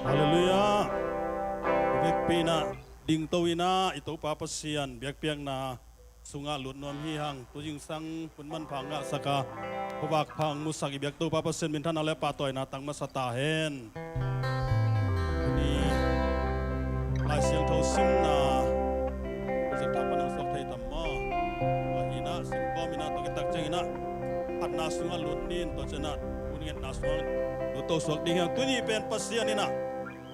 Hallelujah. Việc pina ding towina ito papasian biak piang na sunga lut nom hi hang tu jing sang pun man phanga saka hobak phang musak biak tu papasian min than ale pa toy na tang masata hen ni lai siang tho sim na jek thap pan sok thai tamma hina sim ko mina to kitak chengina atna sunga lut nin to chena unget na suang lu to sok ding hang tu ni pen pasian ina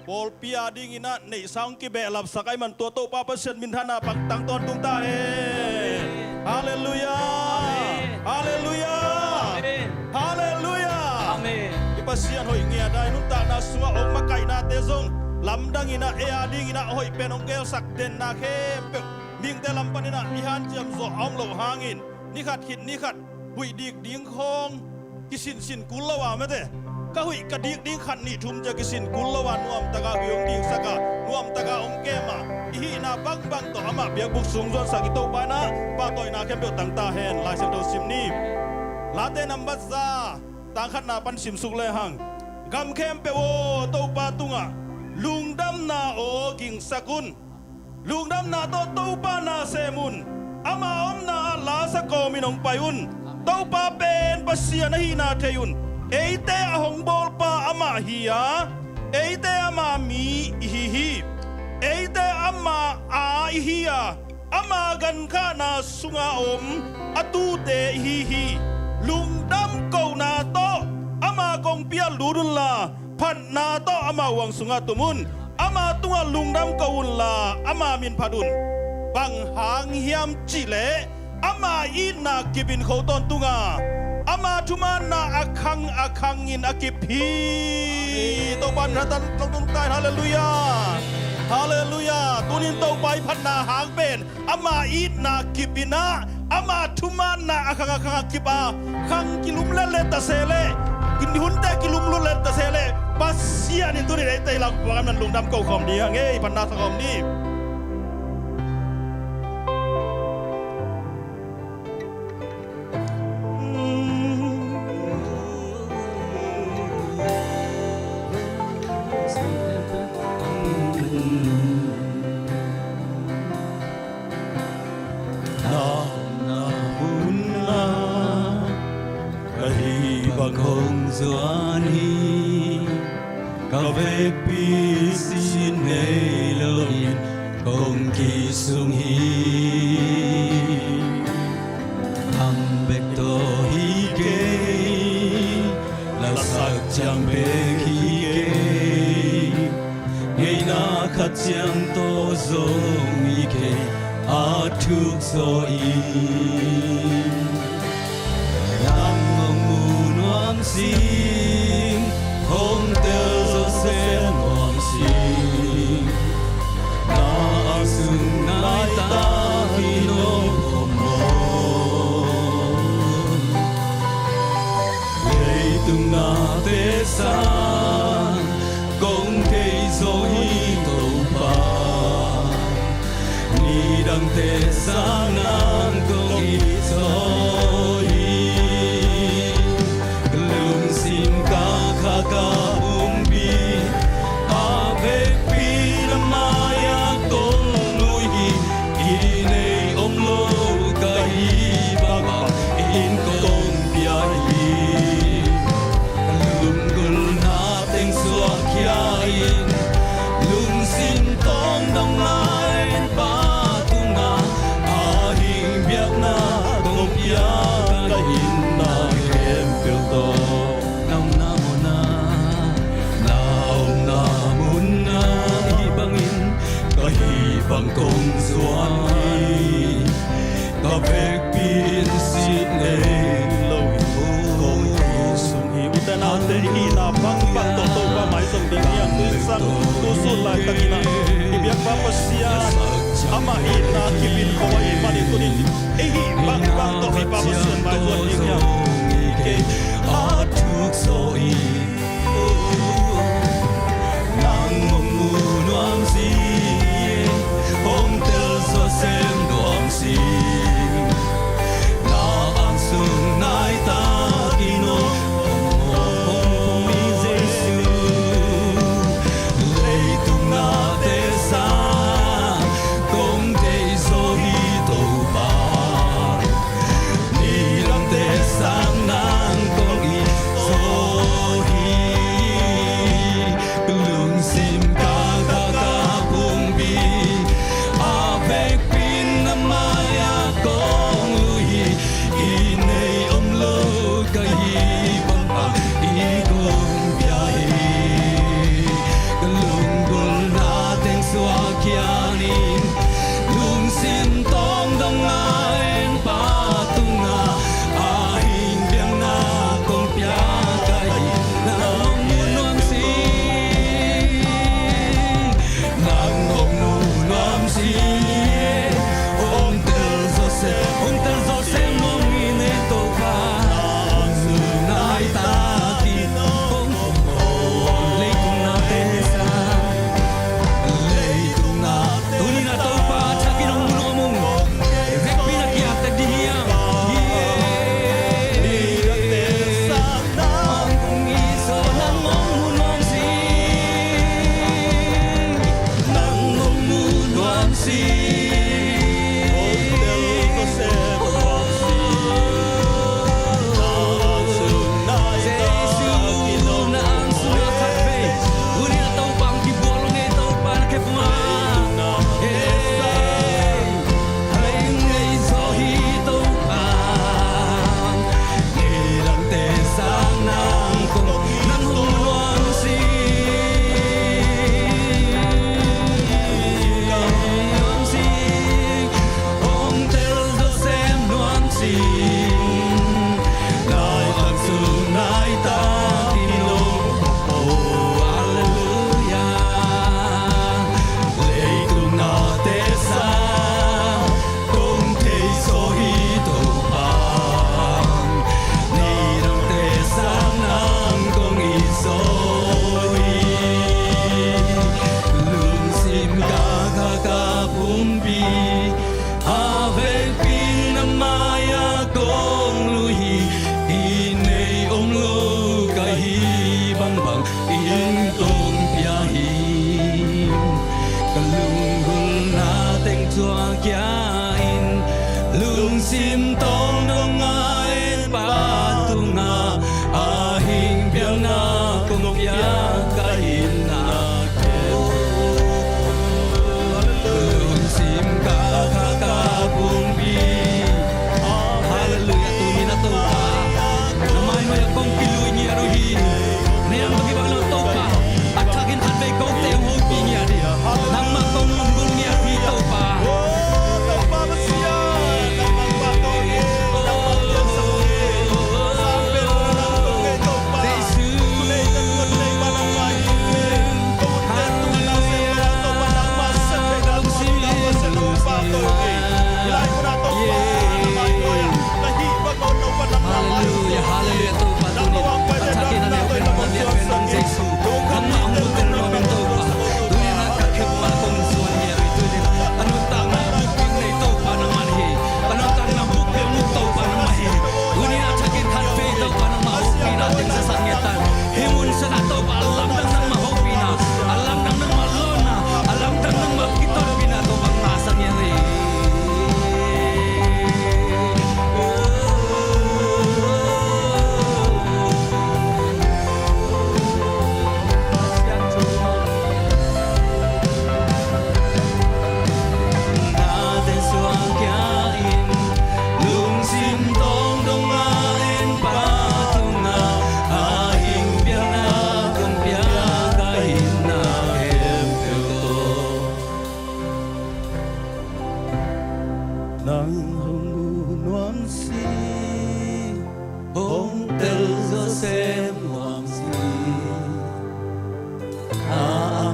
Bol pia ding ina nei sang ki be lap sakai man to papasian min thana pang tang ton tung ta he haleluya haleluya haleluya amen ipasian hoi ngia dai nun ta na sunga ok makai na te zong lam dang ina e ading ina hoi penong gel sak den na khem pe ming te lam pan ina ihan jam zo om lo hangin ni khat hit ni khat hui dik ding khong kisin sin kulawa mate kahui kadik ding khat ni thum ja kisin kullawan nuam taga hyong ding saka nuam taga kema hi na bang bang to ama biak buk sung zon saki to bana pa toy na kem pe tang ta hen lai se to sim ni la te number za tang khat na pan sim suk le hang gam kem pe o to pa tunga lungdam na o ging sakun lungdam na to pa na semun ama om na la sa ko minong payun to pa pen pasia na hi na theyun Eite ahong bol pa ama hiya, eite ama mi hihi, eite ama a hiya, ama gan ka na sunga atu te hihi, lungdam ko na to, ama kong pia ludun la, pan na to ama wang sunga tumun, ama tunga lungdam ko la, ama min padun, bang hang hiam chile, ama ina kibin ko ton tunga. Ama cuma na akang akipi to ban ratan tung tai haleluya haleluya tunin to pai phan na hang pen ama it na kipina ama cuma na akang akipa khang kilum le ta sele kin hunte kilum lu le ta sele pasia ni tunin ai tai lang wa man lung dam ko khom ni nge phan na sa khom ni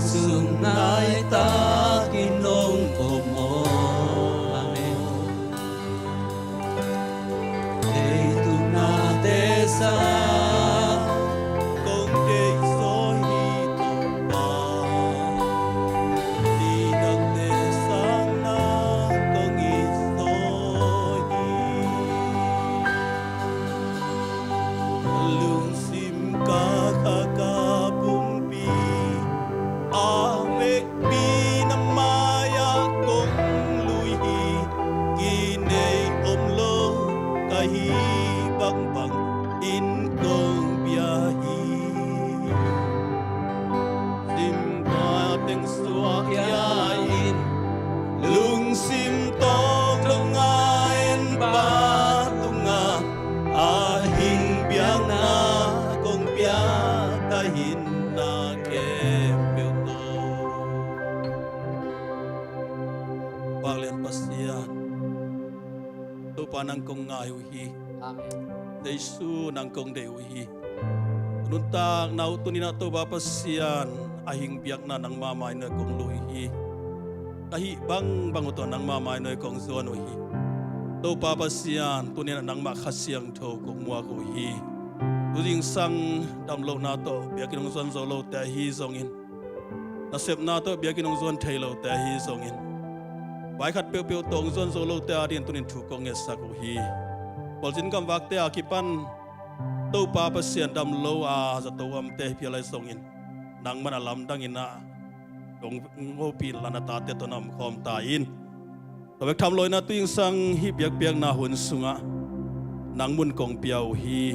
sungai ta kinong omo. Amen. Deitu na desa công kê so hi tu ba đi đăng đề sang na công i so hi lung sim ka ka ka bum pi a mek pi na maya công lui hi ki nei om lo ka hi bang bang in công bia hi sim ka teng suwa ya in lung sim tong long en ba tunga a hin biang na công bia ka hin na kem peo to bang len pasian tu panang kong ngai hi Amen. Yesu nang kong deu hi nuntang nau tunina to ba pasian ahing biak na nang mamay na kong lui hi kahi bang banguto nang mamay na kong zuan hi to pa pasian tunina nang makhasyang to kong mua ko hi turing sang damlo na to biakinong zuan zolo ta hi zongin nasep na to biakinong zuan thailo ta hi zongin bai khat pe pe tong zuan zolo ta din tunin thu kong esa ko hi Polsin kam wakte akipan to pa pasian dam lo a za to am te pialai songin nang mana lam dang ina dong ngopi lana ta te to nam khom ta in to bek tham loi na tuing sang hi biak biak na hun sunga nang mun kong piau hi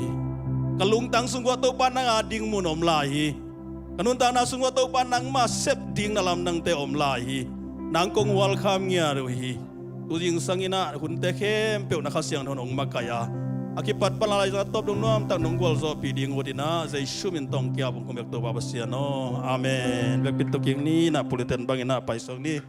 kalung tang sungwa to pa nang ading mun om la hi kanun ta na sungwa to pa nang ma sep ding na lam nang te om la hi nang kong wal kham ngia ro hi tuing sangina hun te khem pe na khasyang thon ong makaya akipat palalai sa top dong nom tak nong gol zo pi ding wodina zai shumin tong kya bong komek to baba siano amen bek pitok yang ni na puliten bangina paisong ni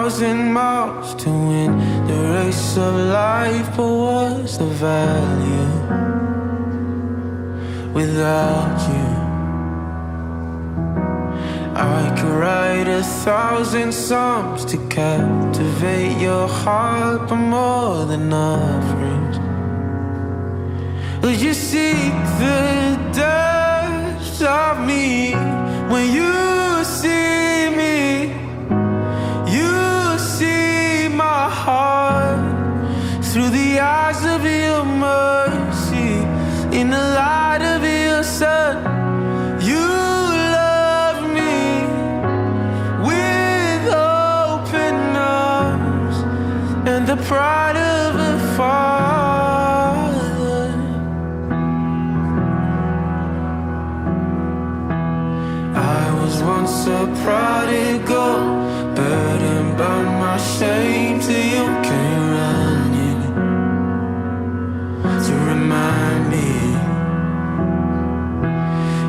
1,000 miles to win the race of life, but what's the value without you? I could write 1,000 songs to captivate your heart, but more than offerings. Would you seek the depths of me? When you see me, you see my heart through the eyes of your mercy, in the light of your sun. You love me with open arms and the pride of a father. I was once a prodigal, burdened by my shame, till you came running to remind me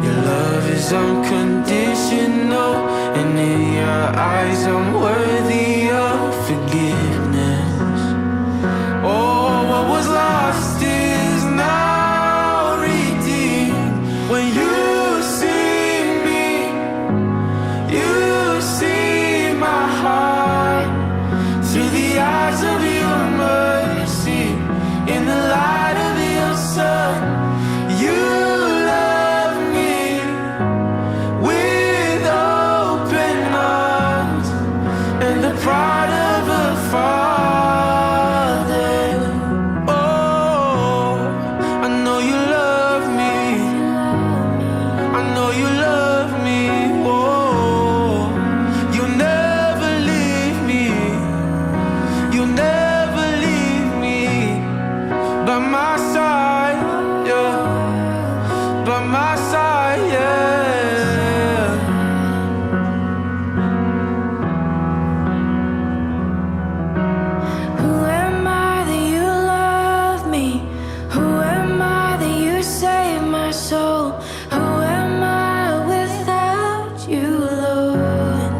your love is unconditional, and in your eyes I'm worthy of forgiveness. Oh, what was lost is now redeemed. When you see me, you see my heart through the eyes of your mercy, in the light of your sun. You love me with open arms and the pride of a father. Oh, I know you love me. I know you love me. Oh, you'll never leave me. You'll never leave me. By my side, yeah. By my side, yeah. Who am I that you love me? Who am I that you save my soul? Who am I without you, Lord?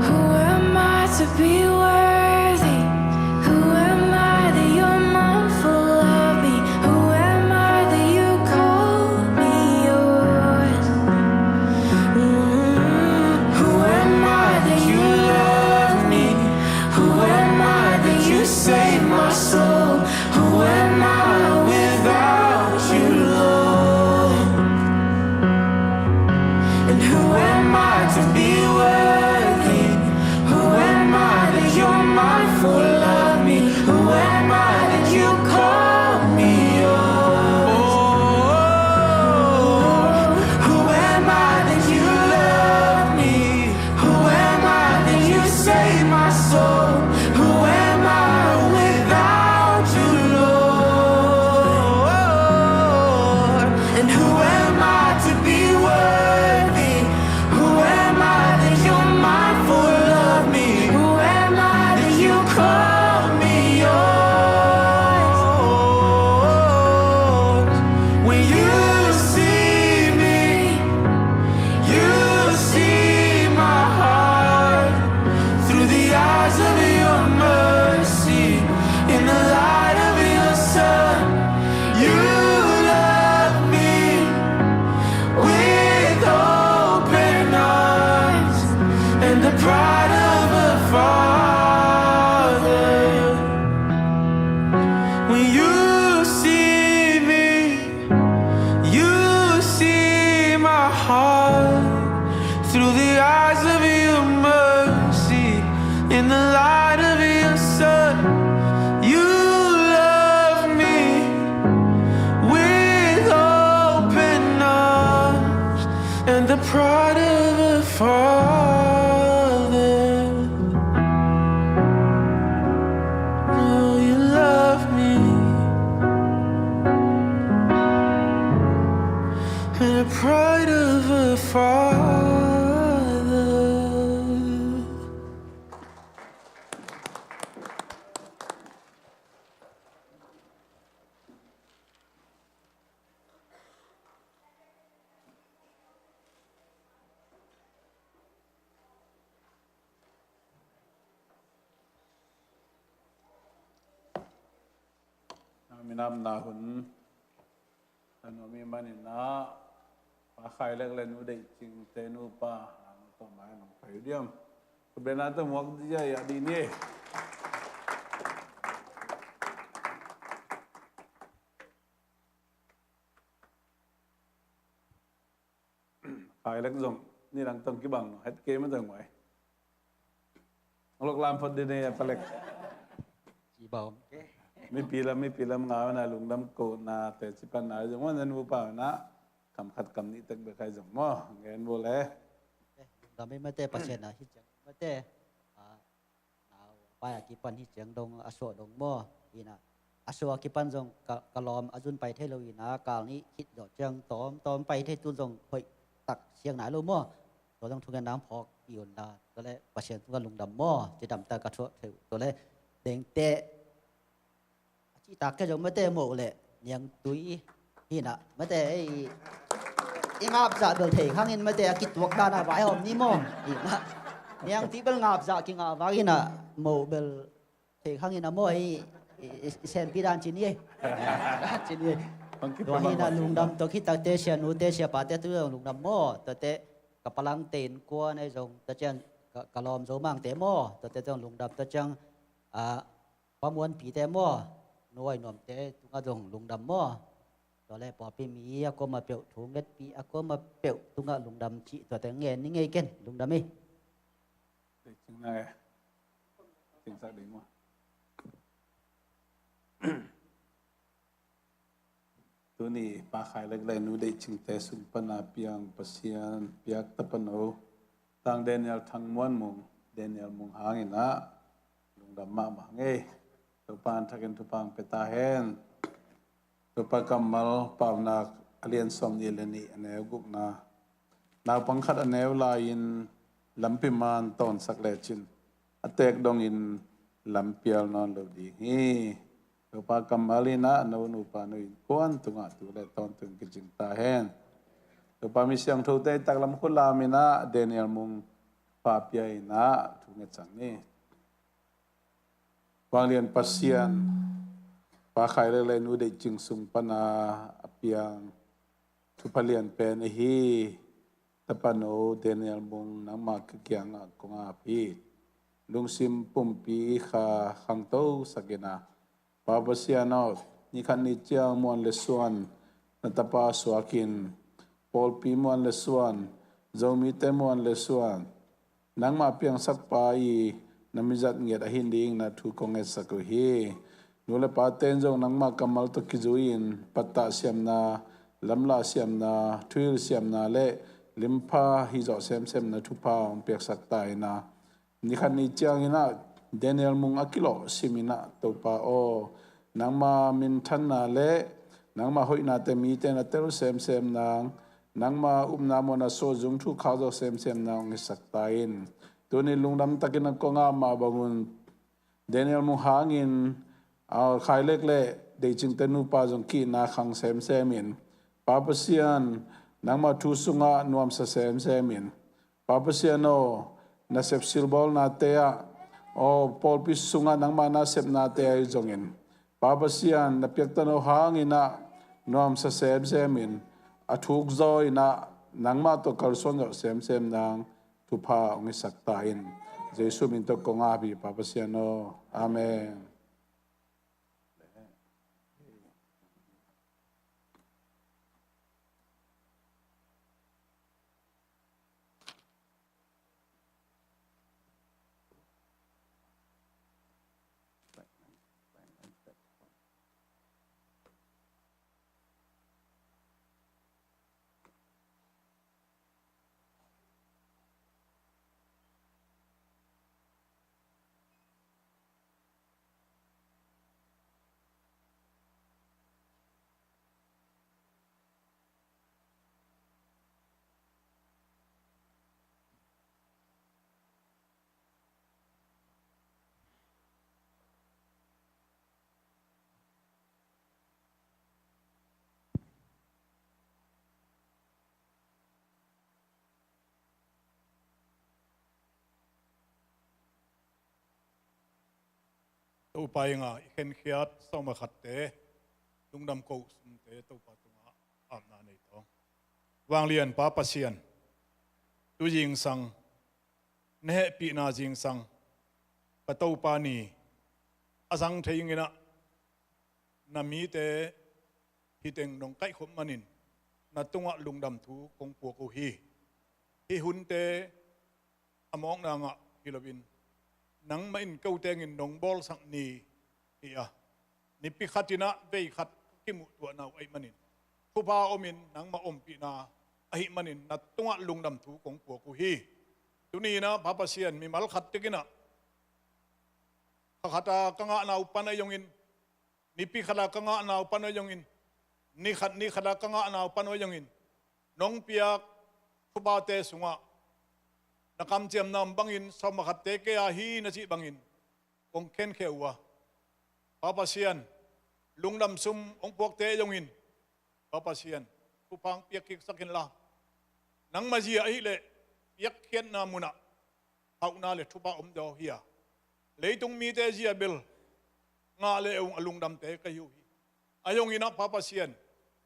Who am I to be worthy? Who am I that you're mindful of me? Who am I that you call me yours? Who am I that you love me? Who am I that you save my soul? Who am I without you, Lord? And who am I to be worthy? Who am I that you're mindful of me? Who am I that you call me yours? Who am I that you love me? Who am I that you save my soul? Who am I without you, Lord? And who am I to be worthy? Who am I that you're mindful of me? Who am I that you call me yours? When you see me, you see my heart through the eyes of your mercy, in the light of your sun. You love me with open arms and the pride of a father. When you see me, you see my heart through the eyes of your mercy, in the light of your sun. You love me with open arms and the pride of a father. Oh, you love me. มีน้ำนาหุ่นอันนู้มีมันนะปลาไข่เล็กเล่นนู้ได้จริงเตนูปลาต้นไม้หนองไผ่เดียมเป็นอะไรตัวหมวกที่ใหญ่ดีนี่ไข่เล็กส่งนี่หลังต้นกี่บังเฮ็ดเกมมันตัวไหนลูกลามพอดีเนี่ยปลาเล็กจีบอมไม่ปีละงาวนะลุงดำโกนาแต่สิปันนาจังว่านันวูป่านะคำขัดคำนี้ตั้งแต่ใครจังมั่เงินโบเลยเราไม่ได้ประเสริฐนะที่จังไม่ได้ไปกี่ปันที่จังดงอโศดงมั่อีนะอโศกี่ปันจงกะลอมอจุนไปเทโลวีนะกาลนี้คิดดอกจังตอมไปเทตุนจงหอยตักเชียงไหนรู้มั่ตัวต้องทุกน้ำพอกปีนดาตัวเลยประเสริฐทุกลุงดำมั่จะดำตากระโชกตัวเลยเด้งเตะที่ตากก็จะไม่ได้หมดเลยยังตุยนี่นะไม่ได้งาบจะเดินเถียงข้างนี้ไม่ได้กิจวัตรด้านไหวหอมนี่มั่อีนะยังที่เป็นงาบจะกินงาบว่ากินนะหมดเบลเถียงข้างนี้นะมั่ไอ้เซนปีดานจีนี่จีนี่ตัวนี้นะลุงดำตัวคิดตักเตเชียนูเตเชียปาเตตัวลุงดำมั่ตัวเตกับพลังเต็นกลัวในตรงตัวเจนกะลอมโซมังเตมั่ตัวเตต้องลุงดำตัวจังความวนผีเตมั่น้อยหน่อมเตตุงกระดงลุงดำมั่ตอนแรกพอปีมีก็มาเปียวถุงเล็ดปีก็มาเปียวตุงกระลุงดำชีตัวแต่เงินนี่ไงกันลุงดำมั้ยจริงไงจริงสักดีมั้ยตัวนี้ปลาไข่เล็กๆนู้ได้จริงแต่สุนปนาเปียงปัสยานเปียกตะปนโอตั้งเดนิเอลทั้งม้วนมุงเดนิเอลมุงหางอินะลุงดำมาไงตัวปานทักกันตัวปางเปตาเฮนตัวปากำมัลปาวนักอเลียนสมเยลนีอันเอวกุกนาปังคัดอันเอวลายินลำพิมานตอนสักเลจินอเตกดงอินลำเปียลนอนโลดีฮีตัวปากำมัลินะนูปานุอินกวนตุงะตุเลตอนตุงกิจิงตาเฮนตัวปามิเสียงทูเตตักลำคุลามินะเดนิเอลมุงปาเปียอินะทุงเงจังนี่วางเรียนปัสยันปาไข่เล็กๆนู้ได้จึงสุงปนาอเปียงทุพเลียนเป็นฮีตะปนโอเดนิเอลมุงน้ำมากเกียงกงอาพีลุงซิมปุ่มปีขาขังโตสักนาปาปัสยันเอานี่ขันนิจยังมวนเลสวนนัตปาสวากินปอลปีมวนเลสวนจอมิเตมวนเลสวนนังมาเปียงสักปายnamizat nget ahin ding na thu konget sakuhi nule paten jong nangma kamal to kizuin patta siam na lamla siam na thuil siam na le limpa hi zo sem na thu pa ong pek sak tai na ni khan ni chiang ina daniel mung akilo simina to pa o nangma min than na le nangma hoina te mi te na tel sem nang nangma umna mona so jung thu kha zo sem na ong sak tainตัวนี้ลุงดำตะกินก็งามมาบังุนเดนิเอลมุหางอินเอาขายเล็กเล่เด็กจึงเตนูปาจงกีนาขังเซมมินปาปเซียนนังมาทูสุงะนวมเซมมินปาปเซียนโอนาเซฟซิลบอลนาเตียโอปอลปิสุงะนังมานาเซฟนาเตียจงอินปาปเซียนนาเปียกตโนหางอินะนวมเซมินอทุกซอยนะนังมาตัวกัลซอนเซมนางทุพาองค์สักตาอินเยซูมินตกงาบีปาปเซียโนอาเมน อุปายงะเห็นเขียดสมขัดเต ลุงดำกูสุมเตตัวปาตุงอาบนาในท้องวางเรียนป้าปัสยันตุยิงสังเนหปีนาจิงสังปะตัวปานีอาสังเทยิงนะนามีเตฮิเต็งนงไก่ขมมันินนาตุงะลุงดำทูคงปวกอุฮีหุนเตอมองนางะฮิลวินนังไม่อินเกาเตงินนงบอลสังนีเฮียนิพิขัดินะเบยขัดกิมุตัวนาวไอมันินผู้พาอมินนังมาอมปีนาอหิมันินนาตุงะลุงดำทูคงปวกอุฮีตุนีนะพระปัสยันมีมัลขัดติกินะขัดกังะนาวปันายงอินนิพิขัดกังะนาวปันายงอินนี่ขัดกังะนาวปันายงอินน้องเปียกผู้บาเตสุงะนักคำเจียมนำบังอินสมขัดเตเกียฮีนะจิบังอินองเคนเขวะพระปัสยันลุงดำซุมองพวกเตยงอินพระปัสยันผู้พังเปียกกิกสักินละนังมาเจียอิเลยักเขียนนามุนะเอานาเลทุบะอมเดาเฮียเลยตรงมีเตเจียเบลงาเลองลุงดำเตกยูฮีอายงอินะพระปัสยัน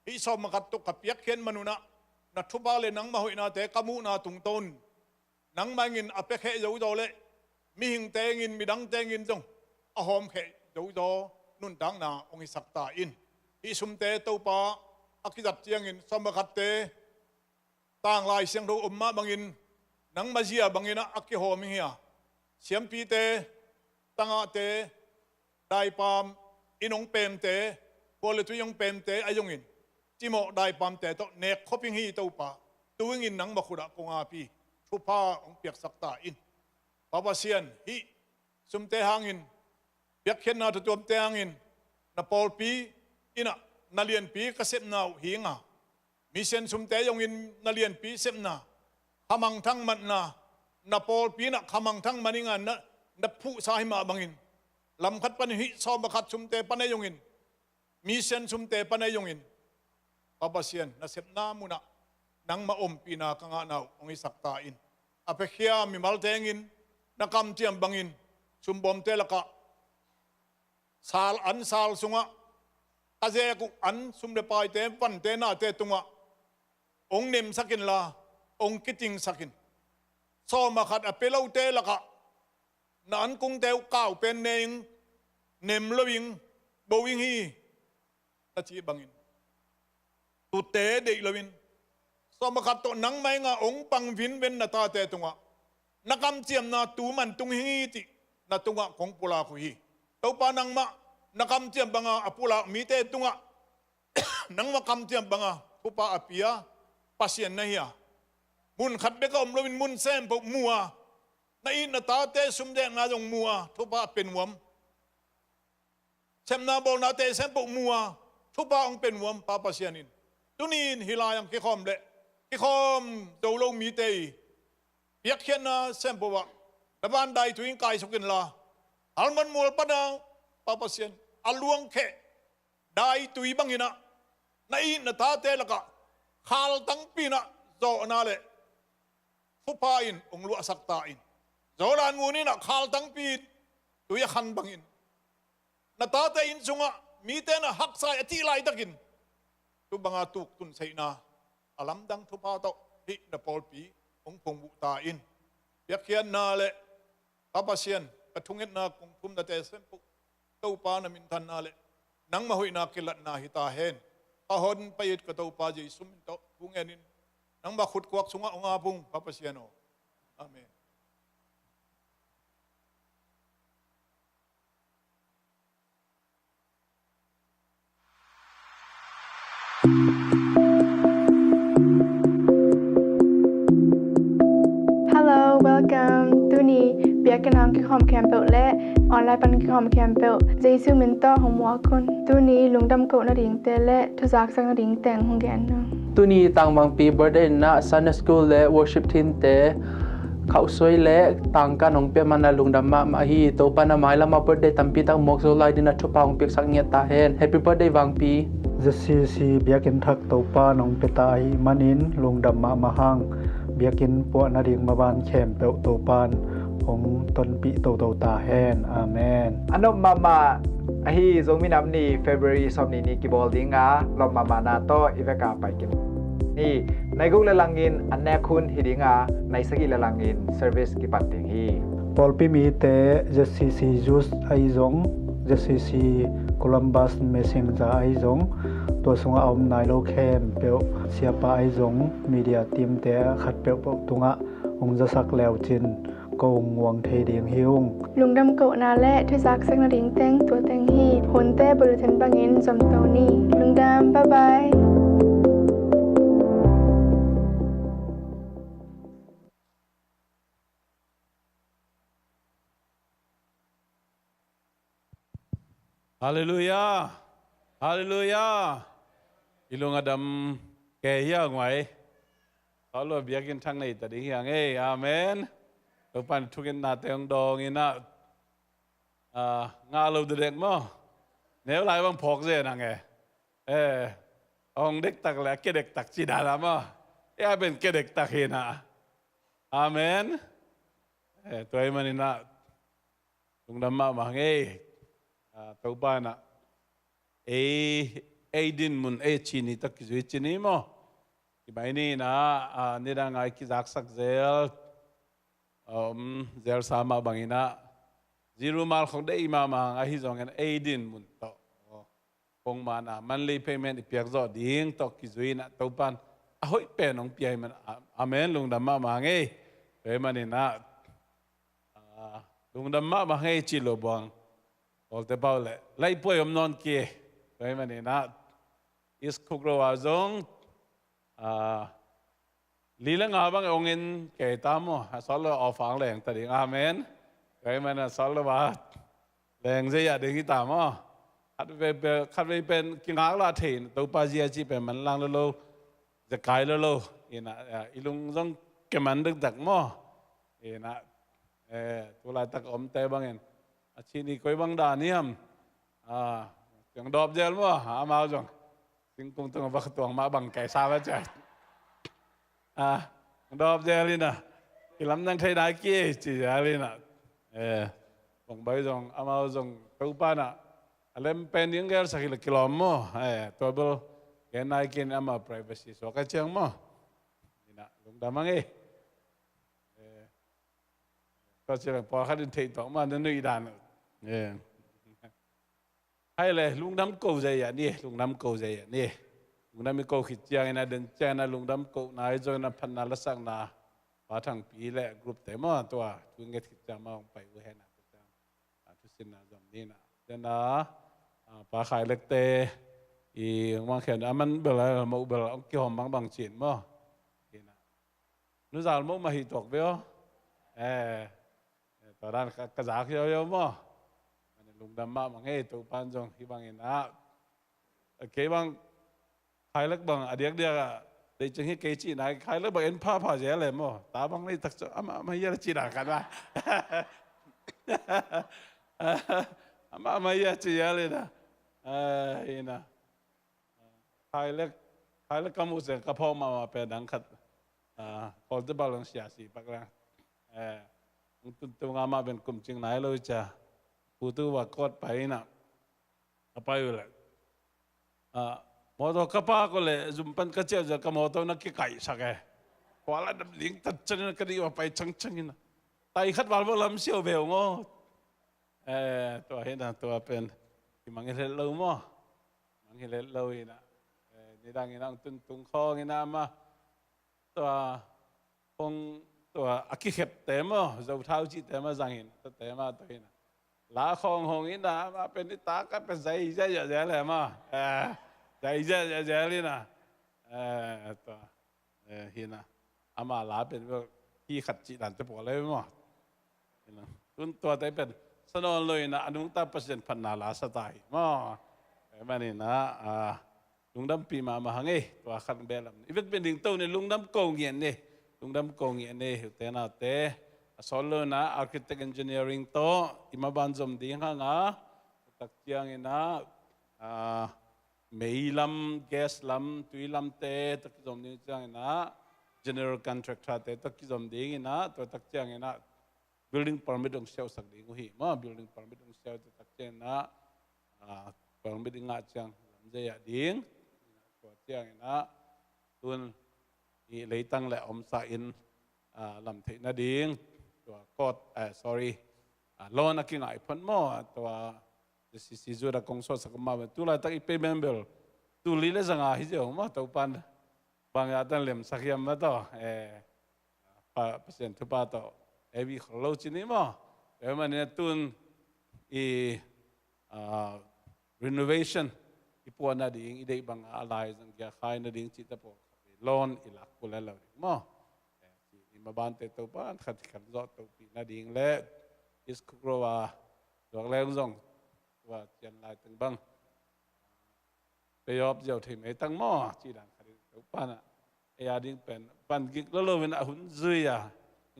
ฮิสมขัดตุกับยักเขียนมนุนะนัทุบะเลนังมาหุยนาเตกามูนาตุงตนนังมางินอเปเคยาวโดเลมีหิงเตงินมีดังเตงินจงอหอมเคยาวโดนุนดังนาองค์สักตาอินฮิสุมเตตัวปาอักิจัดเจียงินสมขัดเตต่างลายเสียงรูมาบังอินนังมาเจียบังอินะอักิหอมิเฮียเสียมปีเตตั้งอาเตได้ปามอินองเปมเตพอเลตุยองเปมเตอายงอินจิโมได้ปามเตโตเนกคบิงฮีตัวปาตัวงินนังบักุระกงอาปีทุพาองเปียกสักตาอินพระบาเซียนฮิสุมเตหังอินเปียกเขียนนาตุตัวเตหังอินนาปอลปีอินะนาเลียนปีกเสพนาหิงามีเซนสุมเตยงอินนาเลียนปีเสพนาขมังทั้งมันนาปอลปีนะขมังทั้งมันงานนับผู้สายมาบังอินลำคัดปันหิซอมคัดสุมเตปันยงอินมีเซนสุมเตปันยงอินพระบาเซียนนาเสพนามุนะนังมาอมปีนากังานาวองอิสักตาอินอเปเคียมีมัลเตงินนักคำเจียมบังอินสุมบอมเตลกะสาลอันสาลสุงะอาเจกุอันสุมเดปายเตปันเตนาเตตุงะองเนมสักินลาองกิติงสักินโซมาขัดอเปเลวเตลกะนันกุงเตวก้าวเป็นเนงเนมลวิงบวิงฮีตะจีบังอินตุเตเดลวินสมขัดตัวนังไม่งาองปังวินเวนนาตาเตตุงะนักคำเจียมนาตูมันตุงฮีตินาตุงะของปุลาคุฮีตัวปานังมะนักคำเจียมบังอาปุลามีเตตุงะนังมาคำเจียมบังอาผู้ปาอภิยาปัสยันนะเฮียมุนขัดเบกอมลวินมุนเซมปกมัวในนาตาเตสุมเดงนาจงมัวทุปาเป็นวมเซมนาโบนาเตเซมปกมัวทุปาองเป็นวมปาปัสยันินตุนีนฮิลายังคิคอมเลคิคอมดาวลงมีเตยเปียกเขียนนาเซมปวะแต่บ้านใดถุยกายสุกินลาอัลมันมัวปนาปาปัสยันอัลลวงเคได้ตุยบังหินะในนาตาเตละกะขาลตั้งปีนะโจนาเลทุปาอินองลุสักตาอินโจรานงูนี่นะขาลตั้งปีตุยขันบังอินนาตาเตอินสุงะมีเตนะหักสายอธิไลตะกินตุบังอาตุกตุนไซนาอาลัมดังทุพาโตฮินาปอลปีองพงบุตาอินเปียกเขียนนาเลปาปัสยันกระทุงเอ็นนาคงทุมนาเตเซมปุตัวปานามินทันนาเลนังมาหุยนากิลัดนาฮิตาเฮนอาหอนไปยึดกระตัวปาจีสุมินโตทุงเอ็นินนังมาขุดกวักสุงะองอาปุงปาปัสยันโออาเมน Hello, welcome. Tuni, biarkan hang kikom campel le online pan kikom campel. Jesu minta hong wakun. Tuni lungdam ko na ring te le thuzak sang na ring teng hong gan. Tuni tang bang pi birthday na Sunday school le worship team te khau soi le tang ka nong pe mana lungdam ma hi to pa na mai lama birthday tampi tang mok so lai dina thupa hong pek sak nge ta hen. Happy birthday bang pi. zcc biakin thak to pa nong petai manin lungdam ma mahang biakin po na ring maban khem pe to pan องต้นปีโตโตตาแฮนอาเมน Ano mama ahi zomi namni February somni ni kibol dinga lom mama na to iveka pai kim ni naiguk lalangin anne khun hidinga naisagi lalangin service ki pating hi ปอลปีมีเต ZCC Jus ไอจง ZCC Columbus เมซิงจาไอจงตัวสงเอานายโลแคมเปียวเสียปาไอจงมีเดียทีมเตขัดเปียวตุงะองจะสักแล้วจินกงวงเทเดียงฮิวง ลุงดำเกานาและทุซักสักนาริงเต็งตัวเต็งฮีผลเต้บริเทนบางอินจอมโตนี่ลุงดำบ๊ายบาย ฮาเลลูยาฮาเลลูยาอีลุงอดัมแก่เหี้ยงไว้เขาลวเบียกินทั้งในแต่ดีเหี้ยงอาเมนตัวปันทุกินนาเตงดองอินะงาเราเด็กมั้งเนื้อลายบางพกเสียนังองเด็กตักแหลกเด็กตักจีดาละมั้งเป็นเด็กตักเฮนะอาเมนตัวไอ้มันนี่นะลุงดำมาไงตัวบ้านน่ะดินมุนชีนี่ตักจุยชีนี่มั้งที่บ้านนี้นะนี่ดังไงคิดจักสักเซลสามาบางอินะจิรุมาลของได้มามาไอ้ที่จงกันดินมุนโตคงมานะมันเลยเพย์เมนต์เปียกจอดิ้งตักจุยนะตัวบ้านเฮ้ยเป็นน้องเปียมันอาเมนลุงดำมาไงเฮ้ยมันนี่นะลุงดำมาไงจิโลบังโอเคเปล่าเลยไล่ป่วยอมนอนเกี่ยไปมันนี่นะอิสคุกเราจงลีลงาบังองเงินเกี่ยตามมั้งสอนเราออกฟังแรงแต่ดีอาเมนไปมันสอนเราว่าแรงเสียดึงที่ตามมั้งขัดไปเป็นกิงหางลาเทนตัวปาจีจีเป็นมันลังเราจะกายเราอีน่ะอีลุงต้องเก็บมันดึกดักมั้งอีน่ะตัวลายตะอมเตะบางเงินอาชีนี้ก็บังดานิยมจังดอบเจลมั้งหามาจังสิงคงต้องบักตัวมาบังไก่ซาบะใจดอบเจลินะกิลำนังไทยได้กี่จีเจลินะบังใบจังอามาจังตัวป้านะอะไรเป็นยังไงสักกิโลมั้งตัวเบลแกนายกินอามา privacy สกัดเชียงมั้งนี่นะลุงดำมั้งก็เชื่อพอเขาดินเทต่อมาเนี่ยนี่ด่านให้เลยลุงดำโกใจอย่างนี้ลุงดำโกใจอย่างนี้ลุงดำมีโกขิดเจียงนะเดินเจ้านะลุงดำโกนายจอยนะพันนาละสังนาพาทางปีและกลุ่มเต็มตัวทุกเงี้ยขิดเจ้ามาไปอุเฮนะตัวเจ้าทุกสิ่งนะจำนี้นะเดี๋ยวนะพาขายเล็กเตอีบางแห่งมันเบลล์มาอุเบลล์เอาเกี่ยวกับบางจีนมั้งนี่นะนู้จักมั้งมาหิตกเบี้ยตอนนั้นกระจายเยอะๆมั้งลุงดำมาบางเฮ้ตัวปันจงที่บางเห็นนะเกี่ยบางใครเล็กบางเดียกเดี๋ยวจึงให้เกี่ยจีนายใครเล็กบางเอ็นผ้าเสียเลยมั้งตาบางนี่ตักจะมาเยอะจีนกันวะมาเยอะจีนเลยนะนี่นะใครเล็กกำมือเสียงกระเพาะมาเป็นดังขัดพอจะบาลานซ์เสียสีปักแล้วตัวงามาเป็นกลุ่มจริงไหนเลยจ้ะผู้ตัวว่ากอดไปนะไปเลยมอตัวกระป้าก็เลยจุ่มปันกระเจียวจะกระมอตัวนักกี่ไก่สักแกพอละดับลิงตัดจันก็ดีว่าไปชังๆนะไตขัดวาลว่าลำเสียวเบลงตัวเห็นนะตัวเป็นที่มังเห็นเรามั้งมังเห็นเราอีนะนี่ดังอีนั่งตุ้งคออีนะมาตัวคงตัวอักขิเข็บเต็มอ่ะเจ้าเท้าจีเต็มอ่ะจังเห็นตัวเต็มอ่ะตัวเห็นลาของหงอินนะมาเป็นนิตาก็เป็นใจเจ๊เจ๊เลยมาใจเจ๊เลยนะตัวเห็นนะอามาลาเป็นว่าที่ขัดจีดันจะปวดเลยมั้งเห็นนะตัวแต่เป็นสนองเลยนะอนุตาเปอร์เซ็นต์พันนาลาสไตล์มั้งแบบนี้นะลุงดำปีมาหังตัวขันเบลล์อีเวนต์เป็นดิ่งโตเนี่ยลุงดำโกงเงี้ยเนี่ยลุงดำโกงเงี้ยเนี่ยเตน่าเตะสอนเลยนะ architect engineering โตอิมาบันจมดิ่งห่างตักเจียงนะเมย์ลำแก๊สลำตุยลำเตะตักจมดิ่งเจียงนะ general contractor เตะตักจมดิ่งนะตัวตักเจียงนะ building permit dong sel sak ding hi ma building permit dong sel tak chen na permit nga chang lam je ya ding ko chiang na tun i leitang le om sa in lam the na dingตัวกดsorry ลอนักง่ายพันมั่วตัวสิจูระกงสอดสักมาเป็นตัวละตั้งอีเปย์เมมเบลตัวลีเลสังอาฮิเจ้ามาตัวปันบางอย่างตั้งเล่มสักยามมาตัวเปอร์เซ็นต์ทุบปาตัววิขลุ่จินี่มั้งมันเนี่ยตุนrenovation อีปวนาดิ่งอีเด็กบางอะไรสังเกตขายนาดิ่งจิตตะปกลอนอีหลักกุเลเรามั้งมาบ้านเตะตัวบ้านขัดขันรอตัวปีนาดิ่งเล่อิสคุโรวาดอกแรงส่งว่าเจียนลายตึงบังไปยอบเจ้าถิ่นไอ้ตั้งหม้อจีดังขัดตัวบ้านอ่ะไอ้ยาดิ่งเป็นบ้านกิกแล้วเราเป็นหุ่นซุยอ่ะ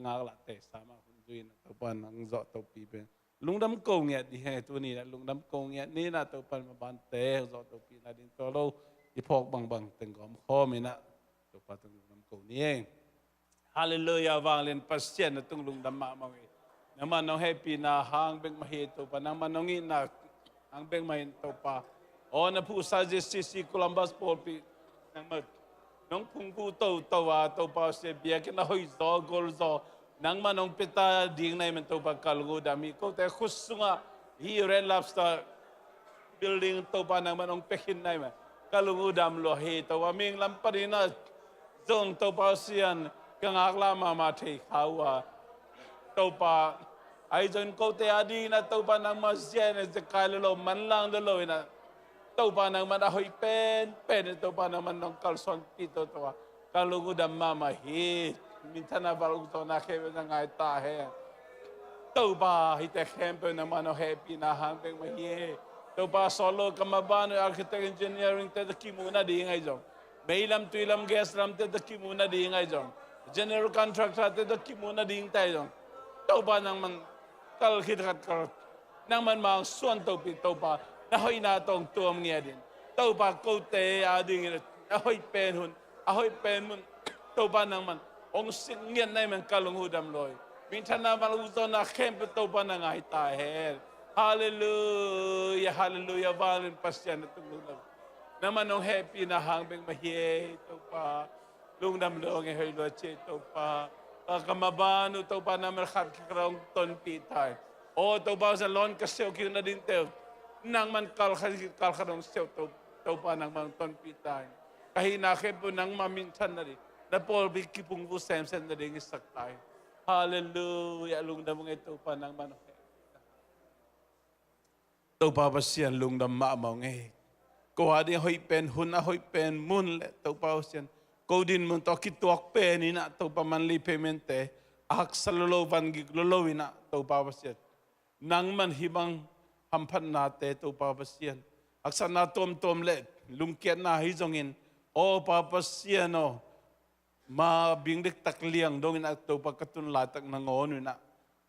งากละเตะสามหุ่นซุยนะตัวบ้านนั่งรอตัวปีเป็นลุงดำโกงเนี่ยดีให้ตัวนี้นะลุงดำโกงเนี่ยนี่นะตัวบ้านมาบ้านเตะรอตัวปีนาดิ่งตัวเราอีพอกบังตึงกอมคอมีนะตัวบ้านตึงลุงดำโกงนี่เองฮาเลลูยาวางเล่นปัสเซียนตุ้งลุงดำมามังน้ำมันน้องแฮปปี้นะหางเบ่งมาเฮตุปะน้ำมันน้องอินนะหางเบ่งมาเห็นตุปะโอ้น้าผู้ซาจิสิสิโคลัมบัสโพลปีน้ำมันน้องพุงกูตัวตุปะเสียเบียกันนะหอยโซกอลโซน้ำมันน้องเปตาดิ่งในมันตุปะกัลกูดามีก็แต่ขุสงะฮีเรนลับสตาร์บิลดิ้งตุปะน้ำมันน้องเปกินในมันกัลกูดามโลเฮตุว่ามิงลำปดินะจงตุปะเสียนกังอักลามาเทข้าวตัวป่าไอ้จนเขาเตะอดีนะตัวป่านางมาเสียเนี่ยจะกลายเป็นลมมันลังเดลอยนะตัวป่านางมันหอยเป็นตัวป่านางมันน้องกัลซอนปีตัวกัลกูดำมาฮีมินทนาบาลุกตัวนักเขเป็นยังไงตาเฮตัวป่าฮิตเเข้มเป็นน้ำมันแฮปปี้นะหางเป็นมาฮีตัวป่าโซโล่กัมมาบ้านอาร์คิเทคเอนจิเนียริงเตะคิมูนาดีไงจงไม่ลำตุยลำแกสลำเตะคิมูนาดีไงจงgeneral contractorเตะคิมูนาดีไงใจจงตัวป่านางมันกัลคิดขัดกันนางมันมาส่วนตัวปีตัวป่าน่าหอยนาตรงตัวมึงเนี่ยดินตัวป่ากูเตะอาดิ่งเนี่ยน่าหอยเป็นหุ่นหอยเป็นมันตัวป่านางมันองค์สิ่งเงี้ยในมันกัลงหูดำลอยมิถนาบาลุตนาเข้มเป็นตัวป่านางไงตายเฮฮาเลลูยาฮาเลลูยาวาลินปัสยานตุลุงน้ำมันน้องแฮปปี้นะหางเป็นมาเฮตัวป่าลุงดำลอยเฮยลอยเจตัวป่ากำมาบ้านตัวป่านางมันขัดกระองต้นปีไทยโอ้ตัวป่าจะล้อนกระเซลคิวนาดินเตลนางมันกัลขดงเซลตัวป่านางมันต้นปีไทยกะหินาเข้ปุนางมามินชันนาดินับพอลบิกิปุงวุเซมเซนนาดิงิสักไทยฮาเลลูยาลุงดำงตัวป่านางมันตัวป่าภาษีลุงดำมามองก็ว่าดีหอยเป็นหุ่นหอยเป็นมุนเลยตัวป่าภาษีกูดินมันตอกิตัวเป็นนี่นะตัวประมาณรีเพย์เมนต์อักษรโลวันกิโลวินะตัวป่าภาษีนังมันหิบังหัมพันนาเตตัวป่าภาษีอักษรนาตมเล็ลุงเกียรนาฮิจงอินโอป่าภาษีโนมาบิงเด็กตักเลี้ยงดงอินะตัวป่ากตุนลายตักนางโอนุนะ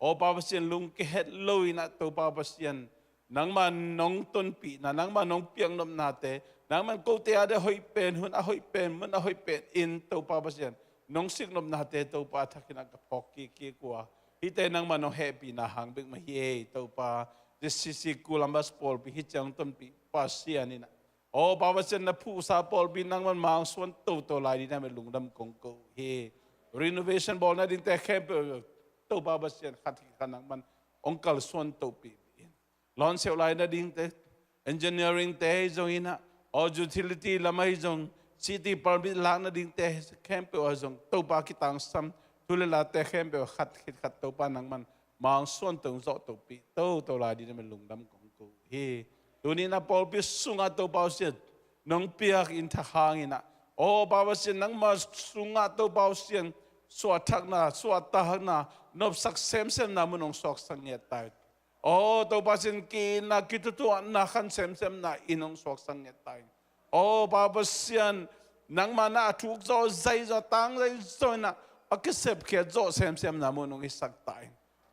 โอป่าภาษีลุงเกตโลวินะตัวป่าภาษีนังมันน้องต้นปีนะนังมันน้องเปียงนมนาเตนังมันกูเตะได้หอยเป็นหุ่นหอยเป็นมันหอยเป็นอินตัวป่าภาษีน้องสิกนมนาเตตัวป่าทักนักพอกกี้กว่าฮิเตนังมันน้องแฮปปี้นะหางเป็นมาเย่ตัวป่าzcc Columbus Paul ปีฮิจังต้นปีภาษีนี่นะโอ้ป่าภาษีนะผู้สา Paul ปีนังมันมาส่วนตัวลายนี่นะเป็นลุงดำกงกูเฮ renovation ball นะดินแต่แค่ตัวป่าภาษีขัดกันนังมันองค์การส่วนตัวปีลอนเซลไลน์ดิ่งเต engineering เตจงอินะอ utility ละไม่จง city permit ลากดิ่งเตเข้มเปอจงตัวปากิตังซัมทุเลลาเตเข้มเปอขัดตัวปานังมันมองส่วนตรงโซตัวปีตัวลายดีนั่นเป็นลุงดำของกูเฮตัวนี้นะพอพิสุงาตัวปาเสียน้องเปียกอินทหางอินะโอ้ปาเสียนังมาสุงาตัวปาเสียสวดทักนาสวดตาหักนานบสักเซมนามุนองสอกสังเกตตายโอ้ตัวภาษิกีนักกิจตัวนักขันเซมนาอินองสอกสังเกตตายโอ้ปาปเสียนนังมานาถูกโจใจโจตังใจโจนะอักเสบเขียโจเซมนามุนองอิสักตาย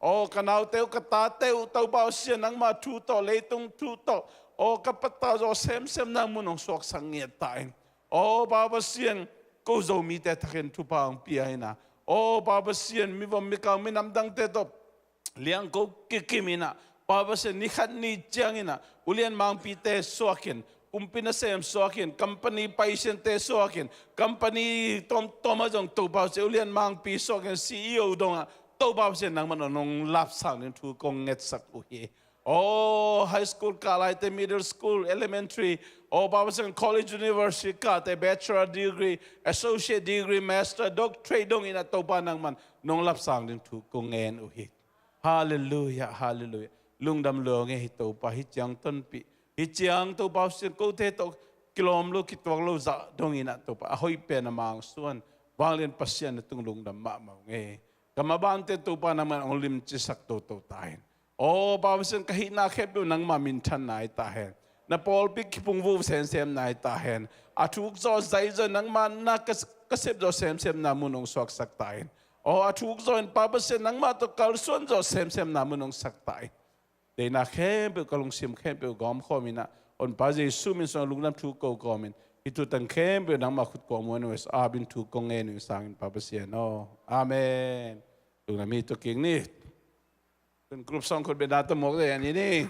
โอ้กันเอาเตวกตาเตวตัวปาเสียนนังมาทูโตเลยตุงทูโตโอ้กับปตาโจเซมนามุนองสอกสังเกตตายโอ้ปาปเสียนกูโจมีแต่ทักเห็นทุพางปียนะโอ้ปาปเสียนมีวันมีกางมีน้ำดังเตตบ liang ko kikimina pabasen ni khat ni changina ulian mang pite soakin umpina sem soakin company paisen te soakin company tomajong to pause ulian mang pi soakin CEO donga to pause nang manong lap sang tu kong nget sak uhi oh high school kalai te middle school elementary oh pabasen college university ka te bachelor degree associate degree master doctorate dong ina to pa nang man nong lap sang tu kong ngen uhi hallelujah hallelujah lungdam lo nge hito pa hityang ton pi hityang to pa sin ko te to kilom lo kitwang lo za dong ina to pa ahoy pe na mang suan wanglen pasyan tung lungdam ma ma nge kamabante to pa naman ang lim chisak to tahin o pa sin kahina khep nang mamintan nai tahen na pol pik kipung vu sen sem nai tahen atuk zo zai zo nang man na kasep zo sem sem na munong swak sak tahen o atuk zo en pa sin nang ma to kalson zo sem sem na munong sak tahen để na khem bị kalung sim khem bị gom khomina on pa je sumin so lungnam thu ko komin itu tan khem bị nang ma khut ko mo no es abin thu ko nge nu sang pa pasia no amen lungnam mi to king ni ten group song ko be data mo de ani ni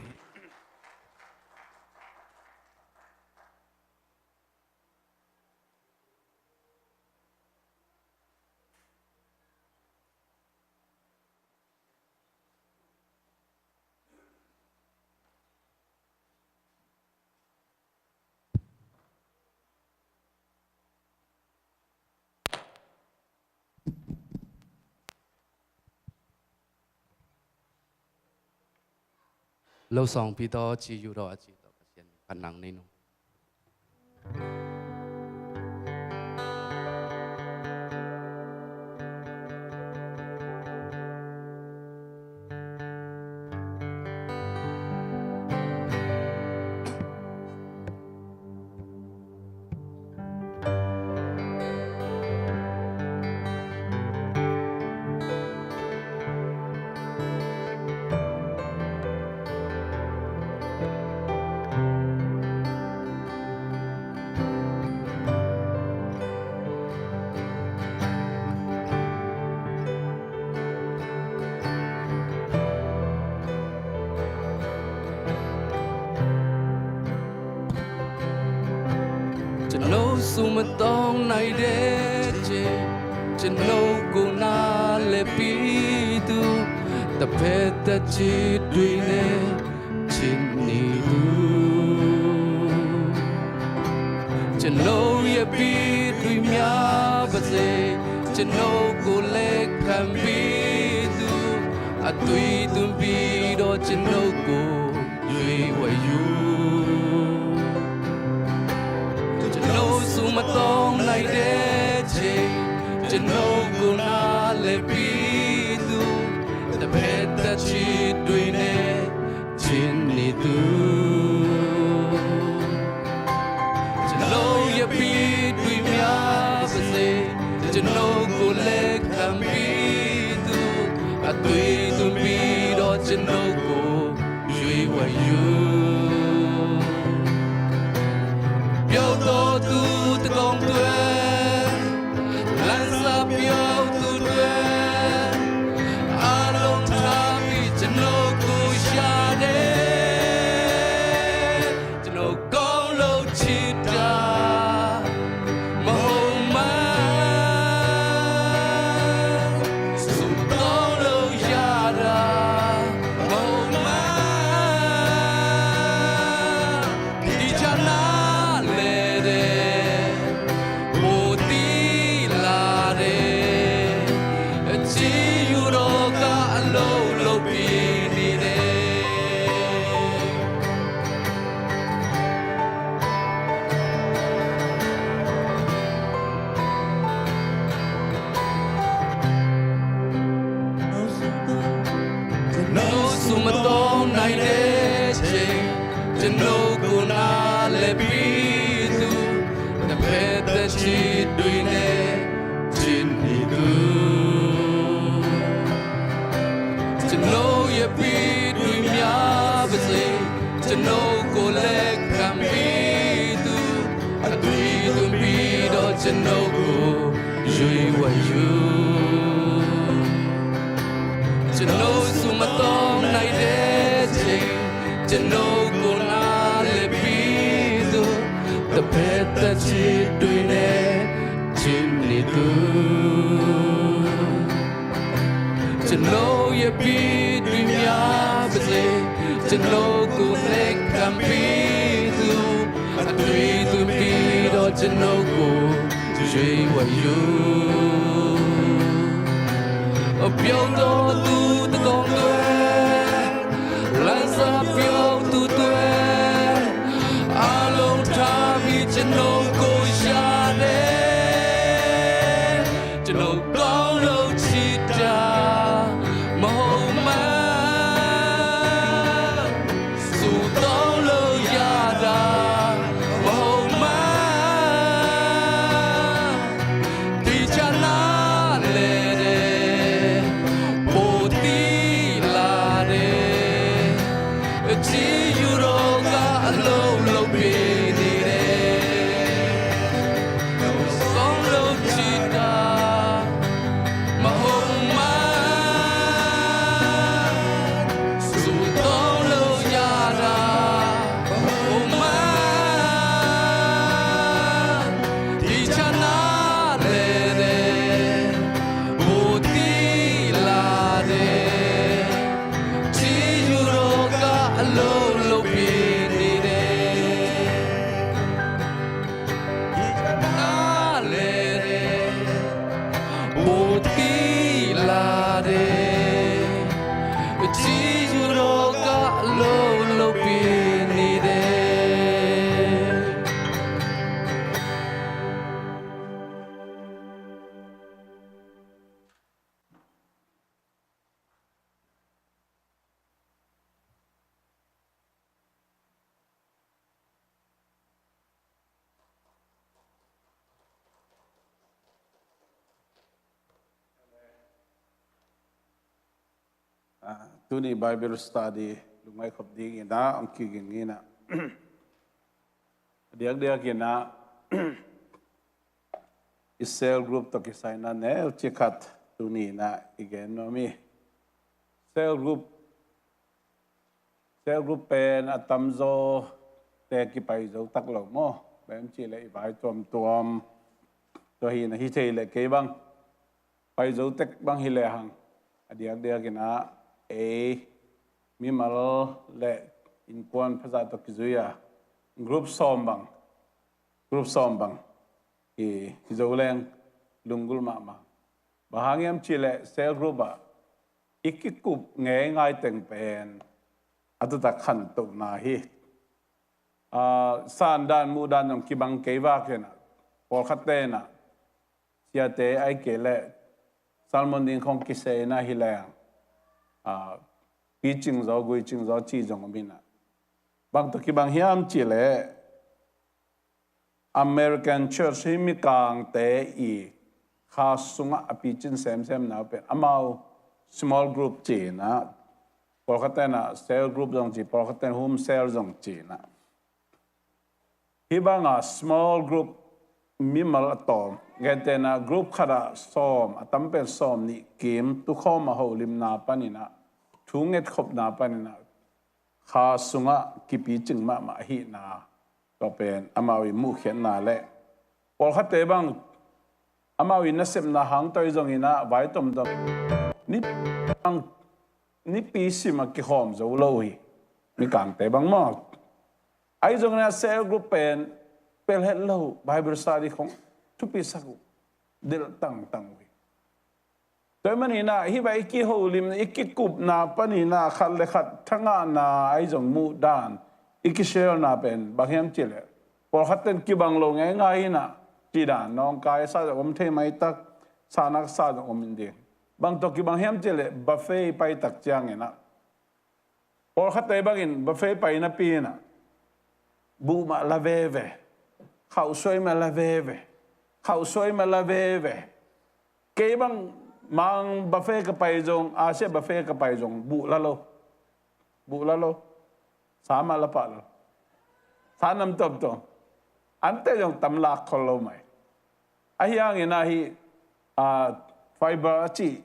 lâu song pi to chi yu ro chi to ka sian pan nang nei no suma tong nai de che cheno go na le pi tu ta pe ta chi dui ne chin ni du cheno ye pi dui mya ba se cheno go le kan pi tu a tui tum pi do cheno go dui wa yu suma tong nai de che cheno go na le pi tu ta pe ta chi dui ne chin ni tu cheno ye pi dui mya ba se cheno go le kam pi tu a tui tu pi do cheno go yui wa yu yo to tu te kong tuen lan sa pyo tu tuen a long cha pi cheno ku sha de cheno kong lo chi da ma ho ma su kong lo ya da ma ho ma di cha na chi dui ne chin ni du cheno ye pi dui mya ba se cheno ko le kam pi tu a tui tu pi do cheno ko yui wa yu ကျွန်တော်စုမတော်နိုင်တဲ့ချိန်ကျွန်တော်ကိုနားလည်ပြီးသူတပည့်သက်ချစ်တွေနဲ့ချင်းနေသူကျွန်တော်ရဲ့ပြီးတွေများပါစေကျွန်တော်ကိုလက်ခံပြီးသူအတွေ့သူပြီးတော့ကျွန်တော်ကိုရွေးဝယူအပြုံးတော်သူတကောင်းတွေလမ်းစာပြုံးသူတွေအလုံးထားပြီးကျွန်တော်ကိုရှာတယ်ကျွန်တော်ကောင်းလို့ချစ်တာမဟုတ်မှစူတောင်းလို့ရတာမဟုတ်မှဒီချာနာလေတဲ့ပိုတီလာတဲ့ချီယူတော့ကအလုံးလုံးပြနေတယ်ကောင်းလို့ချစ်တာမဟုတ်မှစူတောင်းလို့ရတာမဟုတ်မှဒီချာနာလေတဲ့ပိုတီလာတဲ့ချီယူတော့ကအလုံးလုံးပြနေတယ်ဒီချာနာလေတဲ့ပိုတီလာတဲ့ချီယူတော့ကအလုံးလုံးပြနေတယ် tu ni Bible study lungai khop ding ina ang kiging ina dia kina cell group to kisai na ne chikat tu ni na igen no mi cell group pen atamzo te ki pai zo tak lo mo bem chi le bai tuam to hi na hi chei le ke bang pai zo tek bang hi le hang dia kina mi mal le in kwan phaza to kizuya group som bang e zoleng lungul ma bahangiam chile cell group ba ikikup ngai teng pen atuta khan to na hi san dan mu dan ng kibang keiwa kena por khatte na sia te ai ke le salmon din khong kise na hi le pi ching zo gui ching zo chi jong mina bang to ki bang hiam chi le American church hi mi kang te I kha sunga api chin sem na pe amao small group chi na por khaten na cell group jong chi por khaten home cell jong chi na hi bang a small group mi mal atom ngete na group khara som atam pe som ni kim tu khom a ho lim na panina thunget khop na panina kha sunga kipi ching ma hi na to pen amawi mu khen na le por khate bang amawi na sem na hang toi jong ina vai tom dom ni pi sima ki khom zo lo hi mi kang te bang mo ai jong na cell group pen pel hello Bible study khong tu pi saku del tang wi toy mani na hi bai ki ho lim ikikup na pani na khal le khat thanga na ai jong mu dan ikishel na pen bahyam chile por khaten ki bang lo ngai na ti dan nong kai sa om the mai tak sanak sa om inde bang to ki bang hem chile buffet pai tak chang ena por khate bangin buffet pai na pi na bu ma la ve khau soi ma la ve khau soi ma la ve ke bang mang buffet ka pai jong ase buffet ka pai jong bu la lo sama la pa lo sanam top to ante jong tamla kholo mai ahyang ina hi fiber chi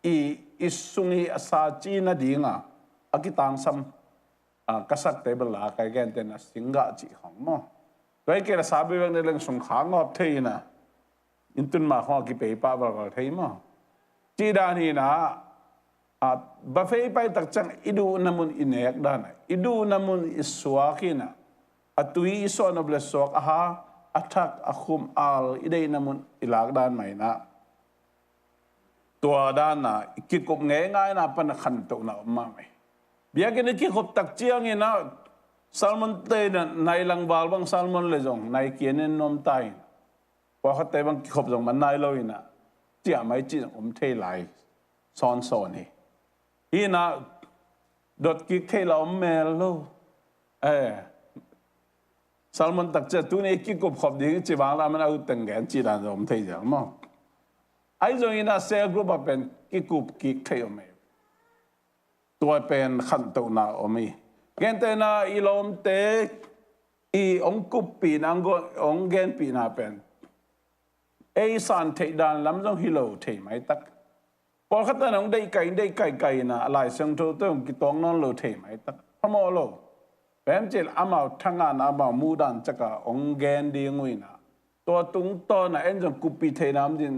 i sungi asachi na dinga akitang sam kasak table la kai gen ten singa chi hong mo toy ke sabi wang ne leng sung khang op thei na intun ma kho ki pe pa ba thei mo chi da ni na buffet pai tak chang idu namun inek dan idu namun iswakina atui iso na blesok aha athak akhum al idei namun ilak dan mai naตัวด้านน่ะกิกบง่ายๆนะปันขันตัวน่ะมาไหมเบียกินกิกบตักเจียงนะซัลมอนเตนในลังบาลบางซัลมอนเลยจงในเกียนนมไตพอเขาเตบางกิกบจงมันในเลยนะเจียไม่จีผมเทไหลซ้อนนี่ฮีนะดดกิกเทเราเมลโลซัลมอนตักเจียตัวนี้กิกบขบดีจีบางแล้วมันเอาตึงแกนจีดานผมเทอย่างมั้งไอ้ตรงนี้นะเซลล์กรุ๊ปเป็นกิกุบกิกเทียมเองตัวเป็นขันตุนาอมีเกณฑ์เตนะอีลมเตอีองกุบปีนังก็องเกณฑ์ปีนาเป็นไอ้สันเทดานลำจงฮิโลเทไม่ตักพอขัดน้องได้ไก่นะหลายเสียงโทเตงกิตองนอนโลเทไม่ตักพมอโลแบบเจลอามาทั้งงานอามามูดันจักองเกณฑ์ดีงวยนะตัวตุงตัวนะเอ็นจงกุบปีเทน้ำดิน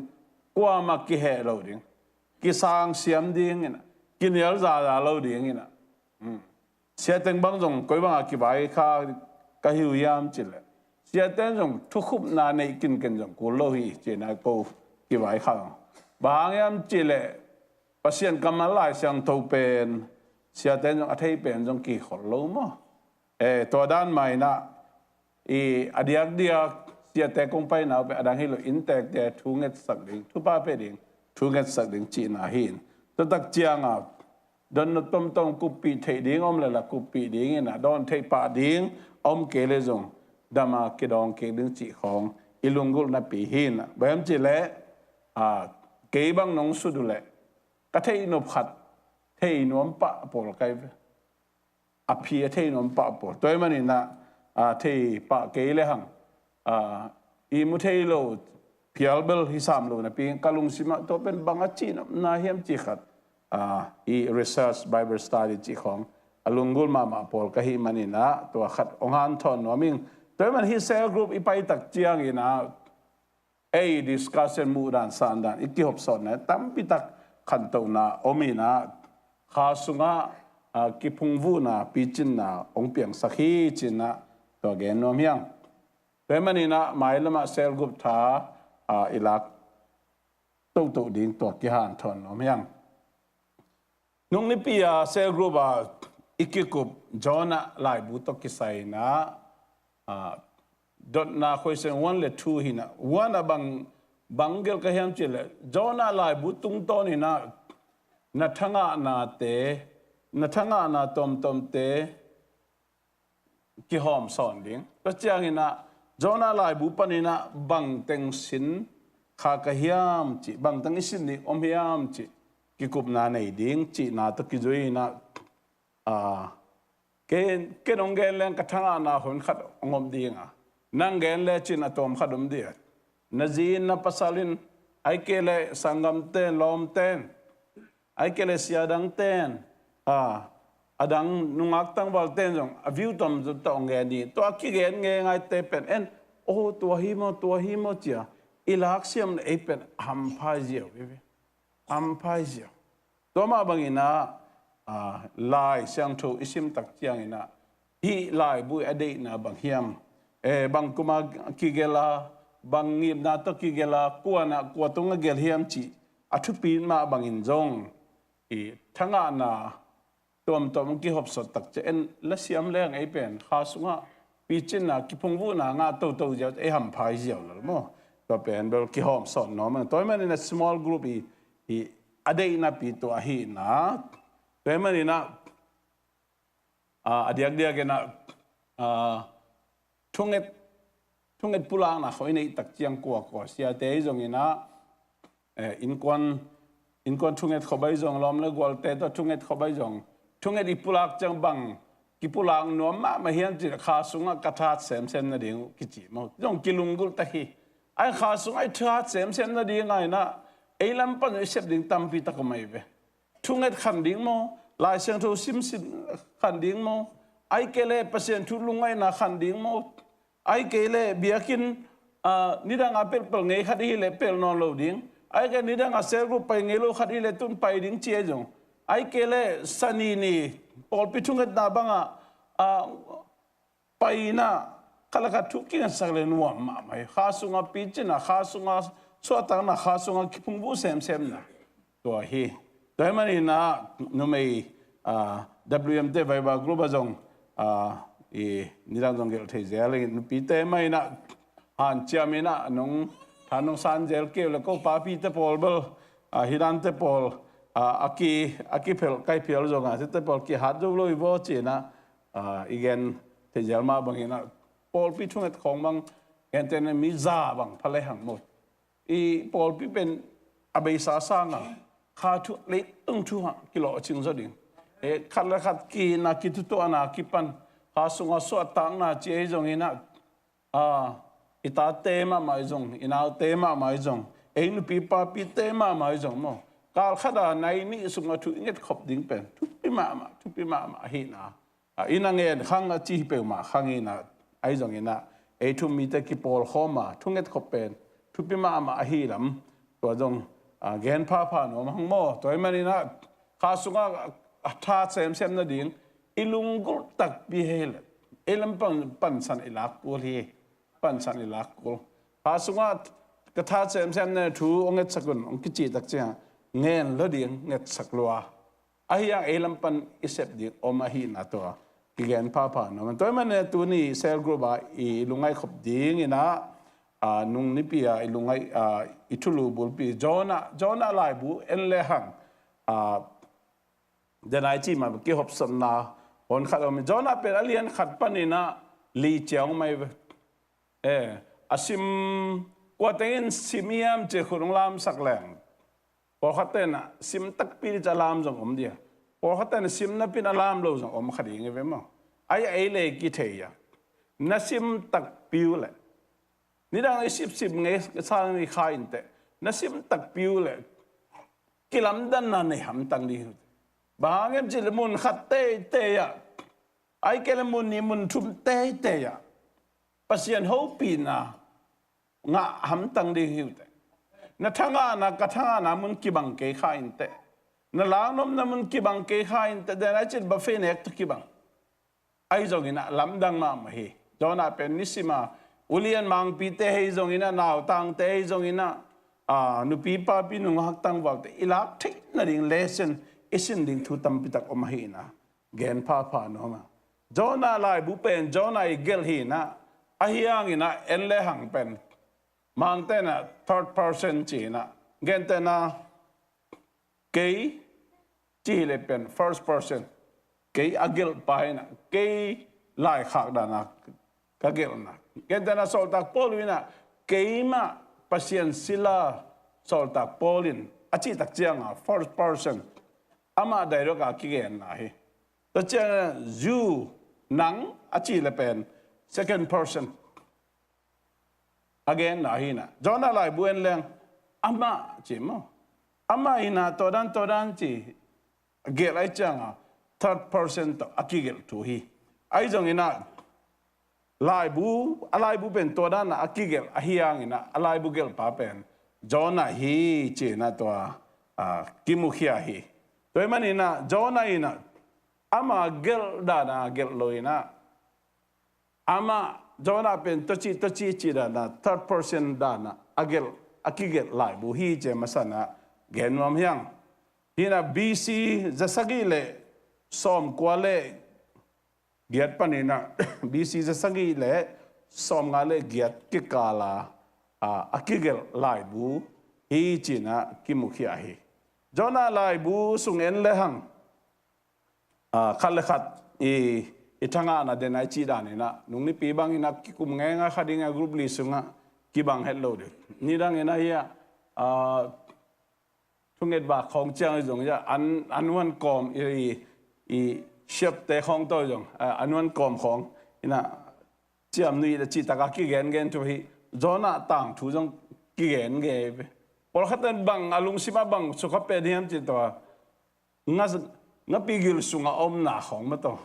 กว่ามากิเหเราดิ้งกิสางเสียมดิ้งนะกินเยลซาเราดิ้งนะเสียแต่งบางจงก็บางกิบายข้ากะหิวยามจิเลยเสียแต่งจงทุกขุบนาในกินกันจงกูโลหิเจนากูกิบายข้าบางยามจิเลยปัสยันกำมาลายเสียงทูเป็นเสียแต่งจงอัฐิเป็นจงกี่ขอรู้มั้งตัวด้านใหม่นะอดียกเสียแต่คงไปหนาวไปอดังให้เราอินแตกแต่ทุ่งเงินสักดิ่งทุบป้าไปดิ่งทุ่งเงินสักดิ่งจีน่าหินตัวตักเจียงดอนต้มกุปปีเทดิ่งอมเลยละกุปปีดิ่งนะดอนเทป่าดิ่งอมเกลจงดามาเกดองเกดิ่งจีของอิลุงกุลนับปีหินแบบจีเล่เกบังน้องสุดเลยก็เทนบขัดเทนวมปะปอลไกอภิเทนวมปะปอลตัวมันนี่นะเทปะเกลหังอีมุเทโลพิอัลเบลฮิสามโลนะปีกาลุงซิมาตัวเป็นบางจีนนาเฮียมจีขัดอี research Bible study จีของอลุงกุลมาปอลกะฮิมันนี่นะตัวขัดองฮันทอนนัวมิงตัวมันฮิเซลกรุ๊ปอีไปตักเจียงอีนะdiscussion มูดันสานดันอีกิฮบสอนนะตั้มปิตักขันตัวนะอมีนะข้าสุงะกิพุงวูนะปีจินนะองเปียงสักฮีจินนะตัวเกนนัวมิงแต่มันนี่นะหมายละมาเซลกุบท้าอิลักตุดิ่งตัวกิหานทอนน้องยังนุ่งนิปีเซลกุบอีกกุบจอนะลายบุตรกิไซนะดอทนาคุยเซนวันเลทูหินะวันบังเกลก็เห็นจิเลจอนะลายบุตรต้นนี่นะนัทงะนาเตนัทงะนาตอมเตกิหอมสอนดิ่งก็เจ้าหินะจอนาลายบุปนินะบังเต็งสินขากะเฮียมจิบังเต็งสินนี่อมเฮียมจิกิกุบนาในดิ่งจินาตะกิจุยนะเกนองเกนเลงกะทังอานาหุนขัดองอมดิ่งนังเกนเลจินะตอมขัดอมดิ่งนาจีนนะปัสสาลินไอเกเลสังกัมเตนลอมเตนไอเกเลเสียดังเตนอดังนุงักตั้งบอลเต้นจงวิวตอมจุดตองเกนี่ตัวขี้เกนเงยเตเป็นเอ็นโอ้ตัวหิมะเจียอิลักเซียมเอเป็นอัมพายเจียวอัมพายเจียวตัวมาบางอินะลายเสียงทูอิซิมตักเจียงอินะฮีลายบุยอดีตนะบางเฮียมบางกุมาขี้เกลาบางงีบนาตขี้เกลากลัวตรงเกลเฮียมจีอัทุปีนมาบางอินจงทั้งอานาตัวมันกี่หอบสดตักเจนและเสียมแรงไอ้เป็นข้าสุงะปีจินนะกิพงวูนางาโตเจ้าไอ้หำพายเจียวแล้วมั้งตัวเป็นเบลกี่หอบสดเนาะมันตัวมันใน small group อดีตนะปีตัวหีนะตัวมันนี่นะอดีตกันนะทุ่งเอ็ดปุลางนะเขาในตักเจียงกัวเสียเตยจงนี่นะอินควันทุ่งเอ็ดเขาไปจงล้อมแล้วกวลเตตัวทุ่งเอ็ดเขาไปจงทุ่งเอ็ดปุลากจังบังกิปุลางนัวมาเฮียนจิข้าสุงะกระทาเสมเซนนั่นเองกิจิมาจงกิลุงกุลตะฮีไอ้ข้าสุงไอ้ทาเสมเซนนั่นเองไงนะ lam pan isep ding tampi ta ko mai ve thunget khan ding mo lai siang thu sim khan ding mo ai kele pasien thu lungai na khan ding mo ai kele biakin nidang apel pel ngai khadi le pel non lo ding ai ke nidang a sel group pai ngai lo khadi le tun pai ding che jong ai kele sani ni pol pitunget na banga pai na kalaka thuking sakle nuam ma mai khasunga pichina khasunga swatang na khasunga kipungbu sem na to hi dai mani na no mai WMT Viber group azong nirang dong gel thei zel pi te mai na han chiamina nong thanong san zel ke le ko pa pi te pol bel hiran te pol aki phel kai phel zonga te pol ki hat jo loi bo che na igen thei zel ma bangina pol pi thunget khong bang enten mi za bang phale hang mot pol pi pen abei sa sanga kha thu le tung thu ha kilo ching zo ding khat la khat ki na ki tu to ana ki pan ha sunga so tang na che jong ina ita tema mai jong ina tema mai jong nu pi pa pi tema mai jong mo kal khada nai ni sunga thu inget khop ding pen thu pi ma hi na ina nge khang chi pe ma khang ina ai jong ina thu mi te ki pol khoma thunget khop pen thu pi ma hi lam to jong gen pa no mang mo toy mani na kha sunga tha sem na ding ilung gul tak bi hel elam pan san ilak pol hi pan san ilak ko kha sunga ka tha sem na thu onget sakun ong ki chi tak cha ngen lo ding nget saklwa ahia elam pan isep ding oma hi na to ki gen pa no man toy man tu ni cell group I lungai khop ding ina nung ni pia ilungai itulu bul pi jona lai bu en le hang denai chi ma ki hop sam na on khat om jona pe alien khat panina li cheong mai asim kwaten simiam che khurung lam sakleng por khatena sim tak pi chalam jong om dia por khatena sim na pin alam lo jong om khadi nge ve mo ai le ki theya na sim tak piu le ni dang sip nge sang ni khain te na sim tak piu le kilam dan na ne ham tang di bangem jil mun khat te ya ai kel mun ni mun thum te ya pasien ho pi na nga ham tang di hu te na thanga na ka thanga na mun ki bang ke khain te na lang nom na mun ki bang ke khain te da na chit ba fe nek to ki bang ai jongina lam dang ma hi jona pen nisima ulian mang pi te hei zongina naw tang te hei zongina nu pi pa pi nu hak tang wak te ilak thik na ding lesson isin ding thu tam pitak om hi na gen pa no ma jona lai bu pen jona I gel hi na ahiang ina en le hang pen mang te na third person chi na gen te na ke chi le pen first person ke agil pa na ke lai khak da na ka gel na gen te na sol tak polina ke ma pasien sila sol tak polin achi tak chiang first person ama dairo ka ki gen na hi to chiang zu nang achi le pen second person again na hi na jona lai buen leng ama chi mo ama ina to dan chi gel ai chang third person to akigel to hi ai jong ina lai bu pen to dan na akigel ahiang ina alai bu gel pa pen jona hi chi na to kimukhia hi toy manina jona ina ama gel da na gel loina ama jona pen to chi da na third person da na agel akigel lai bu hi che masana genwam hyang hina BC zasagi le som kwale giat panina BC zasagi le som ngale giat kikala akigel lai bu hi china kimukhia hi jona lai bu sungen le hang khale khat itanga na denai chi da ni na nungni pi bang ina kum nge nga khadinga group li sunga ki bang hello de ni dang ina ya thunget ba khong chang jong ya anwan kom i shep te khong to jong anwan kom khong ina chiam ni da chi taka ki gen to hi zona tang thu jong ki gen ge por khatan bang alung sima bang so ka pe diam chi to nga pigil sunga om na khong ma to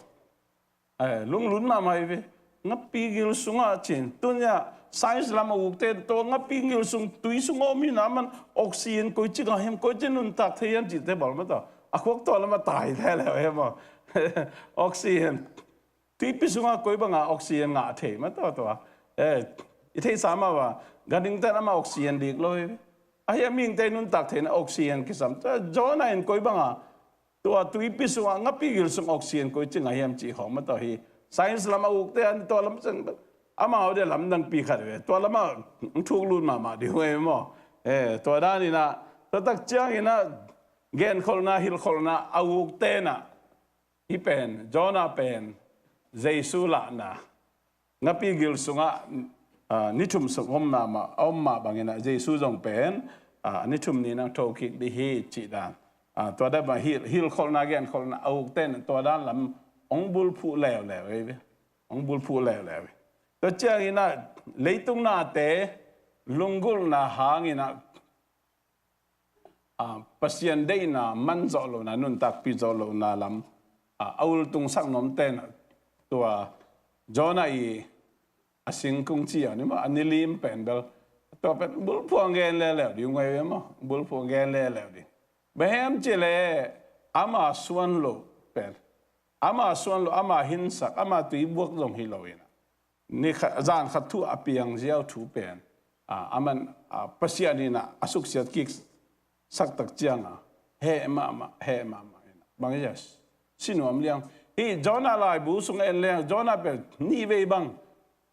lung lun ma mai ve nga pigil sunga chin tunya science lama ukte to nga pigil sung tui sung om na man oxygen ko chi ga hem ko chin tak thiam chi te bol ma to akhok to lama tai the le he mo oxygen tui pi sunga ko banga oxygen nga the ma to i the sama wa gading ta ma oxygen dik loi ai ming te nun tak the na oxygen ki sam ta jona en ko banga tua tui pi sunga nga pigil sung oxygen ko chi nga hem chi khong ma to hi science lama ukte an to lam sang ama ode lam dang pi khat we to lama thuk lun ma di we mo to da ni na to tak chang ina gen kholna hil kholna ukte na hi pen jona pen jesu la na nga pigil sunga ni thum sung om ma bangena jesu jong pen ni thum ni nang tho ki di hi chi dan to da ba hil kholna gen kholna ukte na to da lam ông bul phụ lèo lèo ấy, ông bul phụ lèo lèo. Tôi chơi như na lấy tung na té, lungul na hang như na, pasien đây na man zo lo na nun tak pi zo lo na lam, aul tung sang nom ten, tua John ai asing kung chia ni ma anilim pen bel, tua pen bul phụ ngen lèo lèo đi ngoài mà, bul phụ ngen lèo lèo đi. Behem chile ama suan lo pen. Ama suan lo ama hinsak ama tui buak zong hiloin ni zan khatu apiang ziau thu pen aman pasiani na asuk siat kik sak tak chianga he ma bang yes sinuam liang hi jona lai bu sung en leng jona pe ni ve bang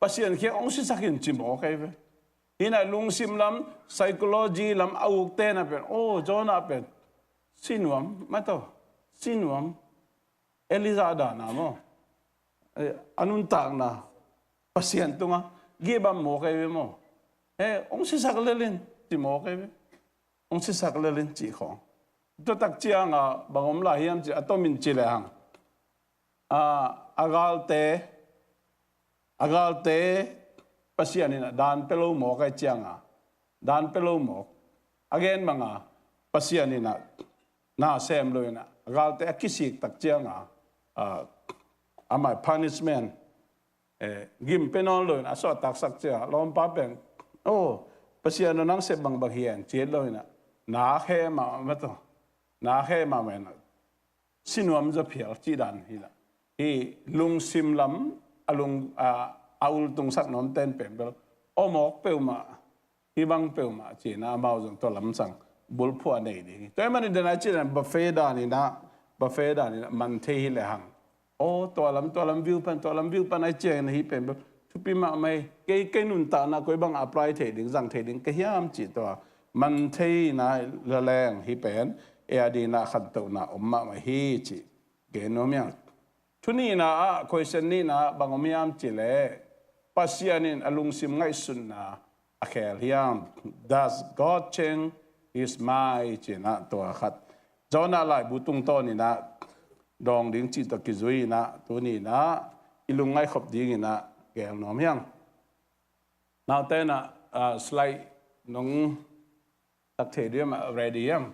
pasian khe ong si sakin chimo kai ve hina lung sim lam psychology lam auk te na pe jona pe sinuam ma to sinuam Eliza da na mo anun tak na pasien tunga gibam mo kay mo ong si saklelin ti mo kay ong si saklelin chi khong to tak chia nga bangom la hiam chi atomin chi le hang agalte pasien ina dan pelo mo kay chia nga dan pelo mo again mga pasien ina na sem lo ina agalte akisik tak chia nga amai punishment gim penon lo na so tak sak cha lom pa pen pasian no nang se bang hian che lo na he ma to na he ma men sinuam za phial chi dan hi la hi lung sim lam alung aul tung sak nom ten pen bel omok peuma hi bang peuma chi na mau jong to lam sang bul phua nei di toy man de na chi dan buffet da ni na buffet da ni man the hi le hang to lam view pan ai chen hi pen thu pi ma mai ke nun ta na koi bang apply the ding jang the ding ke hiam chi to man the na la leng hi pen di na khat to na omma ma hi chi ge no myang thu ni na question ni na bangom yam chi le pasianin alung sim ngai sun na a khel hiam does God change his mind chi na to khat jona lai butung to ni na dong ding chi to ki zui na tu ni na ilung ngai khop ding na gel nom yang now ten slide nong tak the dia ready yam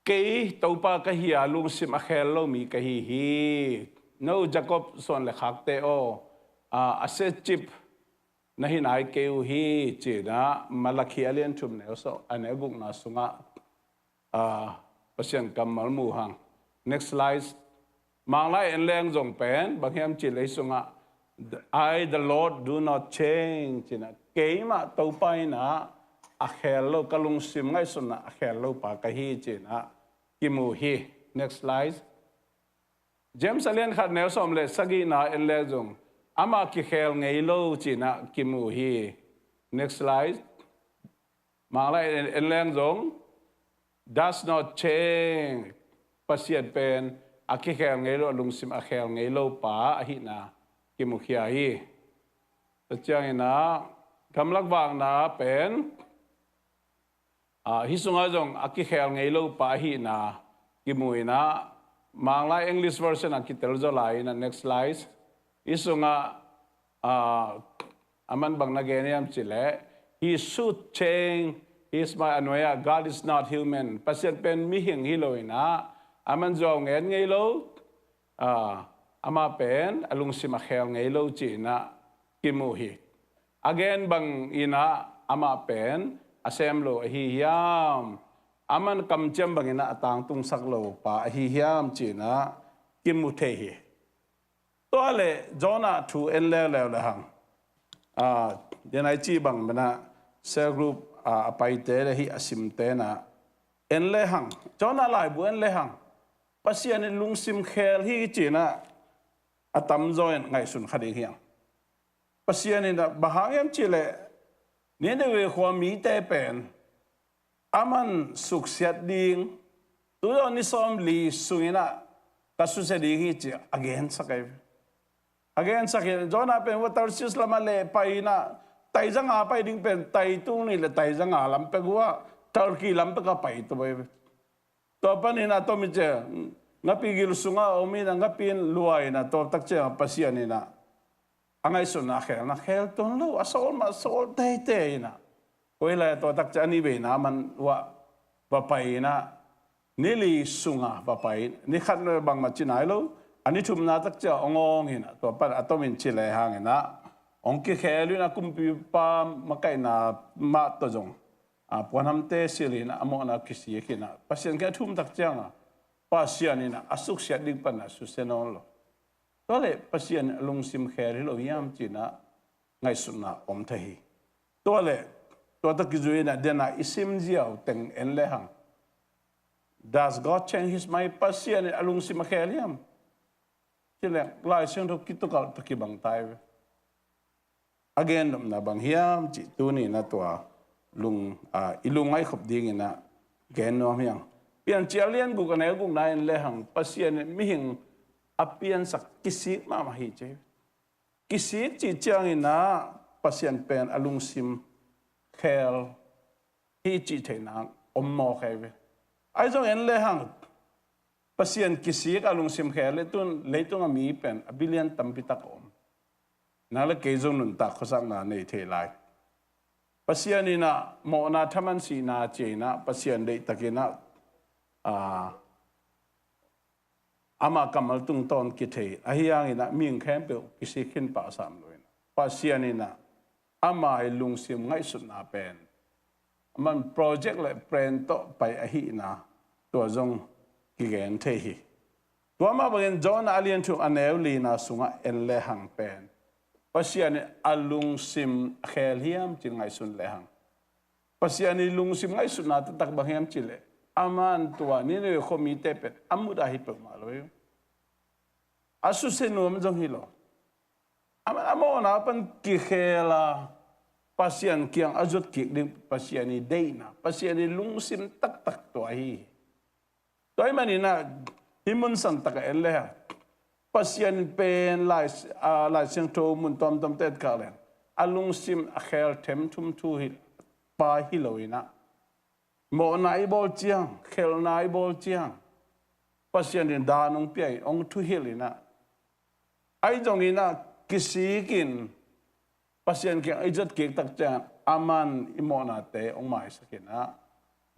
ke to pa ka hi alung sim a khel lo mi ka hi no Jacob son le khak te asset chip na hinai keu hi chi na malakhi alien thum ne so ane buk na sunga pasien kamal mu hang next slide manglai en leng jong pen banghiam chi le sunga I the Lord do not change chi na keima to pai na a khelo kalung sim ngai sunna a khelo pa ka hi chi na kimu hi next slide James alien khat ne som le sagi na en le jong ama ki khel ngei lo chi na kimu hi next slide manglai en leng jong does not change pasien pen a ki khel ngei lo lung sim a khel ngei lo pa a hi na kimu khia hi ta chang ina kamlak wang na pen hi sunga jong a ki khel ngei lo pa hi na kimu ina manglai English version a ki tel zo lai na next slide isunga aman bang nageniam chile he should change his my anoya God is not human pasien pen mi hing hiloina aman zo ngen ngei lo ama pen alung simakhel ngei lo china kimuhi again bang ina ama pen asem lo hi yam aman kamchem bang ina atang tung saklo pa hi yam china kimuthehi to ale jona thu enle le hang denai chi bang mana cell group pai te le hi asim te na enle hang jona lai bu enle hang pasian lung sim khel hi china atam join ngai sun khadi hiang pasian ina bahayam chile ne ne we khwa mi te pen aman suksiat ding tu ni som li suina kasu se ding hi chi again sakai jona pen water sis lama le paina tai janga pai ding pen tai tu ni le tai janga lam pe gua turkey lam pe ka pai to bai to panina to mi che ngapi gil sunga omi na ngapin luai na to tak che pasian ni na angai sun na khel ton lo asol ma sol te te na koila to tak cha ni be na man wa pa pai na nili sunga pa pai ni khat no bang ma chinai lo ani thum na tak cha ongong ina to pa atomin chile hang na ong ki khelu na kumpi pa makai na ma to jong puanam te silina amo na kisi kina pasien ka thum tak changa pasian ina asuk sia ding pan na susenon lo tole pasian lung sim kher lo yam china ngai sunna om thei tole to ta ki zuina dena isim jiao teng en le hang does God change his my pasian alung sim kher yam chile lai sing ro kitukal to ki bang tai again na bang hiam chi tu ni na to lung ilungai khop ding ina gen no hyang pian chialian gu kan gu na en le hang pasian mi hing apian sak kisi ma ma hi che kisi chi chang ina pasian pen alung sim khel hi chi theina ommo khaive ai jong en le hang pasian kisi alung sim khel le tun leitung ami pen abilian tampitak om na le ke jong nun ta khosak na nei the lai pasian ina mo na thaman si na che na pasian dei takina ama kamal tung ton ki the ahiang ina ming khem pe kisi khin pa sam loin pasian ina ama lung sim ngai sut na pen man project le plan to pai ahi na to jong ki gen the hi to ma ben jon alien thu anel li na sunga en le hang pen pasian alung sim khel hiam chi ngai sun le hang pasian lung sim ngai sut na tak bang hiam chile aman tua ni ne khomi te pet amuda hi pe ma lo asu se nom jong hi lo amo na pan ki khela pasian kiang ajut ki ding pasian ni deina pasian ni lung sim tak tak to hi toy manina himun san tak ele pasian pen lai sing to mun tom tet ka len alung sim a khel them thum thu hi pa hi loina mo nai bol chiang khel nai bol chiang pasian din da nong pi ong thu hilina ai jong ina kisi kin pasian ki ai jat ki tak cha aman imona te ong mai sakina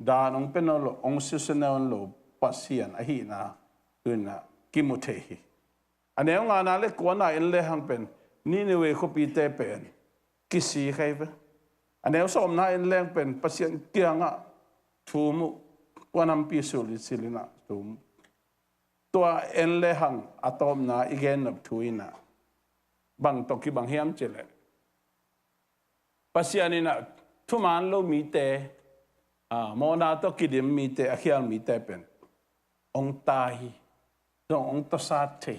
da nong penolo ong susenon lo pasian a hi na tuna kimuthehi ane ong ana le kona in le hang pen ni ne we khopi te pen kisi khaiba ane som na in leng pen pasian kianga thumu wanam pi suli silina tum tua en le hang atom na igen nap thuina bang toki bang hiam chele pasianina thuman lo mi te mona to kidim mi te akhial mi te pen ong tahi dong ong to sat the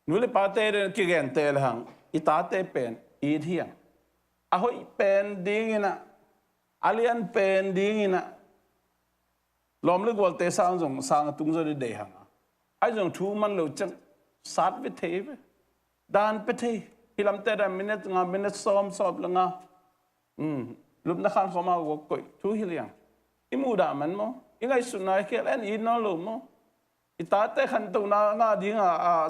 nule pa te ki gen te le hang ita te pen i thiang a hoi pen dingina alian pen dingina lom le gol te sang tung zo de hang ai jong thu man lo chang sat ve the dan pe the hilam te da minute som la nga lup na khan khoma go koi thu hiliang imu da man mo ingai sunai ke len in no lo mo ita te khan tu na nga ding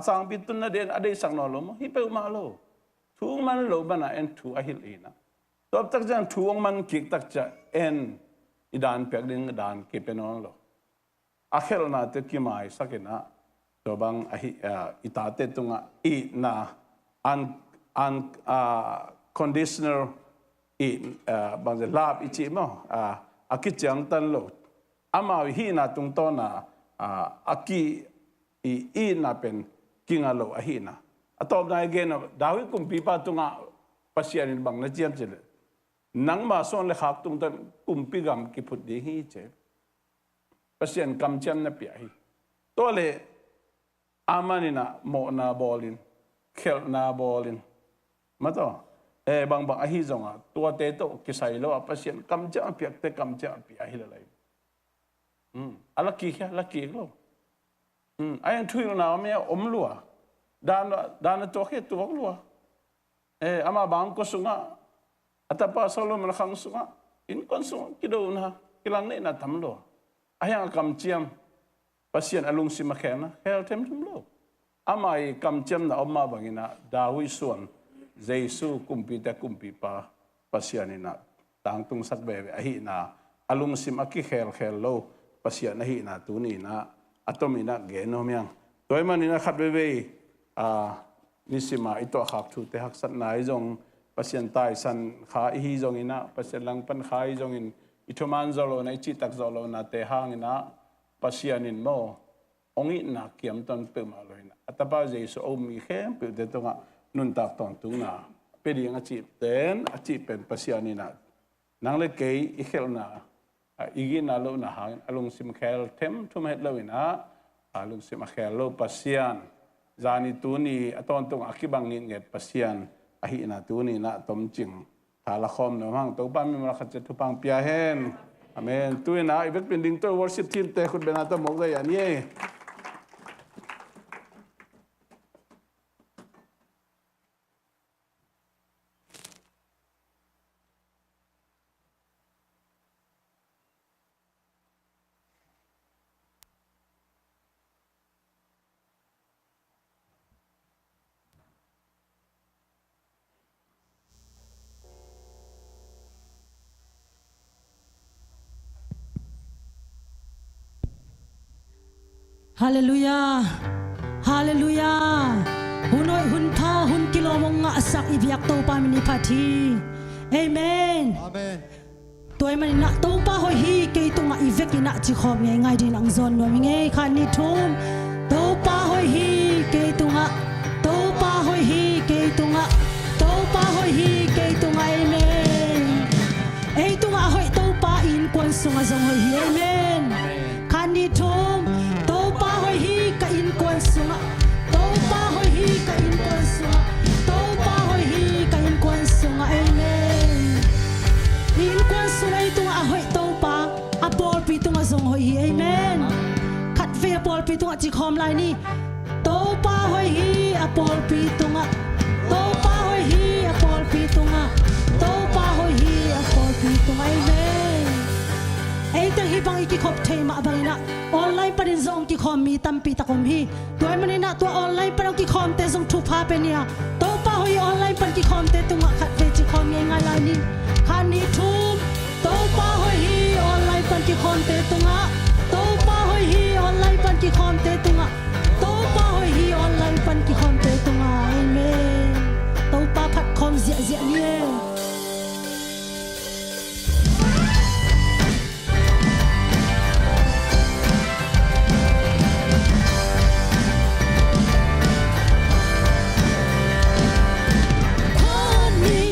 sang pi tun na den ade sang no lo mo hi pe ma lo thu man lo bana en thu a hil ina top tak jang thu man kik tak cha en idan pek ding dan ke penon lo akhel na te ki mai sakena to bang ahi itate tunga I na an conditioner I bang the lab ichi mo akichang tan lo ama hi na tung to na aki I na pen kinga lo ahi na atop na again dawi kumpi pa tunga pasian bang na chiam chile nang ma son le khak tung tan kumpi gam ki phut di hi che pasian kam cham na pi hi to le amani na mo na bolin khel na bolin ma to bang ahi zonga tua te to ki sai lo pasian kam cha pi te kam cha pi hi la lai alaki kya laki lo ayan thui na me om lua dan to ke to lua ama bang ko sunga atapa solo man khang sunga in kon sunga kido na kilang ne na tam lo ayang kam chiam pasien alung si makhena hel tem tum lo amai kam chiam na oma bangina dawi suan jesu kumpi pa pasianina tang tung sak be ahi na alung sim aki khel lo pasian ahi na tu ni na atomina genomiang toy manina khat be nisima ito khak thu te hak sat nai jong pasien tai san kha hi jong ina pasien lang pan khai jong in itoman zolo na chi tak zolo na te hang ina pasianin mo ongi na kiam ton pe ma loina atapa jesu o mi khem pe de tonga nun tak ton tu na pe ding a chi ten a chi pen pasianina nang le ke I khel na igi na lo na hang alung sim khel them thum het lo ina alung sim khel lo pasian zani tu ni aton tung akibang ni nge pasian ahi na tu ni na tom ching thala khom no hang to pa mi ma khat tu pang pia hen amen tu na ibek pending to worship team te khut bena to mok da ya ni Hallelujah. Hallelujah. Hunoi hun pha hun kilo mong nga asak ibyak to pa mini phathi. Amen. Amen. Toy man na to pa hoi hi ke to nga ivek ina chi khom nge ngai din ang zon no mi nge khan ni thum. To pa hoi hi ke to nga to pa hoi hi ke to nga to pa hoi hi ke to nga amen. Ei to nga hoi to pa in kon sunga zong hoi hi amen. Khan ni thum in kon sunga to pa hoi hi ka in kon sunga to pa hoi hi ka in kon sunga amen in kon sunga itu a hoi to pa a pol pi tu nga zong hoi hi amen khat ve pol pi tu nga chi khom lai ni to pa hoi hi a pol pi tu nga to pa hoi hi a pol pi tu nga to pa hoi hi a pol pi tu nga amen ai ta hi bang ki khop thei ma bangina online pa din zong ki khom mi tampi ta kom hi toy manina to online pa ki khom te zong thu pha pe nia to pa hoi online pa ki khom te tunga khat ve chi khom ngai ngai lai ni khan ni thum to pa hoi hi online pa ki khom te tunga to pa hoi hi online pa ki khom te tunga to pa hoi hi online pa ki khom te tunga amen to pa phat khom zia zia ni Holy,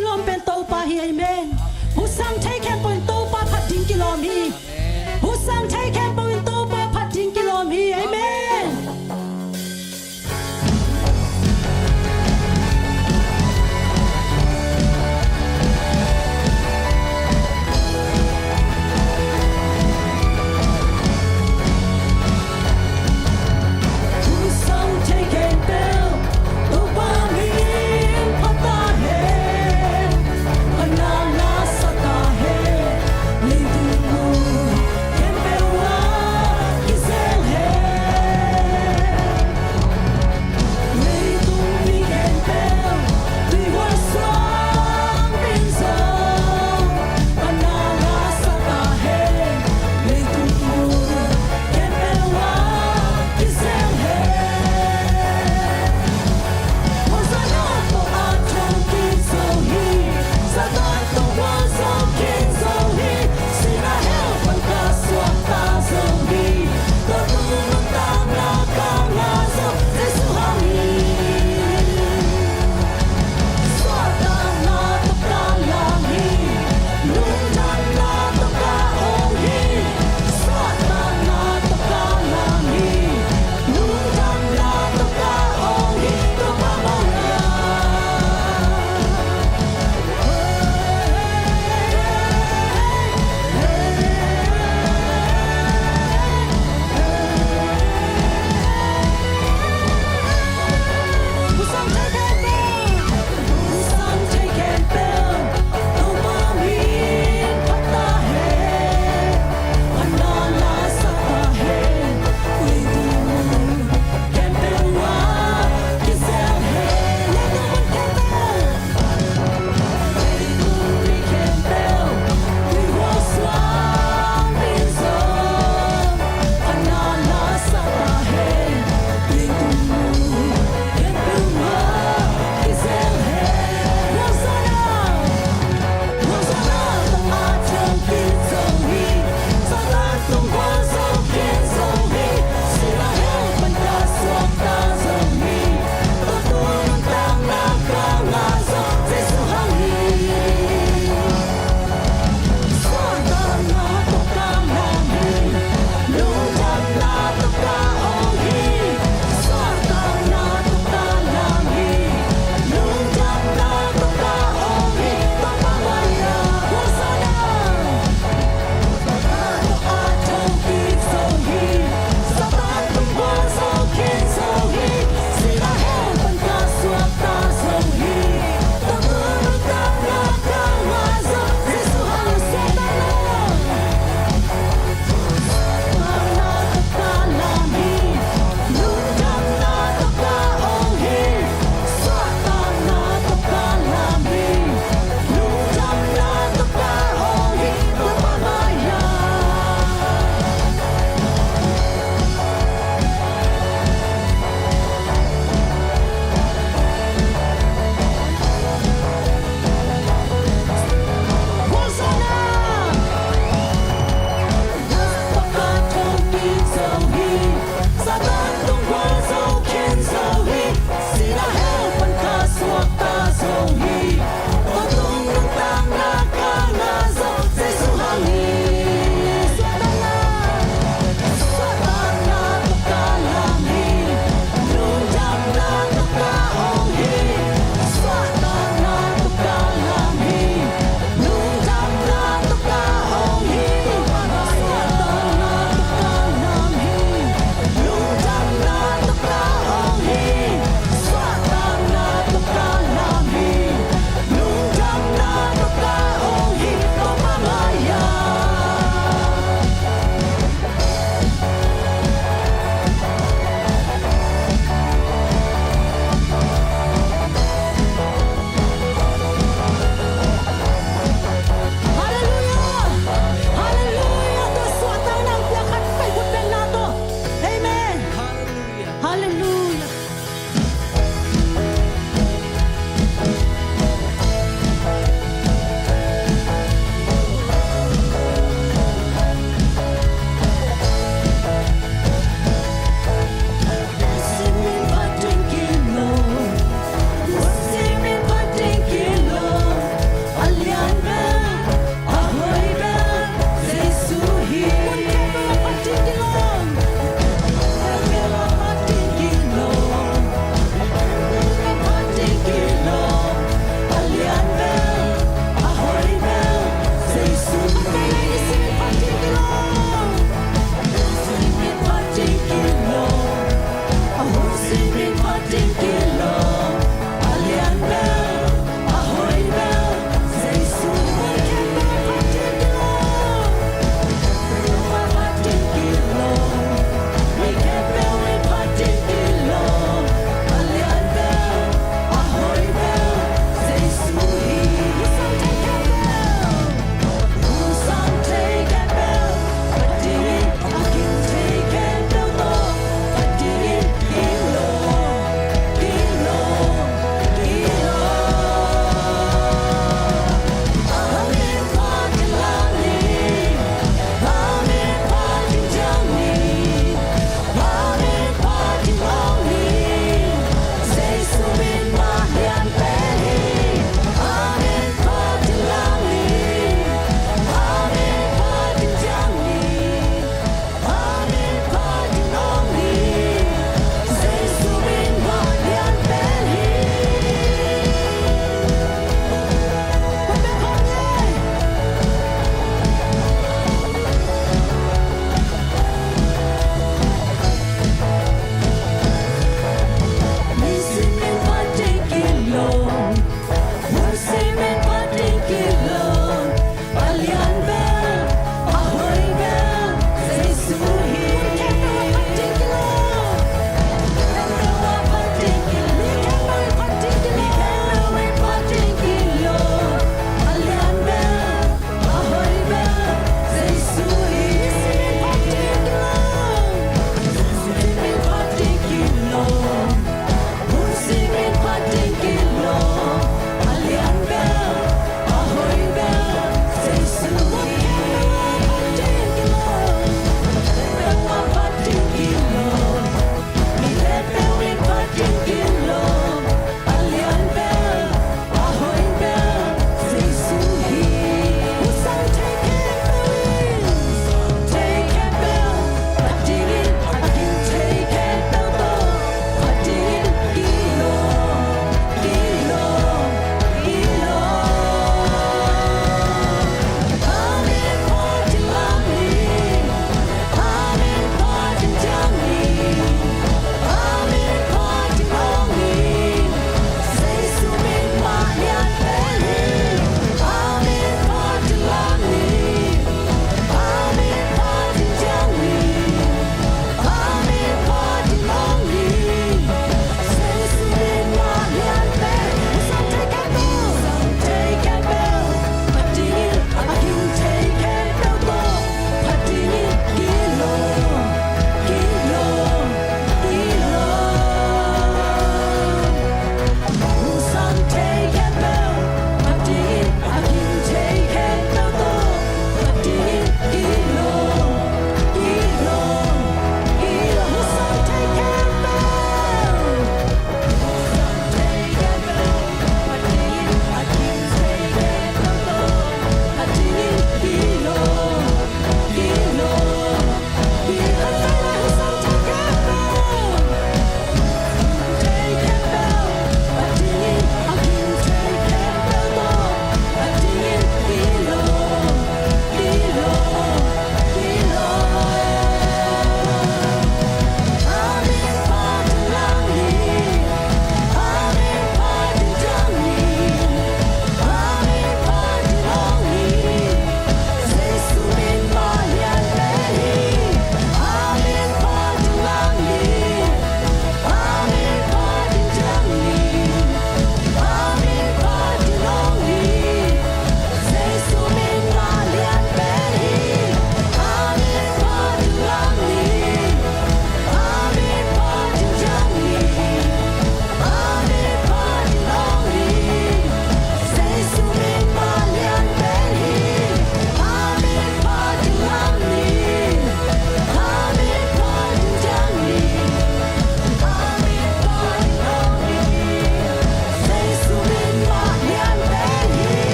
kilom pen to pa hi amen hu sang thai kem point to pa phat ding kilom hi hu sang thai kem point to pa phat ding kilom hi amen Hey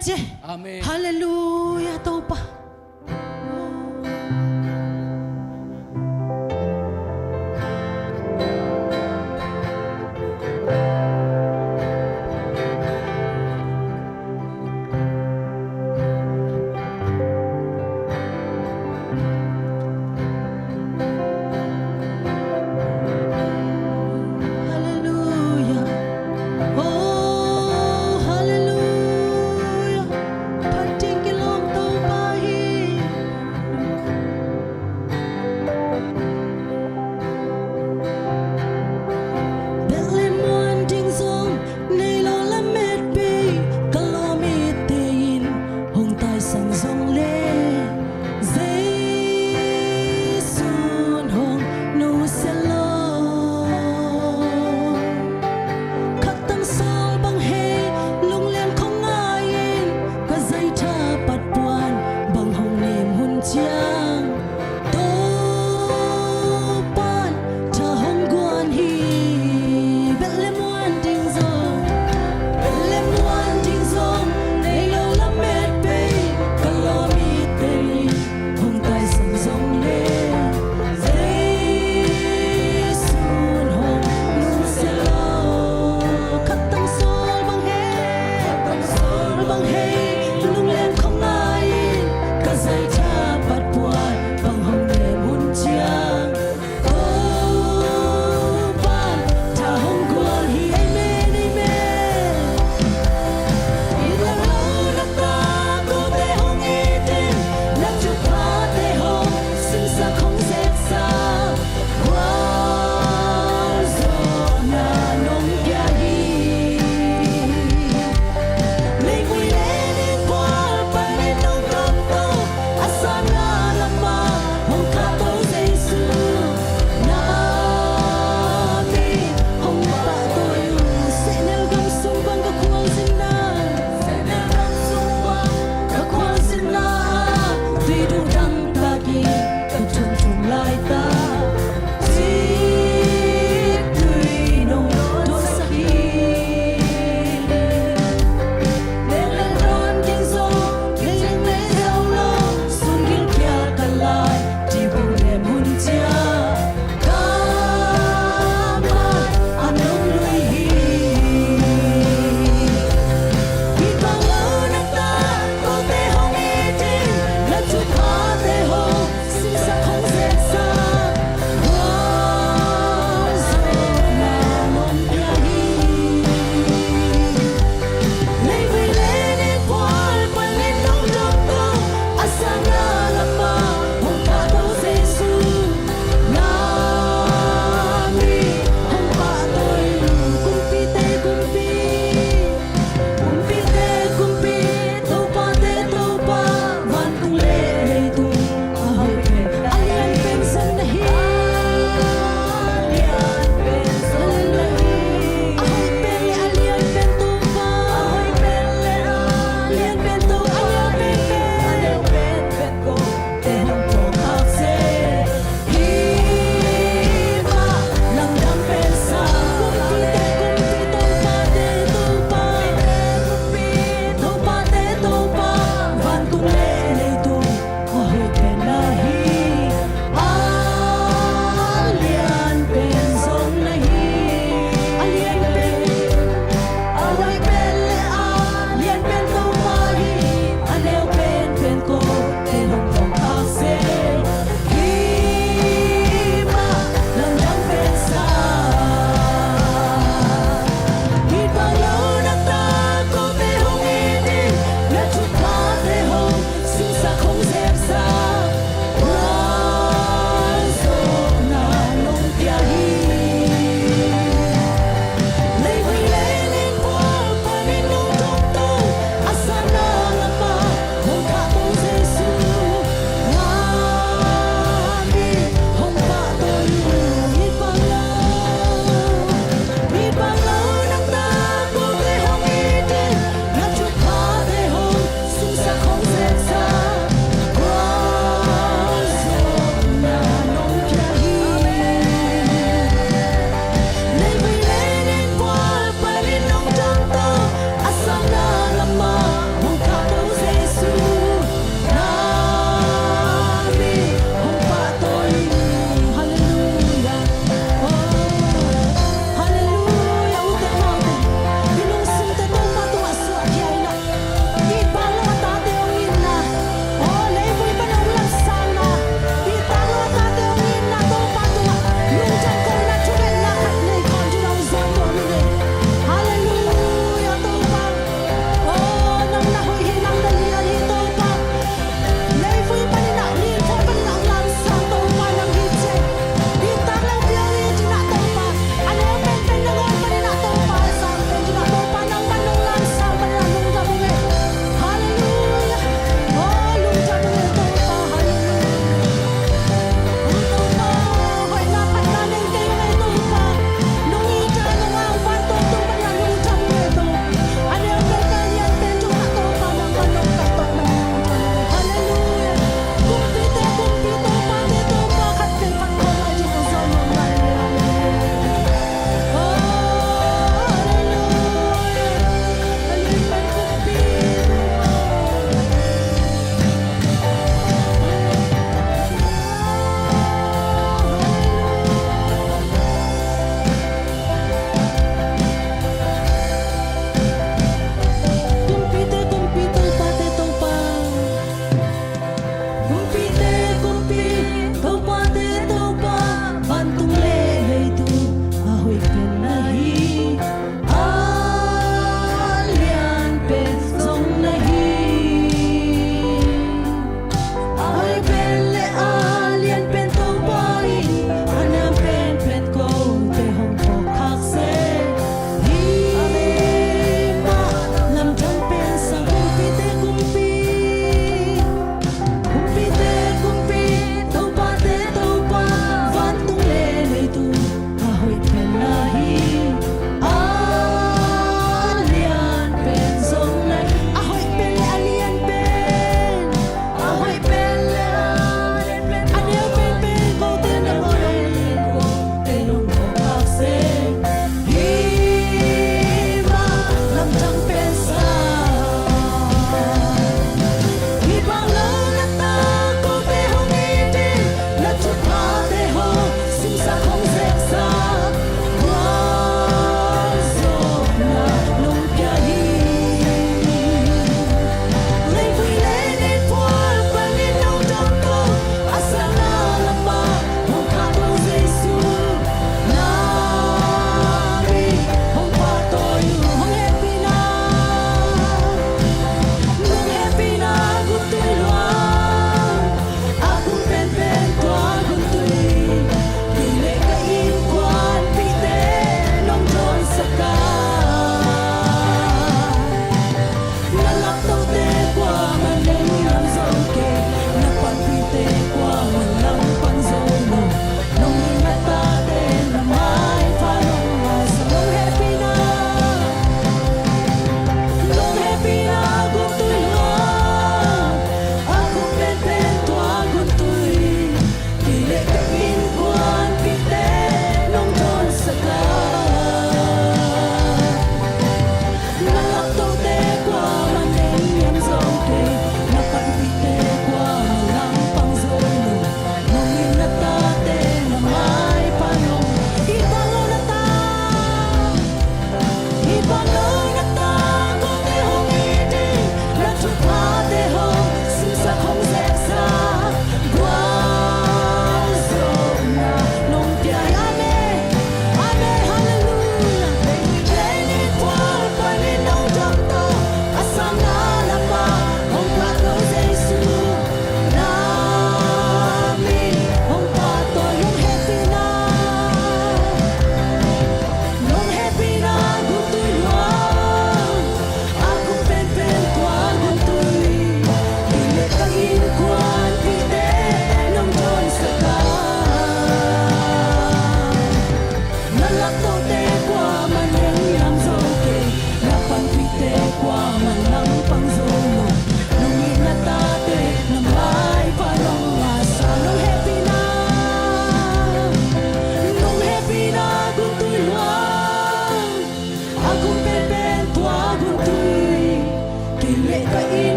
che. Amen. Hallelujah to pa. Hallelujah. Oh, hallelujah. Pating kilong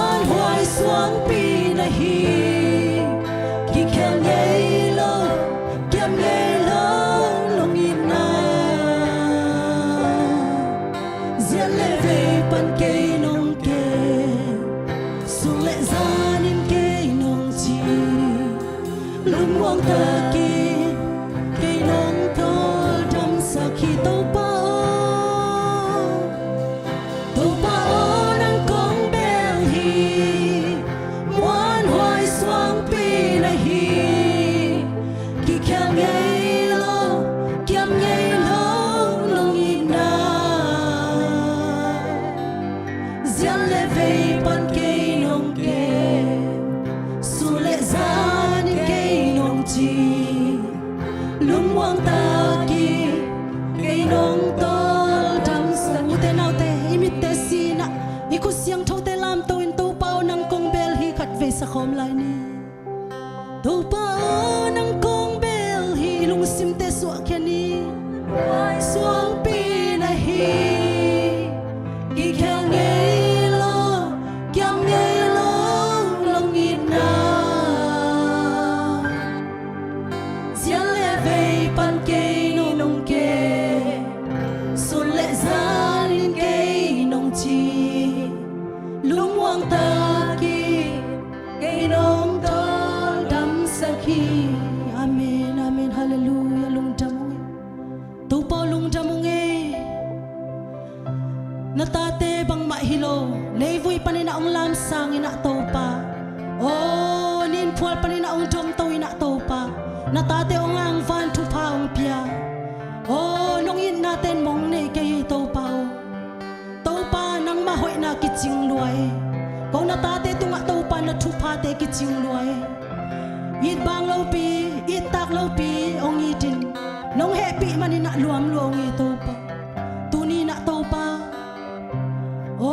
ngoan hoài xuống pi na hi ki khem ngei lo kiam ngei lo long in na zian le ve pan ke nong ke sung le zan in ke nong chi lung wang ta ki ke nong to dam sa khi to pa nang kong bel hi ngoan hoài xuống pi na hi ki khem ngei lo kiam ngei lo long in na zian le ve pan ke nong ke su le zan ke nong chi lung wang ta ki ke nong tol dam sa mu te nau te imit te si na iku siang thau te lam to in to pao nang kong bel hi khat ve sa khom lai ni to pao nang kong bel hi lung sim te su khe ni suang pi na hi ki khang ngei lo kiam ngei lo long in na zian le ve pan ke nong ke sun le zan in ke nong chi lung wang ta ki ke nong to dam sa khi amen amen hallelujah lung dam tu pa lung dam nge na ta te bang ma hilo le vui panina ong lam sang ina to pa o nin phwal panina ong dom to ina to pa na ta te ong ang van tu pa ong pia o nong in na ten mong nei ke to pa to pa nang ma hoi na ki ching luai ko na ta te tunga to pa na thu pa te ki ching luai it bang lo pi it tak lo pi ong i tin nong happy manina luam luong i to pa tu ni na to pa o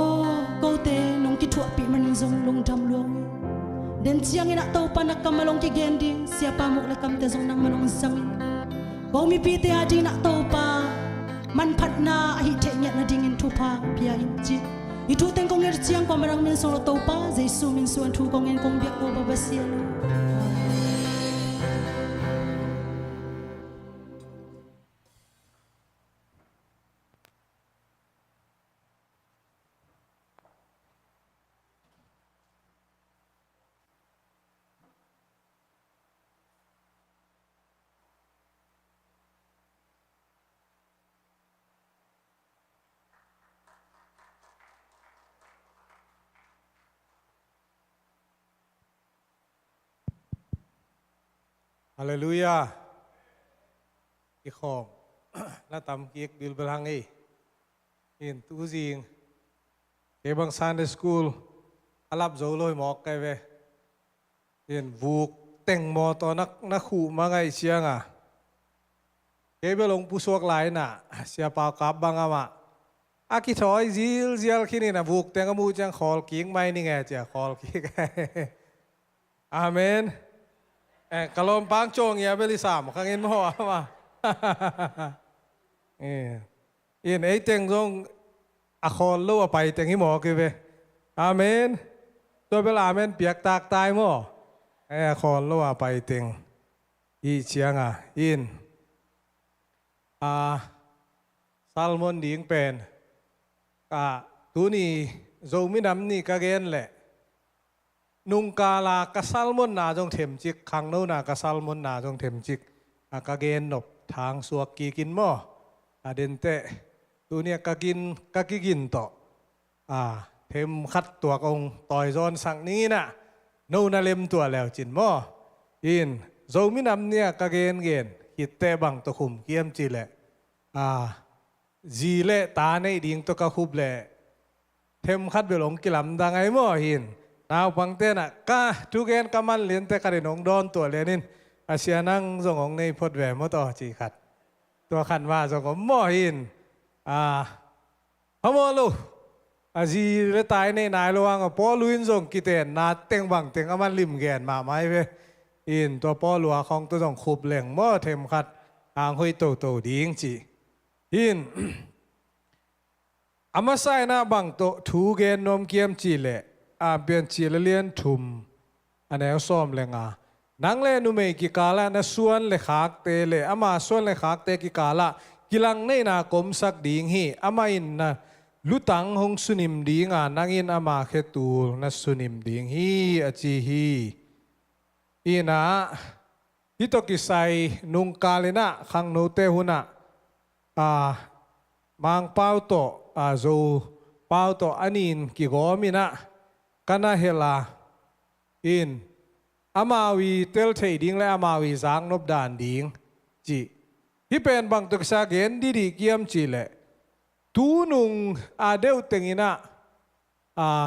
ko te nong ki thua pi manin zong lung dam luong den chiang ina to pa na kamalong ki gendi sia pa mok le kam te zong nang manong sang ko mi pi te adi na to pa man phat na hi te nya na ding in thu pa pia in chi i thu teng kong er chiang ko marang min so to pa jesu min suan thu kong en kong biak ko ba ba sia lo Hallelujah. Ikhom. Na tam kiek bil belangi. In tu jing. Kebang Sunday school. Alap zoloi mok kai ve. In vuk teng mo to na khu mangai sianga. Kebelong pusuak lai na. Siapa kap bang ama. Aki thoi zil kini na vuk teng amu chang khol kieng mai ni nghe chia khol kiek. Amen. Kalau pang chong ya beli sam kangin mo ama. In ấy tiếng rong akol lo apai tiếng hi mo ke ve. Amen. Tôi bela amen piak tak tai mo. Akol lo apai tiếng. I chiang à in. Salmon ding pen. Ka tu ni zo mi nam ni ka gen le. Nung kala kasalmon na jong them chik khang no na kasalmon na jong them chik akagen nop thang suak ki kin mo adente tunia kakigin to thêm khát tuak ông tỏi giòn sang ni na no na lem tua leo chin mo in zo mi nam nia kagen gen hit te bang to khum kiam chi le ji le ta nei ding to ka khub le thêm khát belong kilam da ngai mo hin nào bằng tên ka chú gen kaman liên te kari nong don tua lenin asia nang zong ong nei phot ve mo to chi khat tua khan wa zong om mo hin homo lu aji le tai nei nai lo ang po luin zong kiten na teng bang teng aman lim gen ma mai ve in tua po lua khong to zong khup leng mo them khat ang hoi to ding chi hin amasai na bang to thu gen nom kiam chi le เปลี่ยนจีเลียนทุมอันแนวซ้อมเลงานังเลนุเมกิกาละนะส่วนเลขาเตเลอามาส่วนเลขาเตกิกาละกิลังในนากรมสักดิงฮีอามาอินนะลุตังหงสุนิมดิงานังอินอามาเขตูนะสุนิมดิงฮีอจีฮีอีนะฮิโตกิไซนุงกาเลนะขังโนเตหุนะมังเป้าโตโจเป้าโตอันินกิโกมินะกันนะเฮลาอินอามาวีเตลเทดิงและอามาวีจางนบดานดิงจีที่เป็นบางตุกษาเกณฑ์ดีเกียมจีเลตูนุงเดวเตงินะ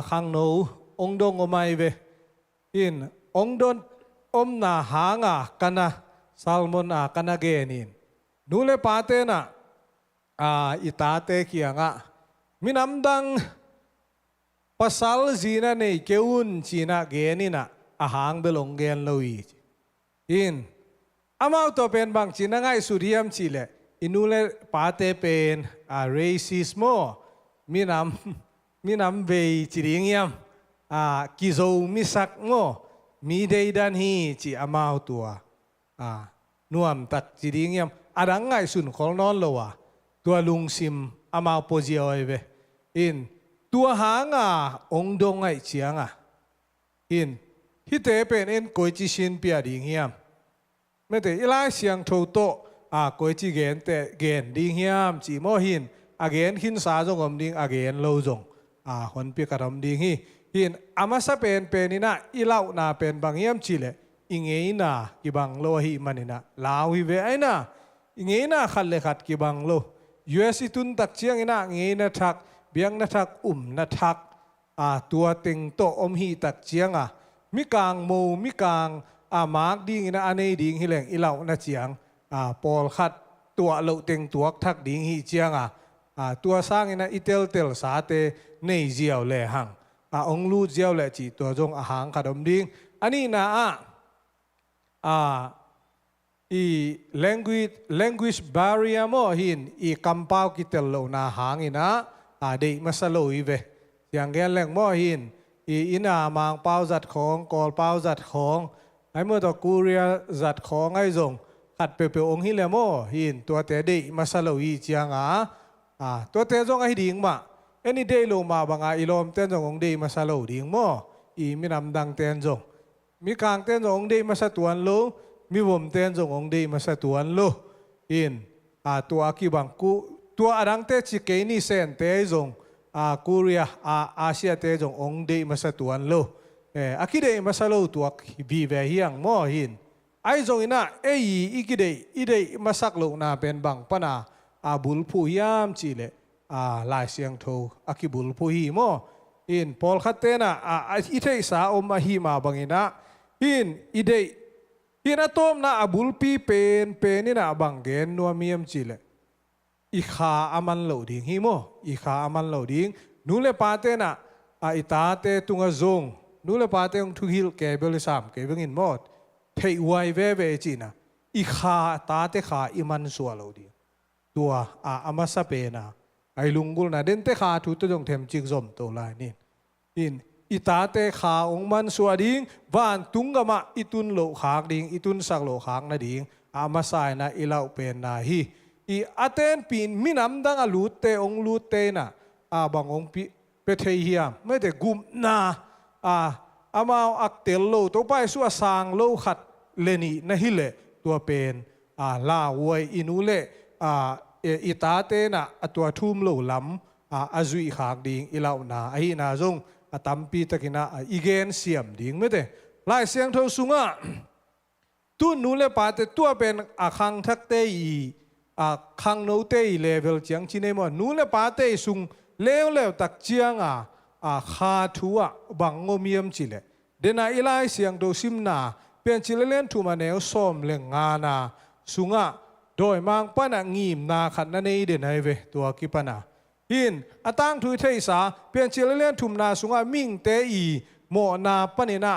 ขังโนองดงอมัยเวอินองดนนาหางกันนะซัลมอนกันนะเกนินนูเลปาเตนะอิตาเตกียงมินำดังภาษาจีน่ะเนี่ยเกี่ยวจีน่ะเกนินะหางเบลงเกนลอยอินอามาตัวเป็นบางจีน่ะไงสุริยมจีเลอินูเลปาเตเป็นracism มินำเวจีริงยมกิโซมิสักโมมีเดดันฮีจีอามาตัวนวมตักจีริงยมดังไงสุนของนอนโลวะตัวลุงซิมอามาโปจิโอเวอินตัวหางองดงไอเชียงอินฮิเตเป็นเอ็นโกยจิชินเปียดิงยมไม่แต่อีไลเสียงโทโตโกยจิเกนแต่เกนดิงยมจีโมหินเกนหินสาจงอมดิงเกนโลจงคนเปียกระดมดิงฮีหินอามาซาเป็นนี่นะอีเล่านาเป็นบางยามชิเลอิงเงินากิบังโลหิมันนี่นะลาวฮิเวไอนะอิงเงินาขัดเลขัดกิบังโลUS ตุนตักเชียงนะเงินนะทักเบียงนะทักนะทักตัวติงโตอมฮีตักเชียงมิกางโมมิกางมาร์กดิ่งนะอันนี้ดิ่งฮิเลงอีเล่านะเชียงปอลขัดตัวเหล่าติงตัวทักดิ่งฮีเชียงตัวสร้างนะอิเตลสาเตในเจียวเลหังองลูเจียวและจีตัวจงอาหารขนมดิ้งอันนี้นะlanguage barrier โมหินคำเป้ากิเตลโลนาหางอินะเด็กมาสโลอีเวอย่างแกนแรงโมหินอินามังเป้าจัดของกอลเป้าจัดของไอ้เมื่อตัวกูเรียจัดของไอ้จงขัดเปลวองหินเลโมหินตัวเตเด็กมาสโลอีเจียงตัวเตจงไอ้ดิ่งมาอันนี้เดย์ลงมาบางอีลมเต้นจงองเดย์มาสโลดิ่งมั่วมีนำดังเต้นจงมีกลางเต้นจงองเดย์มาสตวนโลมีวมเต้นจงองเดย์มาสตวนโลอินตัวกีบังกูตัวอดังเตจิเกนี่เซนเตจงกูเรียอาเซียเตจงองเดย์มาสตวนโลคิเดย์มาสโลตัวบีเวเฮียงมั่วหินไอจงอินะอีกิเดย์มาสักโลนาเป็นบังปนาบุลผู้ยามจีเลลายเสียงโทคิบุลผู้ฮีโมอินพอลขัดเตนะอิเทสาอมฮีมาบังอินะอินอิเดอินะต้มนะบุลปีเป็นนี่นะบังเกนนัวมีมจีเลอีขาอามันเหลาดิ่งฮีโมอีขาอามันเหลาดิ่งนูเลปาเตนะอิตาเตตุงจงนูเลปาเตงทุกิลเกเบลิสามเกเบงินหมดเทวายเวจีนะอีขาตาเตขาอิมันสัวเหลาดิ่งตัวอามาสเปนะไอลุงกุลนะเดินเตขาทุตจงเทมจิกซอมตัวลายนี่อินอิตาเตขาองมันสวดิ่งวันตุงกะมาอิตุนโลขากดิ่งอิตุนสักโลขากนะดิ่งอามาสายนะอิลาเป็นนะฮีอาเตนปีนมินำดังลูเตองลูเตนะบางองปีเปเทียมไม่แต่กุมนาอามาอักเตลโลตัวไปสัวสางโลขัดเลนีนะฮิเลตัวเป็นลาวยอินูเลอิตาเตนะตัวทุ่มโลลำอาจุยขากดิ่งอิลาหนาไอนาจงตัมปีตะกินะอีเกนเสียมดิ่งไม่ได้ลายเสียงเท่าสุงตุนนูเลปาเตตัวเป็นคังทักเตอีคังโนเตอีเลเวลเจียงชินเนมนูเลปาเตสุงเลวตักเจียงคาทัวบังโงมียมจิเลเดน่าอีลายเสียงโดซิมนาเป็นจิเลเลนทูมาเนลซอมเลงงานาสุงโดยมังปนังงีมนาขันนันเอเดนไอเวตัวกิปนาหินตั้งทุยเทสาเปลี่ยนเชลเลียนทุมนาสุงมิงเตอีโมนาปนินะ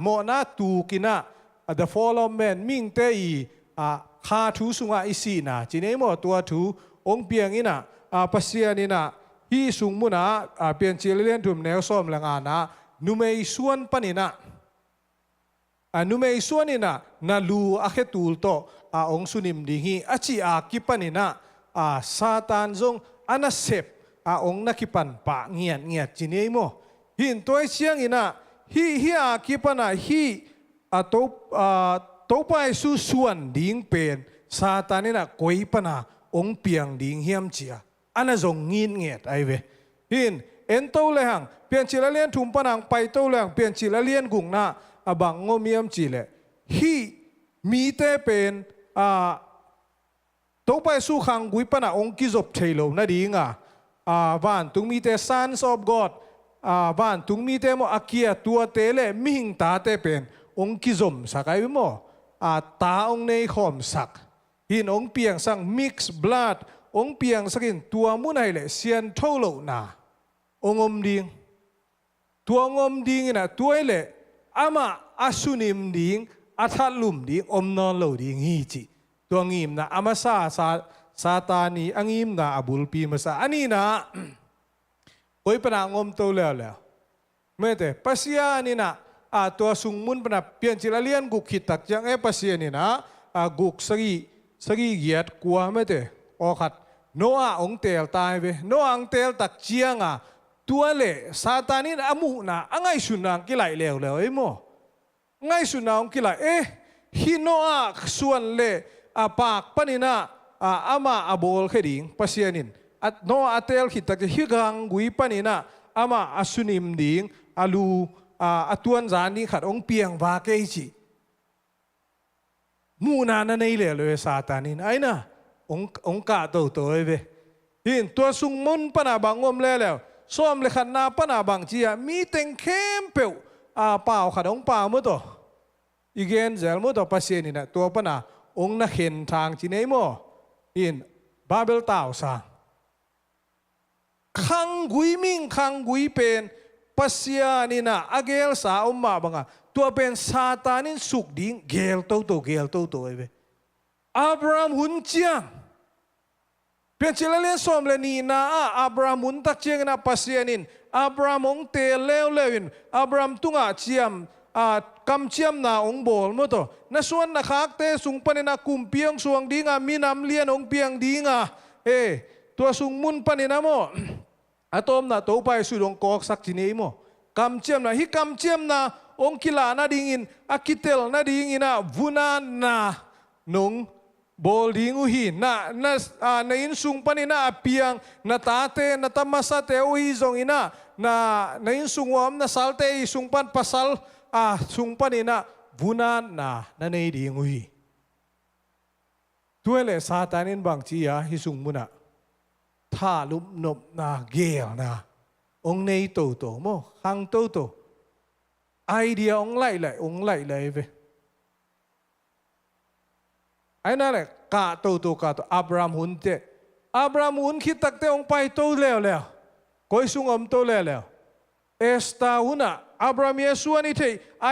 โมนาตูกินะ the follow man มิงเตอีคาทูสุงอิสีนาจีเนโมตัวทูองเปียงอินะปัสเซียนินะฮีสุงมุนะเปลี่ยนเชลเลียนทุมแนวซ้อมแรงอานะ นุเมยส่วนปนินะนุเมยส่วนนี่นะนาลูอาเคตูลโตองสุนิมดิงีอาชีอากิปนินะซาตานจงอานาเซปองนักปันปะเงียดจีเนยโมหินตัวเชียงอินะฮีอากิปนะฮีตัวไปสู่ส่วนดิ่งเป็นซาตานนี่นะกวยปนะองเปียงดิ่งเฮียมเจียอันนั้นจงเงียดไอเวหินเอ็นโตเลยหังเปลี่ยนจิละเลียนถุมปนังไปโตเลยหังเปลี่ยนจิละเลียนกุงนะบังงมเมียมจีเลยฮีมีเตเป็นตัวไปสู่ขังกุยปนะองกิจบเทโลนั่นดิ่งบ้านตุงมีเต sons of God บ้านตุงมีเตโมอาเกียตัวเตเลมิหิงตาเตเป็นองกิจมสักไอ้โมตาองในขอมสักหินองเปียงสัง mix blood องเปียงสักินตัวมุนไอเลเซียนโทโลนาองมดิงตัวงมดิงนะตัวเลอามาอาสุนิมดิงอาทัดลุมดิงอมนอนโลดิงฮีจิตัวงิมนะอามาซาตานีอังิมนะอบุลปีมาซาอันนี้นะโอยปนางมโตแล้วไม่แต่ปัสยานี่นะตัวสุงมุนปนะเปลี่ยนจิละเลียนกุกขิดตักยังปัสยานี่นะกุกสกีเกียดกลัวไม่แต่ออกขัดโนอาองเตลตายไปโนอาองเตลตักเจียงตัวเล่ซาตานีอามุนะอังไงสุนังกิไลแล้วไอ้โมไงสุนังกิไลฮิโนอาส่วนเล่ปากปนินะอามาอาโบลแค่ดิ่งปัสยานินโนอาเตลขิดตักฮิกังกุยปนินะอามาอาสุนิมดิ่งอาลูตัวนจานนี้ขัดองเปียงวาเกจิมูนานั่นเองเลยซาตานินไอ้น่ะองกาโตเอเวหินตัวสุงมุนปนาบังงมแล้วส้มเลขันนาปนาบังจีมีเต็งเข้มเปียวเปล่าขัดองเปล่ามั้งตัวอีเกนเจลมั้งตัวปัสเซนี่นะตัวปนาองนักเห็นทางจีเนโมหินบาเบลตาวซาขังกุยมิงขังกุยเป็นปัสยานี่นะอาเกลสาอมมาบังตัวเป็นซาตานินสุกดิ่งเกลโตเอเวอับรามหุนเจียงเปลี่ยนเชลเลียนสมเลนีนาอับรามหุนตักเจียงนะปัสยานินอับรามองเตเลวเลวินอับรามตุงอาเจียมกำเจียมนาองโบลมั้งตัวนั่นส่วนนักฮักเตสุงปนินากุมเปียงสวงดิ่งมีน้ำเลียนองเปียงดิ่งตัวสุงมุนปนินาโมอะตอมนะตัวไปสุดองกอกสักทีนี้โมกำเจียมนะฮิกำเจียมนะองกิลานาดิ่งอากิเตลนาดิ่งนะวุนานะนงบอลดิ่งอุหิna insung pa nina apiang na tate na tamasate uhi zong ina na insung wam na salte isung pan pasal sung pa nina vunan na nei ding uhi tuele satanin bang chia hisung muna tha lup nop na gel na ong nei to mo hang to idea ong lai veไอ้นั่นแหละกาโตอับรามหุนคิดตักเตองไปโตแล้วก้อยสุงอมโตแล้วเอสตาหุนะอับรามเยซูนี่ที่ไอ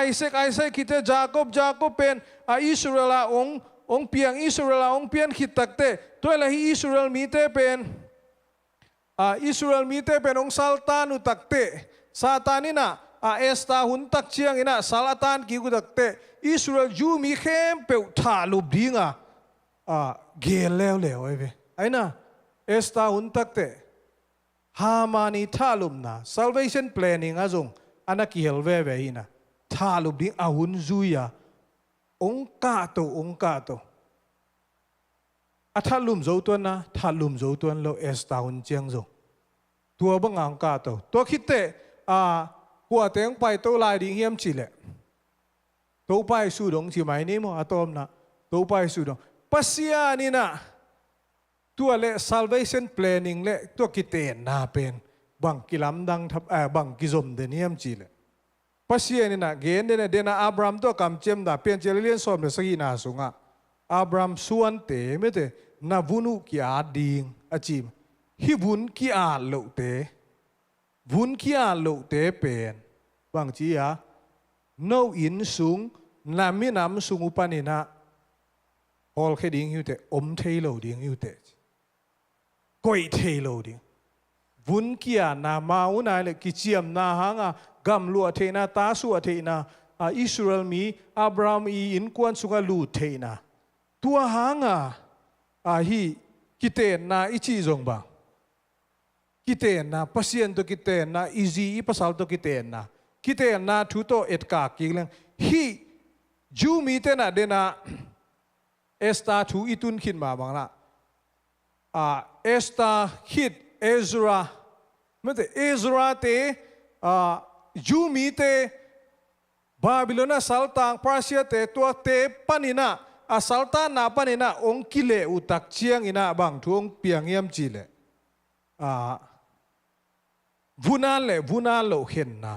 เซกคิดจาโคบเป็นอิสราเอลองเปียงอิสราเอลองเปียงคิดตักเตตัวละอิสราเอลมีเตเป็นองซัลตานุตักเตซาตานินะเอสตาหุนตักเชียงอินะซาลตานกิกุตักเตอิสราเอลยูมีเข้มเปียวถาลุบดิ่งเกลแล้วไอ้น่ะเอสตาหุนตักเตฮามานีถาลุมนะ salvation planning อาจงอันนักเกี่ยวเว่หินะถาลุบดิ่งอาหุนซุยองกาโตถาลุมโจตัวนะถาลุมโจตัวเราเอสตาหุนเจียงจงตัวบังอังกาโตตัวคิดเตหัวเตียงไปโตลายดิ่งเฮียมจิเลโตไปสู่ดงที่หมายนี้มั้งอะตอมนะโตไปสู่ดงปัสยานี่นะตัวเล่ salvation planning เล่ตัวกิเตนนาเป็นบังกิลำดังทับบังกิจมเดนิยมจีเลปัสยานี่นะเกณฑ์เดนะอับรามตัวกำเจมดาเปลี่ยนเจริญเลียนสอบเลยสกีนาสุงะอับรามส่วนเตไม่เตนาวุนุกิอาดิงอาจิมฮิวุนกิอาโลเตเป็นบางจีโนอินสุงนามินำสุงอุปนินะฮอลแค่ดิ่งอยู่แต่อมเทโลดิ่งอยู่แต่ก้อยเทโลดิ่งวุ้นเกียนามาอุนายเลยกิเจียมนาหาง กำลัวเทนาตาสัวเทนาอิสราเอลมีอับรามอินกวนสุงาลูเทนาตัวหางฮีกิเตนนาอิจิจงบางกิเตนนาพัศยันตุกิเตนนาอีซีอีพัสลตุกิเตนนากิเตนนาทุโตเอ็ดกากิเลงฮีจูมีเตนะเดนาเอสตาทูอิตุนขินมาบางละเอสตาฮิดเอซราไม่แต่เอซราเตจูมีเตบาบิโลนาสัลตังปาร์เซียเตตัวเตปานินาสัลตานาปานินาองกิเลอุตักเชียงอินาบางทวงเปียงเยี่ยมจีเลวุนาเลวุนาโลเห็นนะ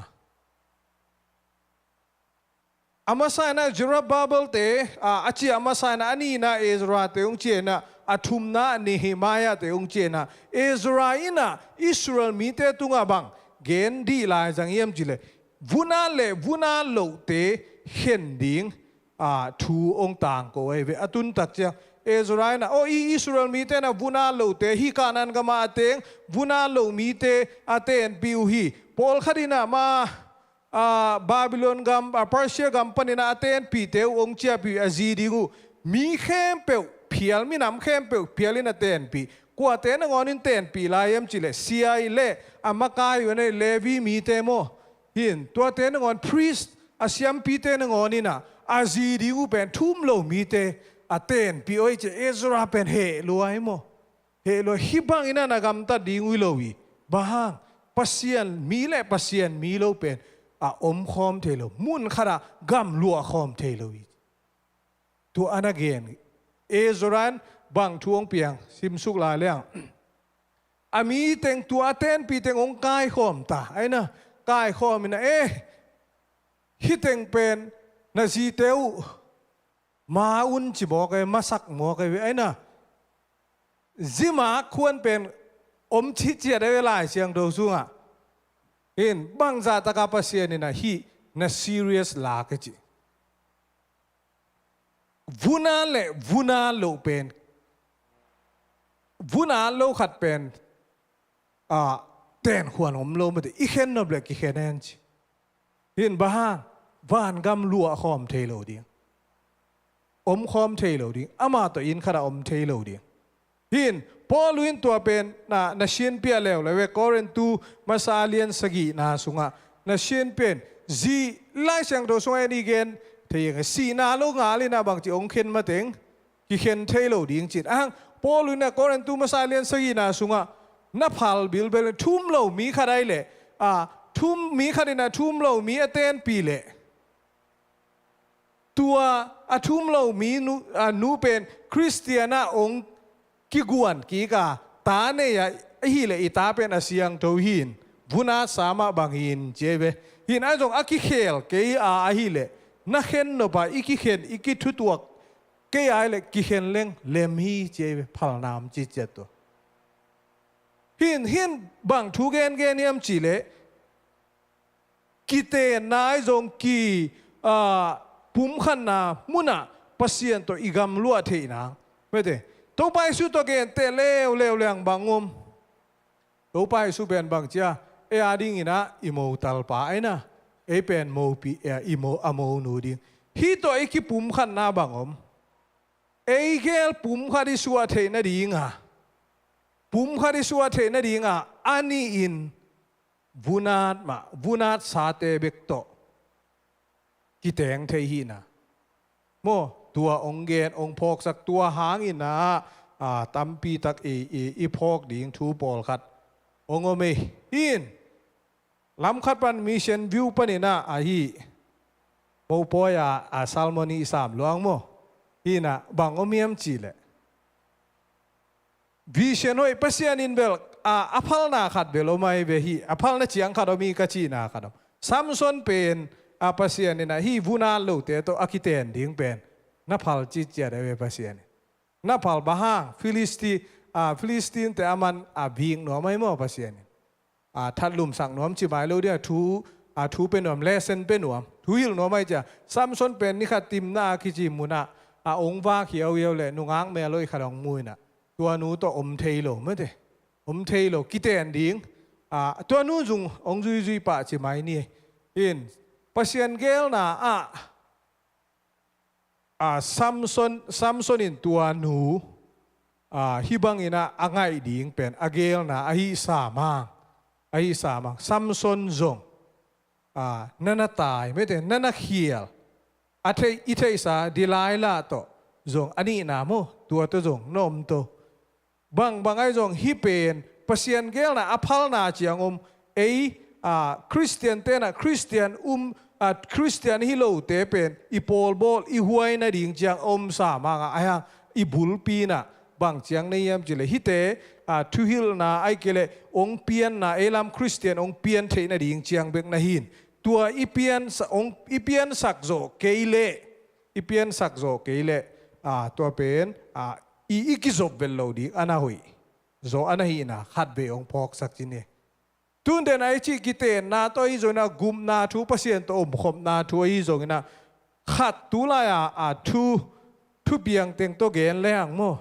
อามาไซนะจราบาเบลเตอาชีอามาไซนะอันนี้นะเอซราเตองเจนะอาทุมนะเนฮิมายาเตองเจนะเอซราอินะอิสราเอลมีเตตุงาบังเกนดีลายจังเยี่ยมจีเลวุนาเลวุนาโลเตเห็นดิ่งทูองต่างก็ไว้เวอตุนตักเจียเอซราอินะโออิสราเอลมีเตนะวุนาโลเตฮิกานันก็มาเตงวุนาโลมีเตเตนปิวฮีพอลคดีนะมาบาบิโลนกัมปาร์เซียกัมปนินาเตนปีเตวองเจียปีอาจีดิงูมีเข้มเปวเพียลมีน้ำเข้มเปวเพียลินาเตนปีกว่าเตนงอนินเตนปีลายมจิเลเซียเล่อามากายอยู่ในเลวีมีเตโมหินตัวเตนงอนพรีสอาเซียมปีเตนงอนินะอาจีดิงูเป็นทุ่มโลมีเตเตนปีโอเจเอซราเป็นเฮลัวไอโมเฮลัวฮิบังอินานักัมตัดดิงูโลวีบ้างปัสเซียนมีเล่ปัสเซียนมีโลเป็นอมคอมเทโลมุนขระกำลัวคอมเทโลวิตัวอนาเกนเอซรันบางทวงเปียงซิมสุกลาเลียงมีเต็งตัวเต้นปีเต็งองกายคอมตาไอ้นะกายคอมนะฮิเต็งเป็นนาซีเตวมาอุนจิบอกไอ้มาสักหมอกไอ้นะจิมาควรเป็นอมชิเจียได้เวลาเสียงโดซุงเห็นบางจากตะกาปัสเซียนี่นะฮีน่า serious ลากจีวุนาเล่วุนาโลเป็นวุนาโลขัดเป็นเต้นขวานอมโลไม่ได้อีเข็นนบเล็กอีเข็นแอนจีเห็นบ้างบ้านกำลัวคอมเทโลดีอมคอมเทโลดีอามาตัวอินขนาดอมเทโลดีเห็นพอลุยตัวเป็นนาเชียนเปียแล้วเลยเวกอเรนตูมาซาเลียนสกีนาสุงะนาเชียนเป็นจีไล่เสียงตัวสวยดีเกนเทียงสีนาโลกาลีนาบางจีองเข็นมาเต็งที่เข็นเทโลดีจริงอ่างพอลุยนะกอเรนตูมาซาเลียนสกีนาสุงะนับพัลบิลเบลทุ่มโลมีขนาดเลยทุ่มมีขนาดนะทุ่มโลมีเตนปีเลยตัวทุ่มโลมีนูเป็นคริสเตียนาองกิกวนกีกาตาเนี่ยฮิเลอิตาเป็นอาเซียงโตหินบุนาสามาบางหินเจเบหินอาจงอากิเคลเกียฮิเลนักเห็นโนบะอีกิเห็นอีกิทุตัวเกียเลกิเห็นเล่งเลมฮีเจเบพัลนามจิตเจตัวหินบางทุกเกนยมจิเลกิเตนายจงกีปุ่มขันนามุนาปัสเซียนตัวอีกำลัวเทนังไม่ได้ตัวไปสู้ตัวเกนเตเลวเลียงบางงมตัวไปสู้เป็นบางเจ้าอาดิ้งนะอิโมตัลปาไอ้นะเป็นโมปีอิโมอโมนูดิ้งฮีตัวไอ้quiปุ่มขันนาบางงมเกลปุ่มขัดดิสัวเทนดิ้งปุ่มขัดดิสัวเทนดิ้งอันนี้อินบุนาดสาเตเบกโตกิเตงเทหีนะโมตัวองเกนองพอกสักตัวหางอินะตัมปีตักอีพอกดิ่งทูปอลขัดองอเมอินลำขัดปันมิชชั่นวิวปันนะฮีโมปอยซัลมอนีสามหลวงโมอินะบางอมีมจีเลวิเชนโอยปัสยานินเบลอภัลนาขัดเบลโอไม่เบฮีอภัลนาเจียงขัดมีกัจีนาขัดซัมซอนเป็นปัสยานินะฮีวุนาลูเตโตอากิเตนดิ่งเป็นนับพัลจิตเจได้เวปัสยานินับพัลบ้างฟิลิสตีนแต่อามันบิงหนอไม่มั่วปัสยานิทัดลุมสั่งหนอมจิบายโลเดียทูเป็นหนอมเลเซนเป็นหนอมทูฮิลหนอไม่จะซัมซอนเป็นนิขัดติมนาคิจิมุนะองว่าเขียวเยวเลยนุงางเมลอยขดองมุยนะตัวนู้ตัวอมเทโลไม่ได้อมเทโลกิเตนดิ่งตัวนู้จุงองจุยปะจิไม่นี่ หินpasien gel na Samson in tua nu hibang ina angai ding pen agel na ahi samang Samson zong nana tai mete nana hiel ite isa Delilah to zong ani na mo tua to zong nom to bang ai zong hi pen pasien gel na aphal na chiang Christian te na Christian hilo te pen ipol bol i huai na ding chiang sama nga ayang ibul pi na bang chiang nei yam chile hite thu hil na ai kele ong pian na elam Christian ong pian the na ding chiang bek na hin tua ipian sakzo keile tua pen ikizob bello di anahui zo anahi na khat be ong phok sak chine tun den ai chi kiten na to i zo na gum na thu pasien to khom na thu i zo na khat tu la ya thu biang teng to gen le ang mo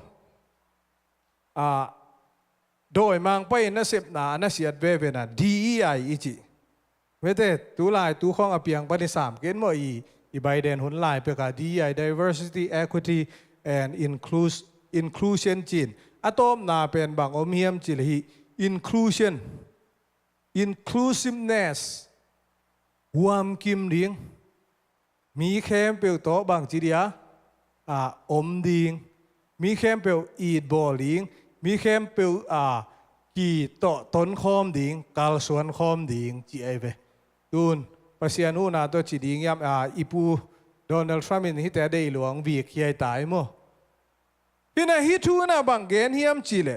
doi mang pai na sep na siat ve ve na DEI i chi mete tu lai tu khong apiang pa ni sam ken mo i Biden hun lai pe ka DEI diversity equity and inclusion chin atom na pen bang om hiam chi le hi inclusiveness wam kim ding mi khem pe to bang chi dia om ding mi khem pe eat ball ding mi khem pe ki to ton khom ding kal suan khom ding chi ai ve tun pasian u na to chi ding yam ipu Donald Trump in hi te dei luang vi khiai tai mo hina hi thu na bang gen hiam chi le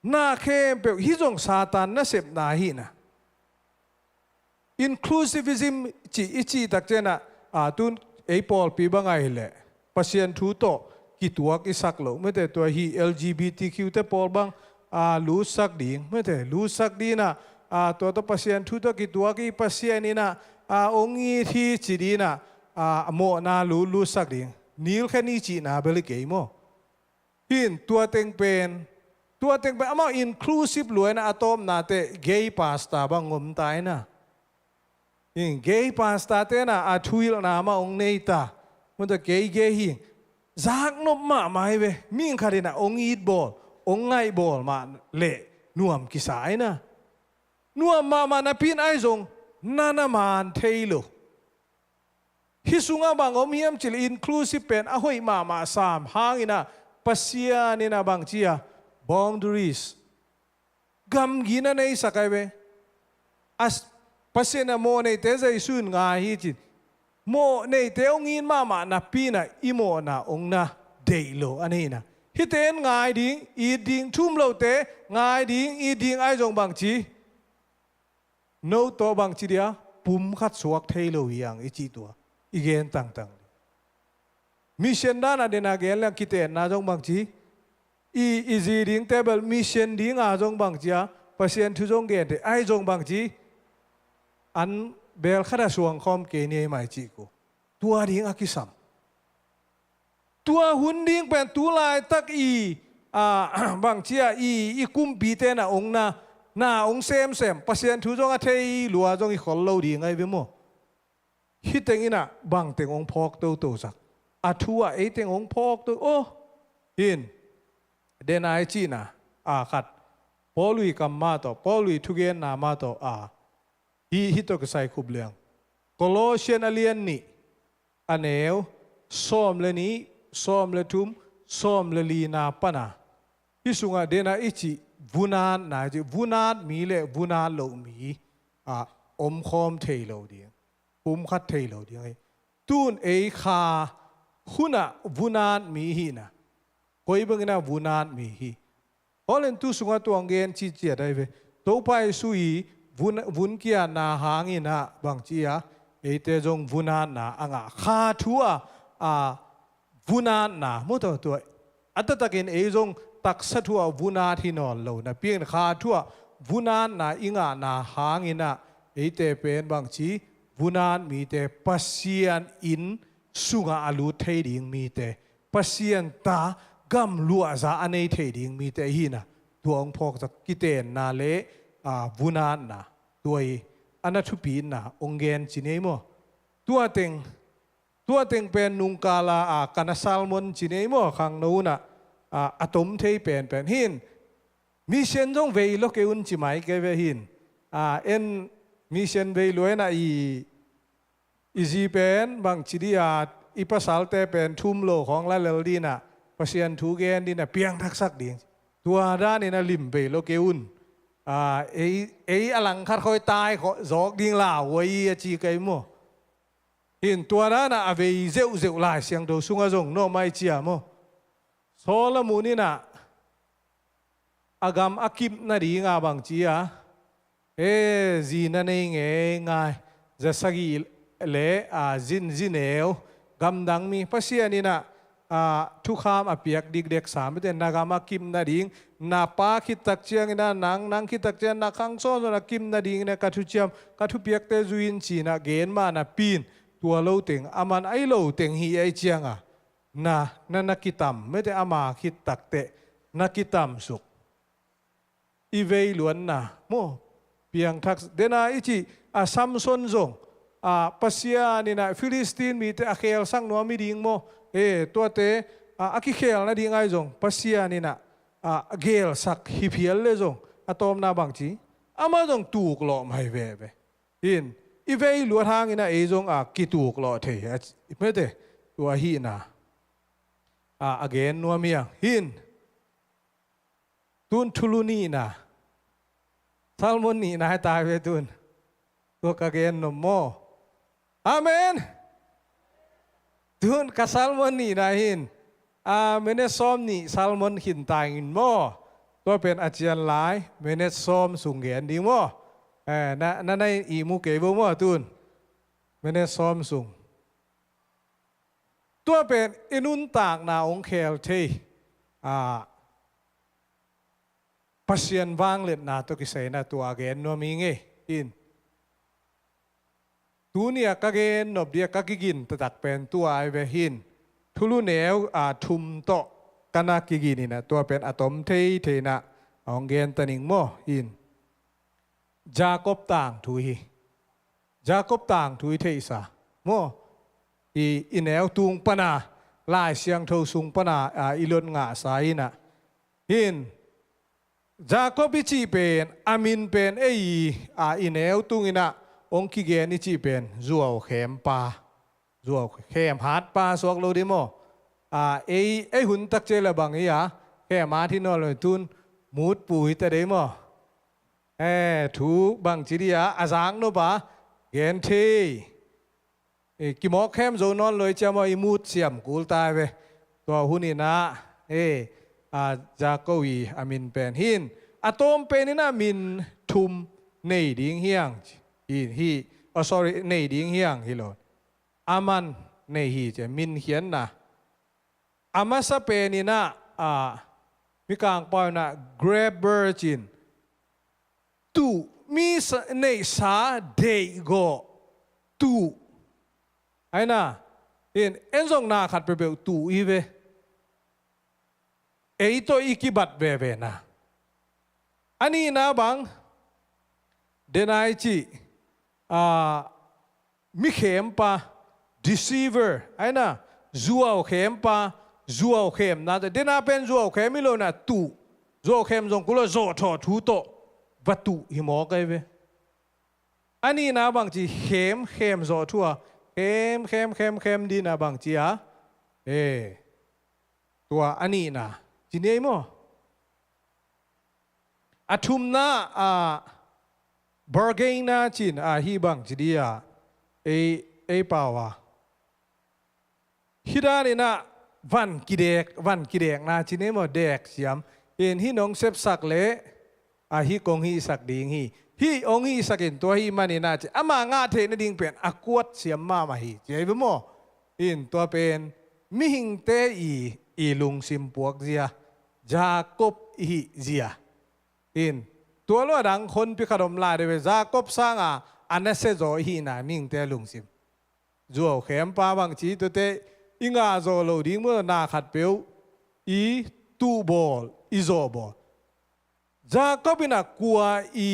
na khem pe hi jong satan na sep na hi na inclusivism chi tak chena tun Paul pi bangai le pasien thu to ki tuak isak lo mete to hi LGBTQ te Paul bang lu sak ding mete lu sak di na to pasien thu to ki tuak i pasien ina ongi thi chi di na mo na lu sak ding nil khani chi na beli ke mo hin tua teng pen ama inclusive lo na atom na te gay pasta bang ngom tai na gay pasta te na thuil na ma ong nei ta mo to gay hi zak no ma mai ve ming kharina ong eat ball ong ngai ball ma le nuam kisai na nuam ma na pin ai zong nana man thailo hisunga bang om hiam chil inclusive pen ahoi ma sam hangina pasia ni na bang chia boundaries gam gina nei sakai ve as pasena mo nei te zai sun nga hi chin mo nei te ong in ma na pi na imo na ong na deilo ani na hiten ngai ding I ding thum lo te ngai ding I ding ai jong bang chi no to bang chi dia pum khat suak thailo yang I chi to igen tang mission dana dena gel la kiten na jong bang chi I zi ding table mission ding a jong bang chia pasien thu jong gen te ai jong bang chi an bel khada suang khom ke ni mai chi ko tua ding akisam tua hun ding pen tu lai tak bang chia I kum pi te na ong na ong sem pasien thu jong a thei lua jong I khol lo ding ai ve mo hi teng ina bang teng ong phok to sak a thua e teng ong phok to hin den ai chi na khat polui kam ma to polui thu gen na ma to hi to ka sai khub leng Colossian alian ni aneu som le ni som le tum som le li na pana hi sunga dena ichi vunan na ji vunan mi le vunan lo mi om khom thei lo di pum khat thei lo di tun e kha huna vunan mi hi na koi bangina vunan mi hi holen tu sunga tu angen chi chia dai ve to pai sui vun kia na hangina bang chia e te jong vunan na anga kha thua vunan na mo to tu atatakin e jong tak sa thua vuna thi non lo na pien kha thua vunan na inga na hangina e te pen bang chi vunan mi te pasian in sunga alu thei ding mi te pasian ta gam lua za anei thei ding mi te hi na tuang phok tak kiten na le vunan na tuai อันนั้นทุปีนนะองเกนจีเนโมตัวเต็งเป็นนุงกาลากันซาลมอนจีเนโมขังนู้น่ะอะตอมเทเป็นหินมิเชนจงเวลโลกอุนจิไหมเกเวหินเอ็นมิเชนเวลวยนะอีจีเป็นบางจีดีอีภาษาเตเป็นทุ่มโลของละเลดีน่ะภาษาทูเกนดีน่ะเพียงทักษะดีตัวด้านนี้น่ะลิมเวลโลกอุนอลังคัดคอยตายจอกดิ่งลาวไว้จีไกโมเห็นตัวนั้นนะเวเซลลายเสียงดูสุงจงโนไม่เจียโมโซลมูนี่นะอากามอากิมนาดีงาบางจีจีนั่นเองไงจะสกีเล่จินเอวกำดังมีภาษานี่นะทุกคำอภิยักดิกเด็กสามเป็นนากามากิมนาดิงนาปาคิดตักเชียงนะนังคิดตักเชียงนักขังโซนนักกิมนาดิงเนี่ยกัทุเชียมกัทุเปียกเตจุอินชีนะเกณฑ์มานะปีนตัวโลเต็งอามันไอโลเต็งฮีไอเชียงนั่นนักกิตามไม่ได้อามาคิดตักเตนักกิตามสุกอีเวล้วนนะโมเพียงทักเดน่าอิจิซัมซอนจงปัสยานี่นะฟิลิสตีนมีแต่อาเคลสังนัวมีดิ่งโมตัวเตอาคิเคลนะดิ่งไอจงปัสยานี่นะเกลสักฮิพิเอลเลยจงอะตอมนาบางทีอามาจงตูกหล่อไม่เว่หินอีเวล้วนทางนี่นะจงกิตูกหล่อเทไม่เตตัวหินะเกนนัวเมียหินตุนทุลุนีนะซาลมอนนี่นะให้ตายไปตุนตัวกเกนนมโมอาเมนตุนกับซาลมอนนี่นะหินเมเนซอมนี่ซาลมอนหินตายอินโมตัวเป็นอาจารย์หลายเมเนซอมสุงเกนดีโมนั่นในอีมูเกบโมตุนเมเนซอมสุงตัวเป็นอินุนตากนาองเคลเทปัสยันวางเล็ดนาตัวกิเซนะตัวเกนนัวมีเงอินตัวเนี่ยกเกนนบเดียกกิกินตัดเป็นตัวไอเวหินทุลุเนวทุมโตกันนักกิกินี่นะตัวเป็นอะตอมเทนะองเกนตันิงโมอินจาคอบต่างทุยจาคอบต่างทุยเทอิสาโมอีแนวตุงปนาลายเสียงเท่าสุงปนาอิลนงาสายนะหินจาคอบบิจีเป็นอามินเป็นอีแนวตุงอินะองคิเกนิจีเป็นจัวเข็มปาจัวเข็มฮัดปาสวกโลดิโมหุ่นตักเจลบังอีแค่มาที่นอนเลยตุนมูดปุ๋ยแต่เดโมถูบังจีดีอาจางโนปะเกนเทกิมอกแคมโซนอนเลยจะมาอิมูดเสียมกูลตายไปตัวหุ่นนี่นะจากวีอามินเป็นหินอะตอมเป็นนี่นะมินทุมในดิ่งเฮียงsorry ในดิ่งเฮียงฮิโลอามันในฮีจะมินเขียนนะอามาสเปนี่นะมีการปล่อยนะ grab virgin ตูมีในสาเดโกตูไอ้น่ะเอ็นส่งนาขัดไปเบลตูอีเวตัวอีกิบัดเวนะอันนี้นะบังเดนายจีมิเขมปะ deceiver ไอ้น่ะจัวเขมปะจัวเขมนะแต่เดนาเป็นจัวเขมไม่รู้นะตูจัวเขมส่งกุลโจทอทูโตวัตถุหิมอกไอ้เวอันนี้นะบางทีเขมโจทัวเข็มดีนะบางทีตัวอันนี้นะจีนี่มั้งอาทุมนะบาร์เกนนะจีนฮีบางจีดีป่าวะฮิดานี่นะวันกิเดกนะจีนี่มั้งเด็กเสียมเห็นฮีน้องเซฟสักเละฮีกงฮีสักดิ่งฮีองฮีสักินตัวฮีมันนี่นะจีอามางาเทนดิ่งเป็นอากวดเสียมมาฮีเจ็บมั้งอินตัวเป็นมิหิงเตอีลุงซิมปวกเจียจาคอบอีเจียอินตัวล้อดังคนพิคดมลายเดวจาคอบสร้างอันนั้นเสจอฮีนะมิหิงเตลุงซิมจัวเข็มปาบางทีตัวเตอิงาโซโลดิ่งเมื่อนาขัดเปียวอีตูบอลอีโซบอลจาคอบินะกัวอี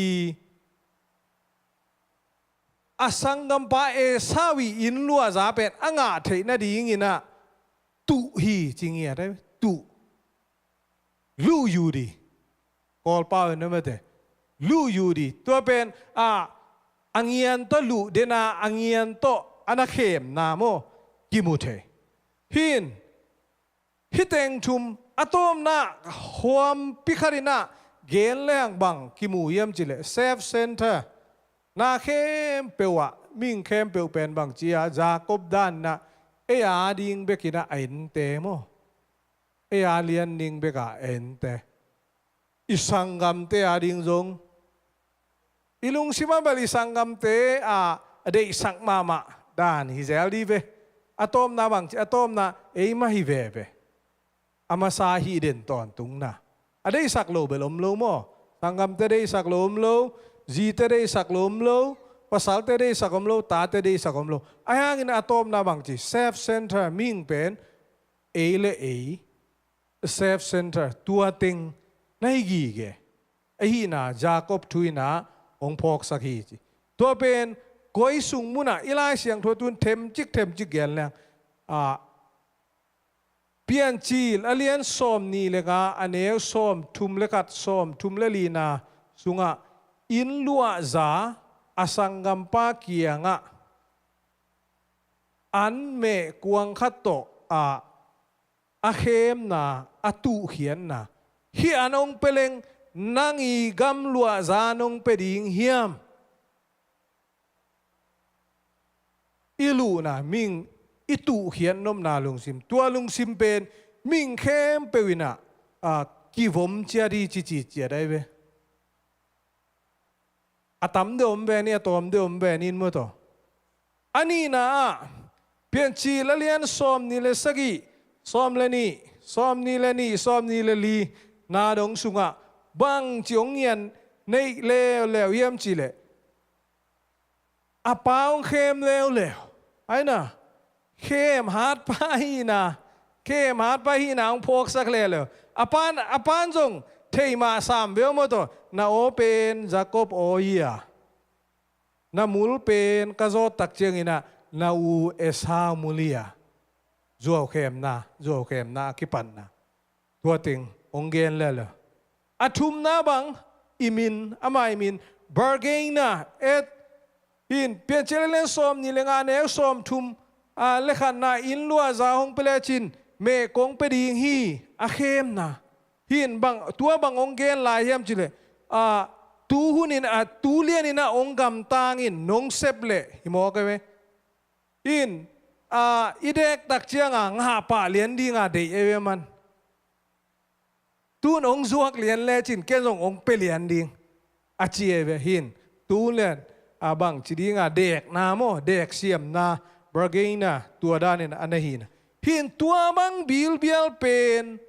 asanggam pa sawi in lua za pen anga thei na ding ina tu hi chingia dai tu lu yudi kol pa na mate lu yudi to pen angian to lu dena angian to anakhem na mo kimuthe hin hiteng thum atom na huam pikharina gen leng bang kimu yam chile safe center na khem pewa ming khem peu pen bang chia jacob dan na ding bekina ente mo lian ning beka ente isangam te ading zong ilung sima bali sangam te ade isak mama dan hizel di ve atom na bang atom na ma hi ve ve amasahi den ton tung na ade isak lo belom lo mo sangam te de isak lom lo zi te de isak lom lo pasal te de isak om lo ta te de isak om lo ayang in atom na bang chi safe center ming pen le safe center tua ting nai gi ge hi na jacob thuina ong phok sakhi chi to pen koi sung muna ilai siang tho tun them chik gen lang pian chil alien som ni lega aneu som thum lekat som thum le lina sunga in lua za asangam pa kianga an me kuang khato khem na atu hian na hi anong peleng nangi gam lua za nong peding hiam ilu na ming itu hian nom na lung sim tua lung sim pen ming khem pewina ki vom chia di chi chia dai ve atam de om ve ni atom de om ve nin mo to ani na pian chi la lian som ni le sagi som le ni som ni le li na dong sunga bang chiong yan nei le yam chi le apaung khem le ai na khem hat pa hi na ong phok sak le apan jong thei ma sam ve mo to na o pen jacob o ya na mul pen ka zo tak cheng ina na u esa mulia zo khem na ki pan na tua ting ong gen le athum na bang imin amai min bargain na et hin pe chelen som ni lenga ne som thum lekhan na in lua za hong pele chin me kong pe ding hi khem na hin bang tua bang ong gen lai hiam chile tu hunin tu lian ina ong gam tangin nong seple himo ka we in idek tak chiang nga pa lian ding de ewe man tu ong zuak lian le chin ken jong ong pe lian ding chi ewe hin tu lian bang chiding dek na mo dek siam na bargain na tua danin anahin hin tua bang bil pen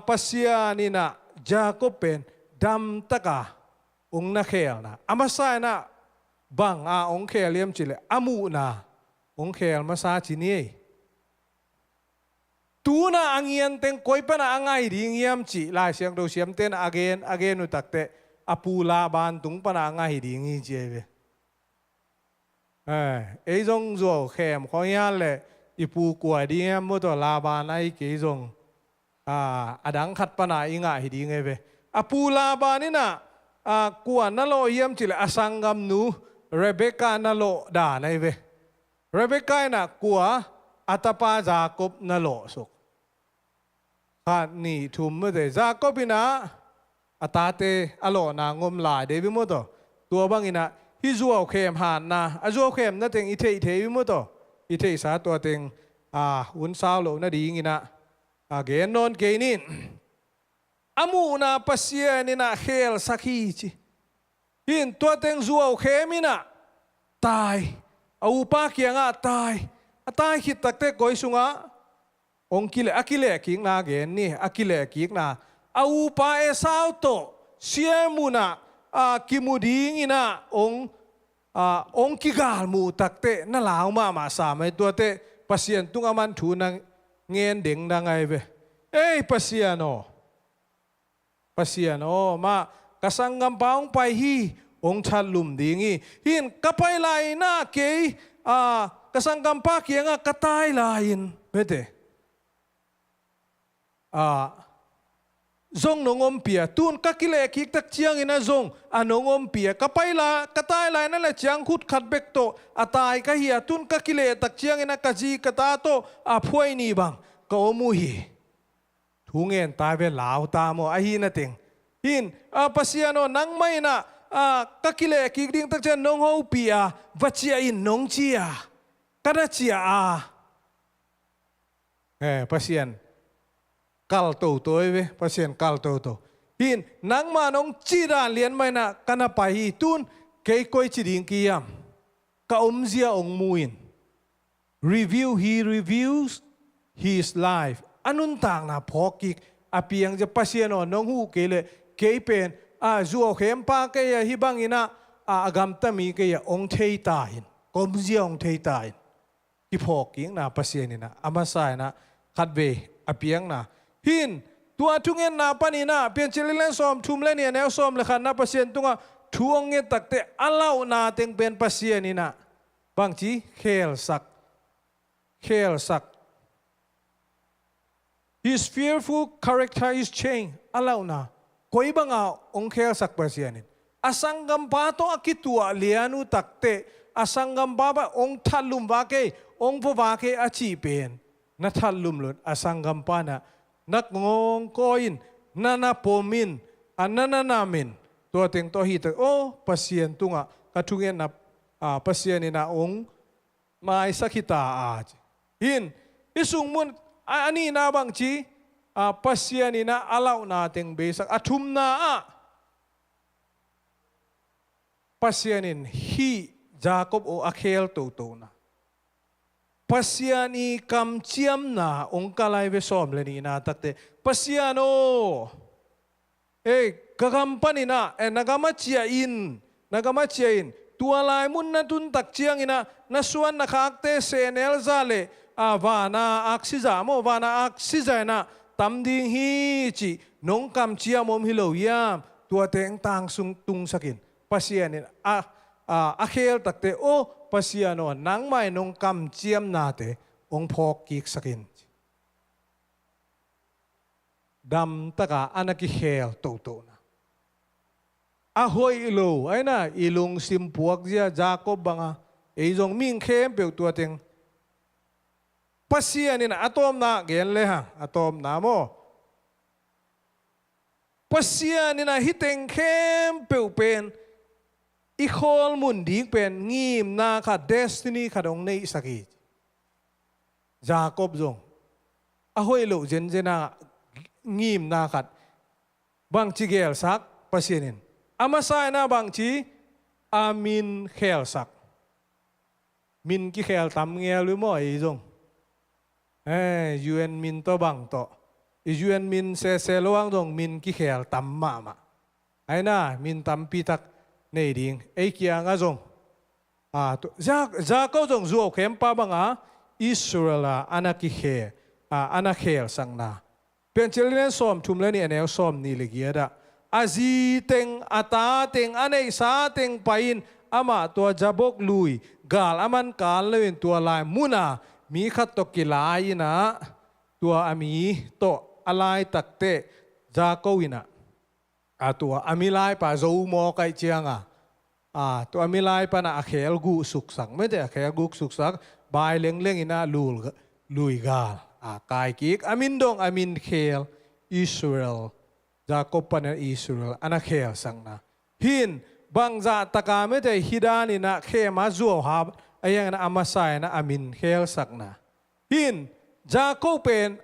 pasya ni na jacob pen dam taka ong na khel na amasa na bang ong khel yem chile amu na ong khel masa chini tu na angian teng koi pa na angai ding yam chi lai siang do siam ten again nu takte apula ban tung pa na angai ding hi jeve ấy dòng rùa khem khó nhá lệ ipu của đi em mua tổ la ba này cái dòng đắng khát pa na inga hi đi nghe về apu la ba ni na của na lo yếm chỉ là asangam nu Rebecca na lo da này về Rebecca na của atapa Jacob na lo suk ni thum mua de Jacob ina atate alo na ngom la de bi mua tổ tua bang ina hi zuaw khem han na zuaw khem na teng ithe mo to ithe sa to teng un sao lo na ding ina gen non ke nin amu na pasien ina khel sakhi chi hin to teng zuaw khem ina tai au pa kianga tai hit takte koi sunga ong akile king na gen ni akile king na au pa e sao to siemuna kimuding ina ong kigal mu takte na lao ma sa mai tua te pasien tung aman thu nang ngen ding na ngai ve pasien o ma kasangam paung pai hi องชัดลุมดีงี้หินกระไปลายหน้าเกยกระสังกำปาเกียงกระตายลายนเม่เตzong nong om pia tun ka kile ki tak chiang ina zong anong om pia ka paila ka tai lai na la chiang khut khat bek to atai ka hi tun ka kile tak chiang ina ka ji ka ta to a phoi ni bang ka omu hi thungen tai ve lao ta mo a hi na ting hin pasiano nang mai na ka kile ki ding tak chen nong ho pia vachia in nong chia kada chia pasian kal to ve pasien kal to hin nang ma nong chi ran lian mai na kana pa hi tun ke koi chi ding ki yam ka zia ong muin he reviews his life anun tang na phokik apiang je pasien on nong hu ke le ke pen zuo khem pa ke ya hi bang ina agam ta mi ke ya ong thei ta hin zia ong thei ta hin ki phoking na pasien ina amasai na khat ve apiang na hinตัวทุงเงินนาปนีนาเปลี่ยนเชลิเลนซอมทุมเลนี่แนวซอมเลยขันนาปัสเซียนตุงทวงเงินตักเตะอัลลาวนาเต็งเป็นปัสเซียนี่นะบางทีเคลสัก his fearful character is change อัลลาวนาคอยบังเอาองเคลสักปัสเซียนี่อสังกัมปาโตอคิตัวเลียนุตักเตะอสังกัมปาบะองทัลลุมวาเกองพวาเกอชีเป็นนัทัลลุมลุนอสังกัมปานะนักงงโกอินนาโปมินนามินตัวเต็งตัวฮีตโอ้ปัสเซียนตุงกระทุงเงินนะปัสเซียนนี่นะองมาไอสักขิตาหินอิสุงมุนอันนี้นะบางทีปัสเซียนนี่นะอาลาวนาเต็งเบสักทุมนาปัสเซียนินฮีจาคอบโออาเคลโตนะPasiani kam chiam na ong kalai ve som le ni na takte pasiano kagampani na nagama chia in tualai mun na tun tak chiang ina nasuan na khakte senel zale vana aksiza na tamding hi chi nong kam chia mom hilo yam tua teng tang sung tung sakin pasiani akhel takte pasiano nang mai nong kam chiam nate ong phok kik sakin dam taka anaki hel to na ahoy ilo ay na ilong simpuak dia Jacob banga jong ming khem pe tua teng pasianin atom na gen le ha atom na mo pasianin na hiteng khem pe pen ikhol mun ding pen ngim na kha destiny kha dong nei sakit Jacob jong ahoy lo jena ngim na khat bang chigel sak pasienin amasai na bang chi amin khel sak min ki khel tam ngel lu mo ai jong yuen min to bang to yuen min se loang jong min ki khel tam ma ai na min tam pi tak nei ding ai kia nga jong Jacob jong zuo khem pa banga Israel anaki khe anakhel sang na penchelen som thumle ni anel som ni legia da azi teng ata teng anei sa teng pain ama to jabok lui gal aman kal lewin to lai muna mi khat to kilai na to ami to alai takte Jacobina to amilai pa zo mo kai chianga to amilai pa na akhel gu suk sang me de akhel gu suk sak bai leng ina lui gal kai kik amin dong amin khel Israel Jacob pana Israel anak khel sang na hin bangza taka me te hidani na khema zuo hab ayang na amasai na amin khel sak na hin Jacob pen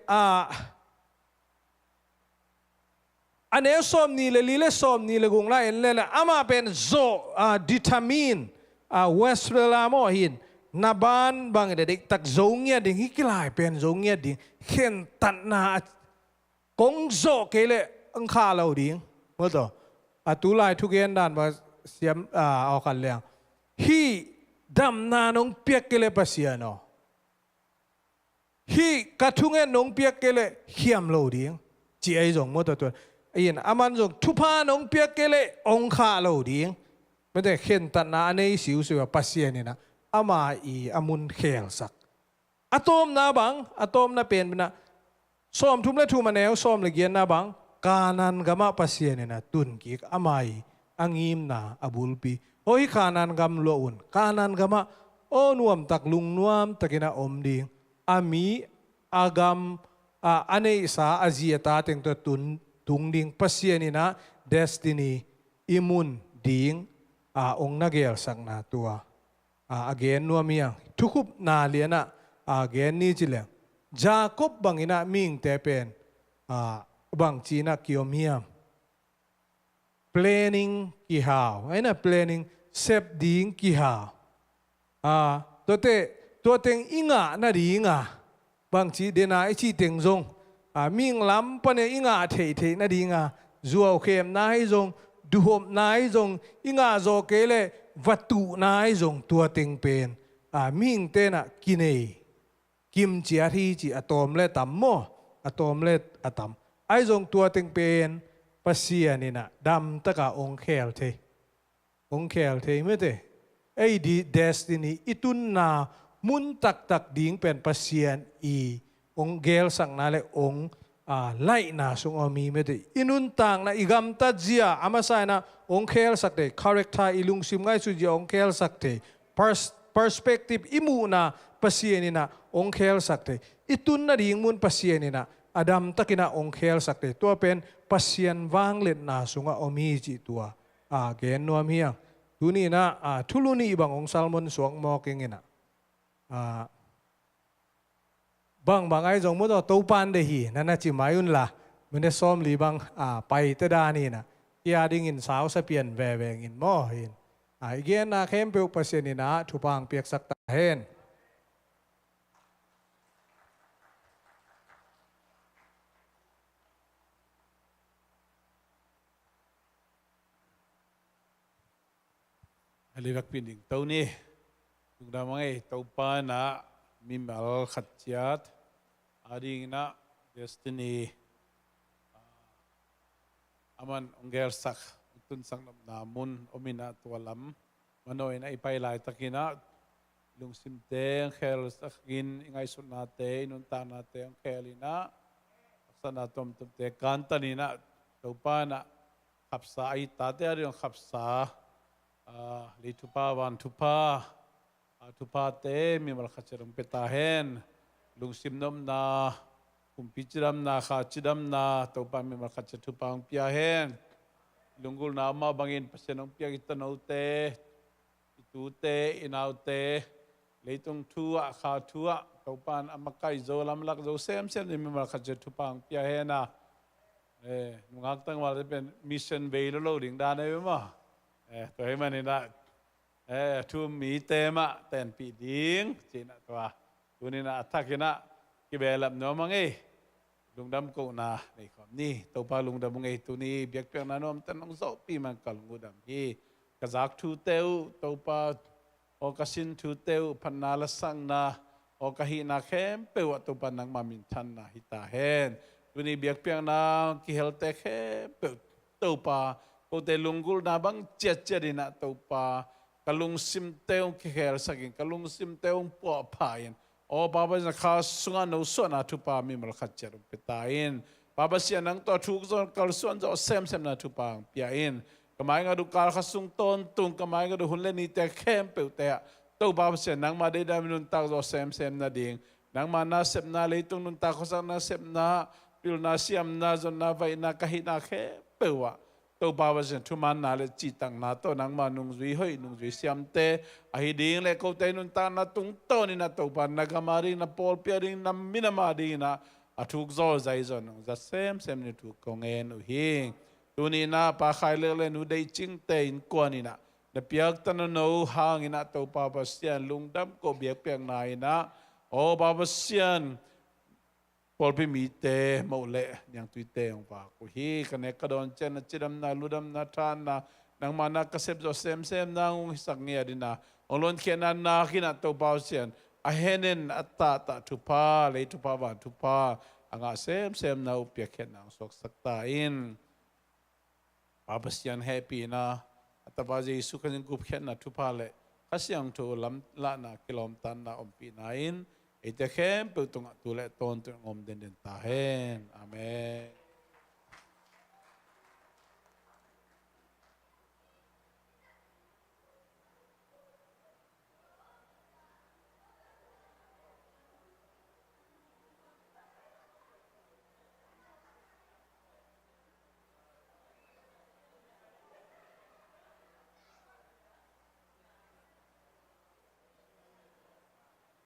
ane som ni le lile som ni le gung la en le ama pen zo determine Westrela mo hin naban bang de dik tak zongya ding hikilai pen zongya ding khen tan na kong zo kele ang kha lo ding mo to atulai thugen dan ba siam au kan leng hi dam na nong piek kele pasiano hi kathungen nong piek kele hiam lo ding chi ai jong mo to to ayin aman jong thupa nong piek kele ong kha lo ding ไม่ได้เข็นตันนาในสิวสิวปัสเซียนี่นะอามาอีอามุนเขลสักอะตอมนาบังอะตอมนาเป็นนะซ้อมทุ่มและทุ่มมาแนวซ้อมละเกียนนาบังกานันกามะปัสเซียนี่นะตุนกิกอามาอีอังอิมนาอบุลปีโอ้ยกานันกำโลอุนกานันกามะโอ้นวมตักลุงนวมตักินาอมดิงอามีอากามอันนี้สาอาเซียตาเต็งตัวตุนตุงดิงปัสเซียนี่นะเดสตินีอิมุนดิงองนักเกลสังนาตัวagain นัวเมียงทุกุบนาเลียนะagain นี่จิเลงจาคบบังอินะมิงเตเป็นบังจีนักกิโยเมียม planning กี่หาวไอ้น่ะ planning เซฟดิ้งกี่หาวตัวเต็งอิงะน่ะดีอิงะบางทีเดน่าไอชีเต็งซงมิงล้ำปนอิงะเทน่ะดีอิงะจัวเข้มนายซงดูหมนายซงอิงะโจเกเลวัตถุนายซงตัวเต็งเป็นมิงเตน่ะกินเอกิมเจียที่จีอะตอมเลตัมโมอะตอมเลอะตัมไอซงตัวเต็งเป็นปัสเซียนี่นะดำตะกะองเคลเทไม่เตไอดีเดสตินีอิตุนนามุนตักดิ้งเป็นปัสเซียนอีองเกลสังนาเลองไล่นาสุงอมีไม่ได้อินุนต่างนะอีกัมตัดเจียอามาใส่นะองเคลสักเตคาแรคเตอร์อิลุงซิมไงสุจีองเคลสักเตperspective imu na pasien ni na ongkhel sakte itun na ding mun pasien ni na adam takina ongkhel sakte to pen pasien wanglet na sunga omi ji tua gen nuam hiang tuni na thuluni bang ong salmon suang mo kingina bang ai jong mo to pan de hi na chi mayun la mune som li bang pai te da ni na kia ding in sao sa pian ve in mo hin again na kem pe pasien ni na thupang piak sak ta hen alivak pining tau ni tung da mangai tau pa na mimal khatchiat ading na destiny aman ongel sak tun sang namun omina tualam manoy na ipailay takina lung simte ang khel sakin ingay sunate inunta nate ang khelina sana tom te kanta nina taupa na kapsa ay tate ari ang kapsa litupa wan tupa te mimal khacherong petahen lung simnom na kumpichiram na khachidam na taupa mimal khacher tupa ang piahen lunggul nama bangin pasenong piang itanaute itute inaute leitung tua kha tua taupan amakai zo lamlak zo sem ni memang khajet tupang piahena nungak tang wal pen mission bay lo ding da nei ma to he manina tu mi tema ten pi ding china twa tunina athakina kibelam no mangi lungdam ko na nei khom ni to pa lungdam ngai tu ni biak piang na nom tan ong zo pi man kal ngudam hi kazak thu teu to pa o kasin thu teu phanala sang na o kahi na khem pe wa to pa nang mamin than na hita hen tu ni biak piang na ki helte khe pe to pa ko te lungul na bang che dina to pa kalung sim teu ki hel saking kalung sim teu po phain o baba na kha sunga no so na tu pa mi mal khacher petain baba sia nang to thuk zon kal son zo sem na tu pa piain kamai nga du kal khasung ton tung kamai nga du hunle ni te khem pe te to baba sia nang ma de da minun tak zo sem na ding nang ma na sep na le tung nun ta khosa na sep na pil na siam na zon na vai na kahi na khe pe wa to baba sia thu man na le chi tang na to nang ma nung zui hoi nung zui siam te ahi ding le ko te nun ta na tung to ni na to pa na gamari na pol piaring na minama ding na athuk zo zai zo nung za sem ni tu kongen u hing tu ni na pa khai le nu dei ching te in ko ni na na piak tan no hang ina to baba sia lungdam ko biak piang na ina o baba sia pol pi mi te mo le yang tu te ong pa ko hi kane ka don chen na chidam na ludam na than na nang mana kasep zo sem na ung sak ngia dina olon kena na kina to ba sian a henen atta ta tu pa le tu pa ba tu pa anga sem na upia ken na sok sak ta in baba sian happy na ataba Jesu kan gup khen na thu pa le khasyang thu lam la na kilom tan na ompi nain ite khem pe tunga tu le ton tu ngom den den ta hen amen